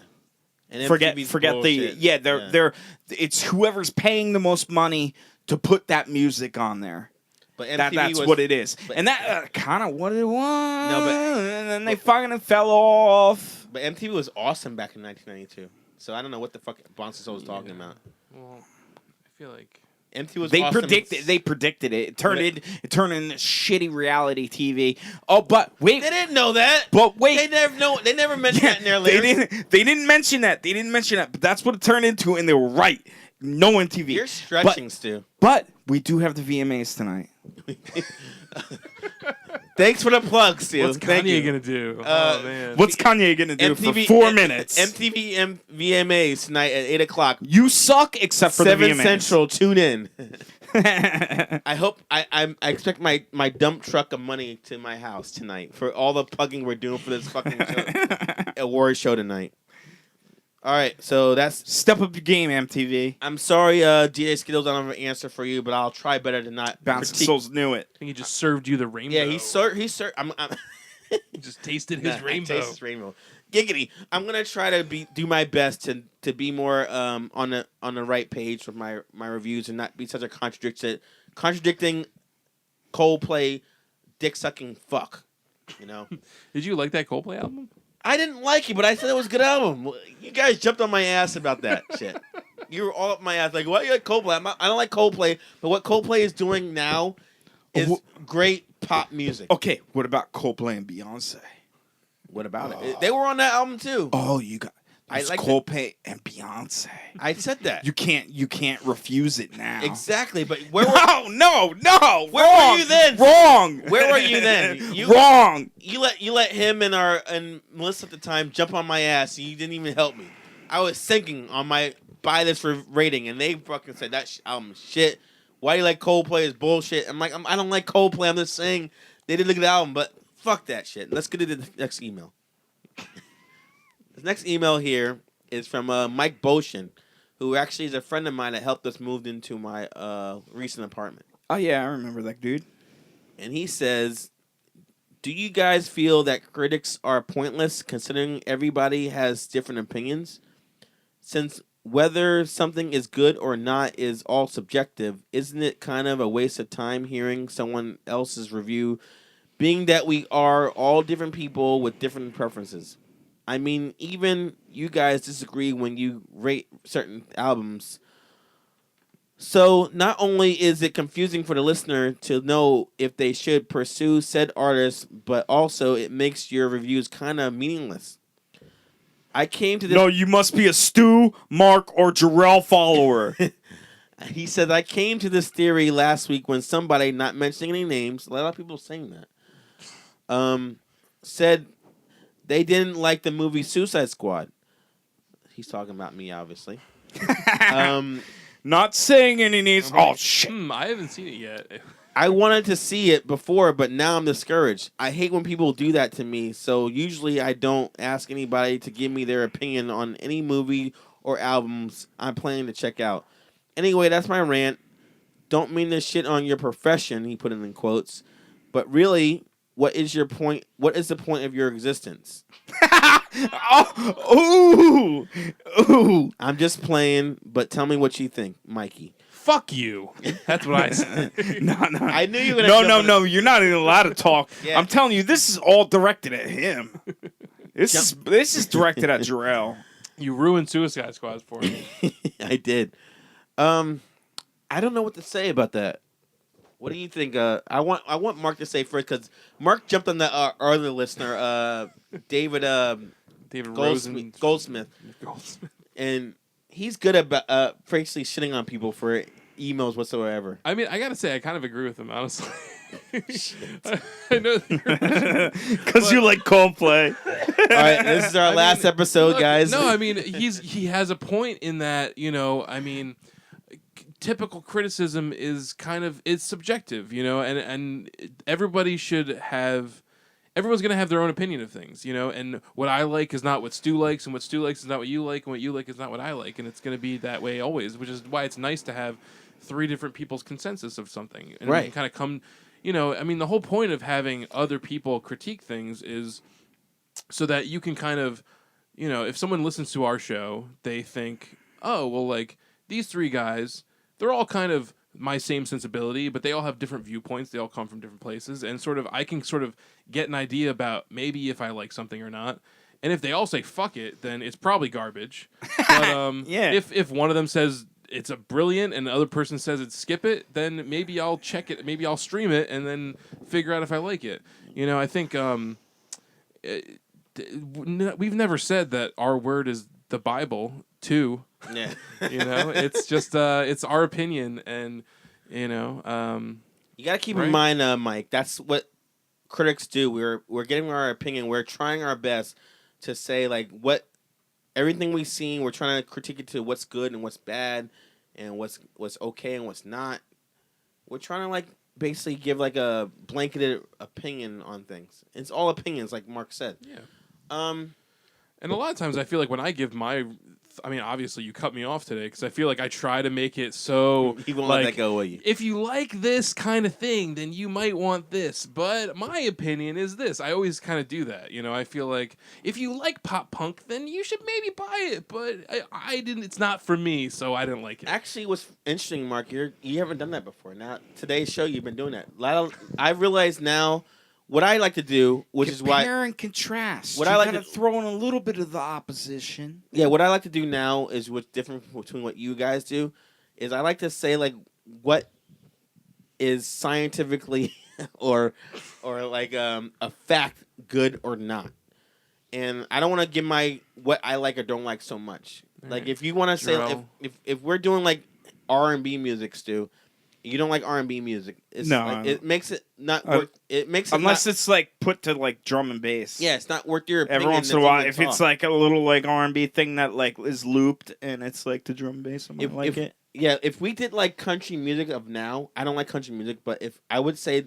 A: And
B: Forget
A: MTV's
B: the
A: bullshit.
B: they're it's whoever's paying the most money to put that music on there.
A: But MTV
B: That's
A: was,
B: what it is,
A: but-
B: and that kind of what it was.
A: No, but-
B: and then they fucking fell off.
A: But MTV was awesome back in 1992. So I don't know what the fuck Bouncing Soul was talking about.
C: Well, I feel like
A: MTV was
B: They
A: awesome.
B: predicted it. It turned into shitty reality TV. Oh, but wait,
A: They didn't know that.
B: but wait.
A: They never mentioned that in their
B: they
A: lyrics.
B: didn't mention that. They didn't mention that. But that's what it turned into, and they were right. No MTV.
A: You're stretching, Stu.
B: But we do have the VMAs tonight.
A: Thanks for the plug, Stu.
C: what's
A: Thank
C: Kanye
A: you.
C: gonna do?
A: Uh,
C: Oh man,
B: What's Kanye gonna do
A: MTV
B: for 4 minutes?
A: MTV VMAs tonight at 8 o'clock.
B: You suck, except for
A: 7
B: the VMAs.
A: Central. Tune in. I hope I expect my dump truck of money to my house tonight for all the plugging we're doing for this fucking show, award show tonight. All right, so that's.
B: Step up your game, MTV.
A: I'm sorry, DA Skittles. I don't have an answer for you, but I'll try better to not
B: Bouncing
A: critique.
B: Souls knew it.
C: I think he just served you the rainbow.
A: Yeah, he sir. I'm
C: He just tasted
A: Nah,
C: his
A: I
C: rainbow.
A: taste his rainbow. Giggity. I'm gonna try to do my best to be more on the right page with my reviews and not be such a contradicting Coldplay dick sucking fuck. You know,
C: Did you like that Coldplay album?
A: I didn't like it, but I said it was a good album. You guys jumped on my ass about that shit. You were all up my ass like, "Why you like Coldplay?" I don't like Coldplay, but what Coldplay is doing now is great pop music.
B: Okay, what about Coldplay and Beyonce?
A: What about it? They were on that album too.
B: Oh, you got it's
A: like
B: Coldplay and Beyonce.
A: I said that.
B: You can't refuse it now.
A: Exactly, but where were
B: No.
A: Where
B: wrong,
A: were you then?
B: Wrong.
A: Where were you then?
B: Wrong.
A: You let him and Melissa at the time jump on my ass. And you didn't even help me. I was sinking on my buy this for rating, and they fucking said that album shit. Why do you like Coldplay is bullshit. I'm like, I don't like Coldplay. I'm just saying they did a good album, but fuck that shit. Let's get to the next email. This next email here is from Mike Boshin, who actually is a friend of mine that helped us move into my recent apartment.
B: Oh yeah, I remember that dude.
A: And he says, do you guys feel that critics are pointless considering everybody has different opinions? Since whether something is good or not is all subjective, isn't it kind of a waste of time hearing someone else's review, being that we are all different people with different preferences? I mean, even you guys disagree when you rate certain albums. So not only is it confusing for the listener to know if they should pursue said artist, but also it makes your reviews kind of meaningless. I came to this...
B: No, you must be a Stu, Mark, or Jarrell follower.
A: He said, I came to this theory last week when somebody, not mentioning any names, a lot of people saying that, said they didn't like the movie Suicide Squad. He's talking about me, obviously.
B: Not saying any names. Oh, shit.
C: I haven't seen it yet.
A: I wanted to see it before, but now I'm discouraged. I hate when people do that to me, so usually I don't ask anybody to give me their opinion on any movie or albums I'm planning to check out. Anyway, that's my rant. Don't mean to shit on your profession, he put it in quotes, but really, what is your point? What is the point of your existence?
B: Ooh.
A: I'm just playing, but tell me what you think, Mikey.
C: Fuck you. That's what I said.
B: No.
A: I knew you were gonna jump on
B: No. You're not even allowed to talk.
A: Yeah.
B: I'm telling you, this is all directed at him. This is directed at Jarrell.
C: You ruined Suicide Squad for me.
A: I did. I don't know what to say about that. What do you think? I want Mark to say first because Mark jumped on the other listener, David Goldsmith, and he's good about basically shitting on people for emails whatsoever.
C: I mean, I gotta say, I kind of agree with him, honestly. I know
B: Because you like Coldplay.
A: All right, this is our last episode,
C: look,
A: guys.
C: No, I mean he has a point in that, I mean, typical criticism is it's subjective, and everybody everyone's gonna have their own opinion of things, and what I like is not what Stu likes, and what Stu likes is not what you like, and what you like is not what I like, and it's gonna be that way always, which is why it's nice to have three different people's consensus of something, and
A: right.
C: kind of come, I mean, the whole point of having other people critique things is so that you can kind of, if someone listens to our show, they think, oh, well, like these three guys, they're all kind of my same sensibility, but they all have different viewpoints. They all come from different places, and I can sort of get an idea about maybe if I like something or not. And if they all say fuck it, then it's probably garbage. But
B: Yeah.
C: if one of them says it's a brilliant and the other person says it's skip it, then maybe I'll check it, maybe I'll stream it, and then figure out if I like it. I think we've never said that our word is the Bible too.
A: Yeah.
C: It's just it's our opinion, and
A: you got to keep in mind, Mike. That's what critics do. We're getting our opinion. We're trying our best to say like what everything we've seen. We're trying to critique it to what's good and what's bad, and what's okay and what's not. We're trying to like basically give like a blanketed opinion on things. It's all opinions, like Mark said.
C: Yeah.
A: And
C: a lot of times I feel like when I give obviously you cut me off today because I feel like I try to make it so
A: you won't
C: like,
A: let that go, will you?
C: If you like this kind of thing, then you might want this. But my opinion is this. I always kind of do that. I feel like if you like pop punk, then you should maybe buy it. But I didn't. It's not for me, so I didn't like it.
A: Actually, what's interesting, Mark, you haven't done that before. Now today's show, you've been doing that. I realize now what I like to do, which is why,
B: compare and contrast.
A: What
B: you
A: I like
B: gotta
A: to-
B: throw in a little bit of the opposition.
A: yeah, what I like to do now is what's different between what you guys do, is I like to say like what is scientifically or like a fact good or not, and I don't want to give my what I like or don't like so much. Like if you want to say
C: Jarrell.
A: if we're doing like R&B music, Stu, you don't like R&B music. It's
B: No,
A: like, it makes it not
B: I-
A: worth. It makes it
B: Unless
A: not,
B: it's like put to like drum and bass.
A: yeah, it's not worth your opinion.
B: Every once in a
A: to
B: while,
A: even
B: if it's
A: talk.
B: like a little like R&B thing that like is looped and it's like the drum and bass, I might like it.
A: Yeah, if we did like country music of now, I don't like country music, but if I would say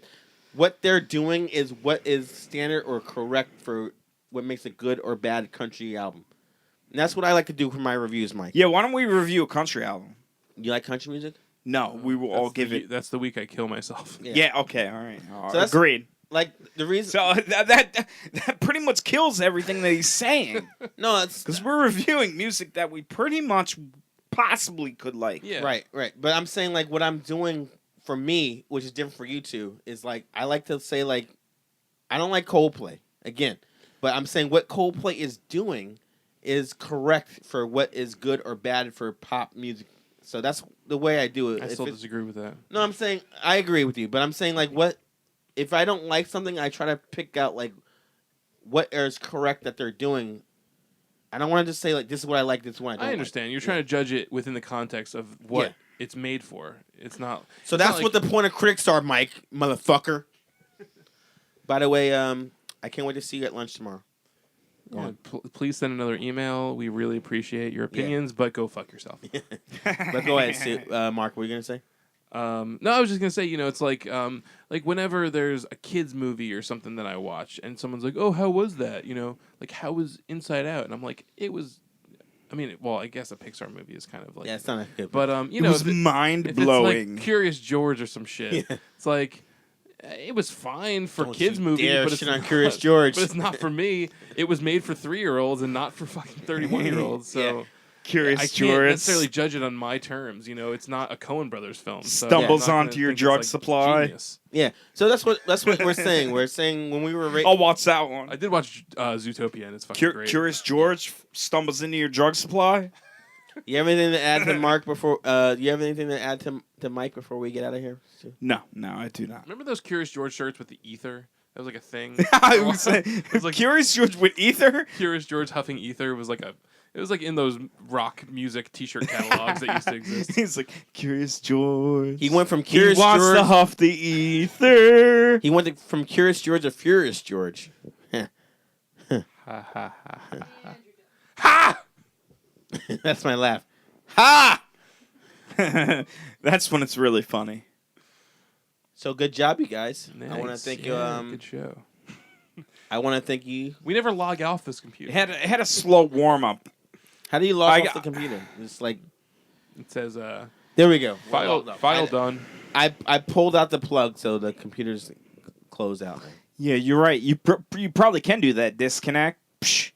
A: what they're doing is what is standard or correct for what makes a good or bad country album. And that's what I like to do for my reviews, Mike.
B: Yeah, why don't we review a country album?
A: You like country music?
B: No, we will all give it.
C: That's the week I kill myself.
B: Yeah, okay, all right.
A: So that's-
B: Agreed.
A: Like the reason
B: So that pretty much kills everything that he's saying.
A: no, it's
B: Because we're reviewing music that we pretty much possibly could like.
C: Yeah.
A: right. But I'm saying like what I'm doing for me, which is different for you two, is like I like to say like I don't like Coldplay again, but I'm saying what Coldplay is doing is correct for what is good or bad for pop music. So that's the way I do it.
C: I
A: If
C: still
A: it's-
C: disagree with that.
A: No, I'm saying I agree with you, but I'm saying like what if I don't like something, I try to pick out like what is correct that they're doing. I don't want to just say like this is what I like, this is what I don't.
C: I
A: like.
C: understand. You're trying to judge it within the context of what
A: Yeah.
C: it's made for. It's not.
A: So
C: it's
A: that's
C: not
A: what
C: like-
A: the point of critics are, Mike, motherfucker. By the way, I can't wait to see you at lunch tomorrow. Go
C: Yeah,
A: on.
C: please send another email. We really appreciate your opinions, but go fuck yourself.
A: But go ahead, Stu. Mark. What were you gonna say?
C: No, I was just gonna say, it's like whenever there's a kids movie or something that I watch, and someone's like, "Oh, how was that?" Like how was Inside Out? And I'm like, it was. I mean, well, I guess a Pixar movie is kind of like,
A: Yeah, it's not a good.
C: but
B: It was mind
C: if
B: blowing.
C: it's like Curious George or some shit,
A: Yeah.
C: it's like it was fine for
A: Don't
C: kids
A: you
C: movie,
A: dare
C: but it's
A: shit on
C: not-
A: Curious George.
C: But it's not for me. It was made for 3-year-olds and not for fucking 31-year-olds. So.
A: Yeah.
B: Curious
C: I can't
B: George
C: necessarily judge it on my terms. It's not a Coen Brothers film. So
B: Stumbles
C: I'm not gonna
B: onto your
C: think it's,
B: drug
C: like,
B: supply.
C: genius.
A: Yeah. So that's what we're saying. We're saying when we were
B: I'll watch that one.
C: I did watch Zootopia, and it's fucking great.
B: Curious George stumbles into your drug supply.
A: You have anything to add to Mark before? You have anything to add to Mike before we get out of here? Stu?
B: No, I do not.
C: Remember those Curious George shirts with the ether? That was like a thing.
B: I was saying,
C: It was like
B: Curious George with ether.
C: Curious George huffing ether was like it was like in those rock music T-shirt catalogs that used to exist.
B: He's like Curious George.
A: He went from
B: He
A: Curious
B: wants
A: George.
B: to huff the ether.
A: He went from Curious George to Furious George.
C: Ha ha ha ha ha. Ha!
A: That's my laugh. Ha!
B: That's when it's really funny.
A: So good job, you guys. I want to
C: Nice.
A: thank
C: Yeah,
A: you.
C: good show.
A: I want to thank you.
C: We never log off this computer.
B: It had a slow warm up.
A: How do you log
B: I
A: off
B: got-
A: the computer? It's like
C: It says
A: there we go.
C: file
A: I,
C: done.
A: I pulled out the plug so the computer's closed out.
B: Yeah, you're right. You probably can do that. Disconnect. Psh,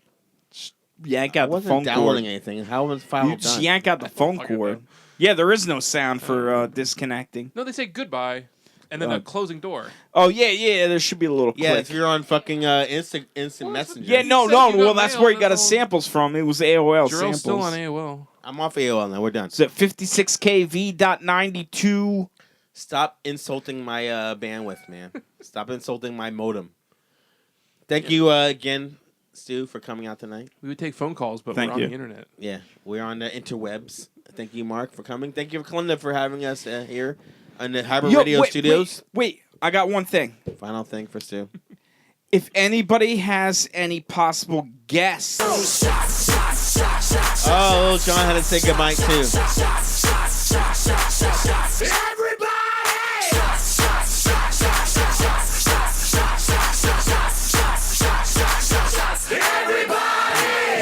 B: just yank
A: I
B: out the
A: wasn't
B: phone
A: downloading
B: cord.
A: anything. How was the file
B: You just
A: done?
B: yank out the phone
C: Fucking
B: cord.
C: done.
B: Yeah, there is no sound for disconnecting.
C: No, they say goodbye, and then
B: Uh,
C: a closing door.
B: Oh yeah. There should be a little
A: Yeah,
B: click.
A: if you're on fucking instant
C: Well,
A: messenger.
B: Yeah, no.
C: You said you got
B: Well, that's
C: mail,
B: where he got
C: that's
B: his
C: all.
B: samples from. It was AOL
C: Jarrell's
B: samples.
C: still on AOL.
A: I'm off AOL now. We're done.
B: It's at 56kv.92.
A: Stop insulting my bandwidth, man. Stop insulting my modem. Thank you again, Stu, for coming out tonight.
C: We would take phone calls, but
B: Thank
C: we're on
B: you.
C: the internet.
A: Yeah, we're on the interwebs. Thank you, Mark, for coming. Thank you, Kalinda, for having us here on the Hybrid Radio Studios.
B: Wait, I got one thing.
A: Final thing for Stu.
B: If anybody has any possible guests,
A: Oh, Lil John had to say goodbye too.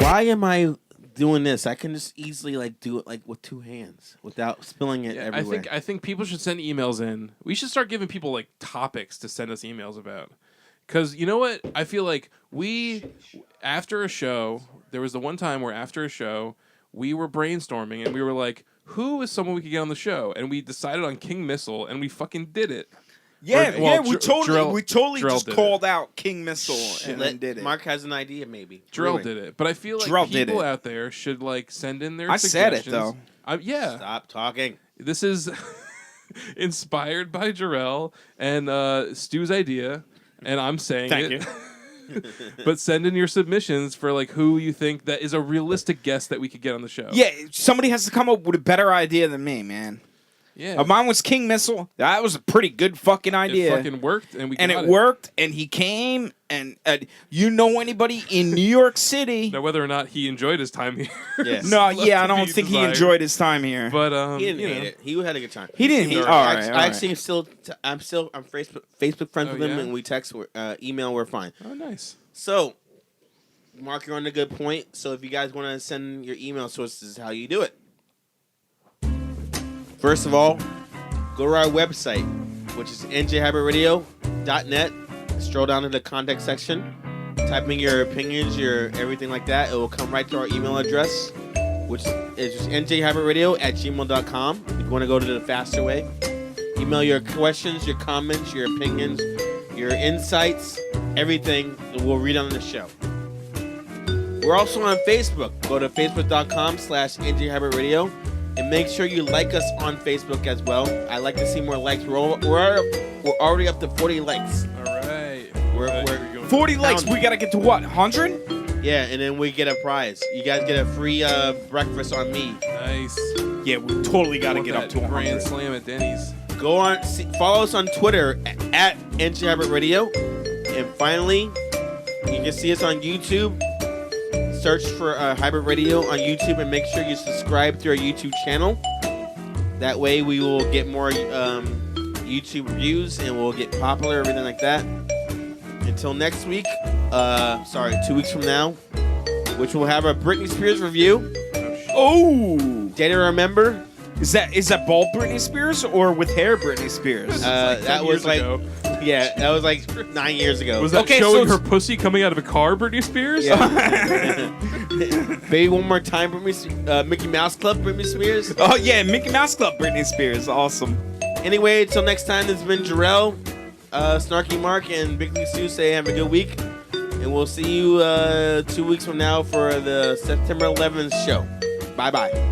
A: Why am I doing this? I can just easily like do it like with two hands without spilling it
C: Yeah,
A: everywhere.
C: I think people should send emails in. We should start giving people like topics to send us emails about. Because you know what? I feel like after a show, there was the one time where after a show, we were brainstorming and we were like, who is someone we could get on the show? And we decided on King Missile and we fucking did it.
B: Yeah,
C: Well,
B: we totally
C: Jarrell
B: just
C: did
B: called out King Missile and then
A: Let-
B: did it.
A: Mark has an idea, maybe.
C: Jarrell
A: Anyway,
C: did it, but I feel like
B: Jarrell did
C: people
B: it.
C: out there should like send in their
B: I said it,
C: suggestions.
B: though.
C: Yeah,
A: Stop talking.
C: this is inspired by Jarrell and Stu's idea, and I'm saying
B: Thank
C: it.
B: you.
C: But send in your submissions for like who you think that is a realistic guest that we could get on the show.
B: Yeah, somebody has to come up with a better idea than me, man.
C: yeah.
B: Mine was King Missile. That was a pretty good fucking
C: It
B: idea.
C: fucking worked, and we
B: and
C: got
B: it worked, and he came, and you know anybody in New York City?
C: Now, whether or not he enjoyed his time here,
A: Yes.
B: No,
C: left
B: yeah, I
C: to
B: don't
C: be
B: think he
C: desired.
B: enjoyed his time here.
C: But
A: He didn't
C: you
A: hate
C: know.
A: it. He had a good time.
B: He didn't hate.
C: seemed
B: All
C: alright.
B: right,
A: I
B: all right.
A: actually I'm Facebook friends
C: Oh,
A: with him,
C: yeah?
A: and we text, email. We're fine.
C: Oh, nice.
A: So, Mark, you're on a good point. So, if you guys want to send your email sources, this is how you do it. First of all, go to our website, which is njhybridradio.net. Stroll down to the contact section. Type in your opinions, your everything like that. It will come right to our email address, which is just njhybridradio@gmail.com. If you want to go to the faster way, email your questions, your comments, your opinions, your insights, everything that we'll read on the show. We're also on Facebook. Go to facebook.com/njhybridradio and make sure you like us on Facebook as well. I like to see more likes. We're already up to 40 likes.
C: All right.
A: We're-
B: 40 likes. We gotta get to what? 100?
A: Yeah, and then we get a prize. You guys get a free breakfast on me.
C: Nice.
B: Yeah, we totally gotta
C: Want
B: get
C: that
B: up to
C: Grand
B: 100.
C: Slam at Denny's.
A: Go on, follow us on Twitter at NJ Hybrid Radio. And finally, you can see us on YouTube. Search for Hybrid Radio on YouTube and make sure you subscribe to our YouTube channel. That way we will get more YouTube reviews and we'll get popular, everything like that. Until next week, 2 weeks from now, which will have a Britney Spears review.
B: Oh,
A: Day to remember.
B: is that bald Britney Spears or with hair Britney Spears?
A: That was like,
C: ago.
A: yeah, that was like 9 years ago.
C: Was that
B: Okay,
C: showing
B: so
C: her pussy coming out of a car, Britney Spears?
A: Baby, one more time, Mickey Mouse Club, Britney Spears.
B: Oh yeah, Mickey Mouse Club Britney Spears. Awesome.
A: Anyway, until next time, this has been Jarrell, Snarky Mark, and Big Lee Sue. Say have a good week, and we'll see you 2 weeks from now for the September 11th show. Bye bye.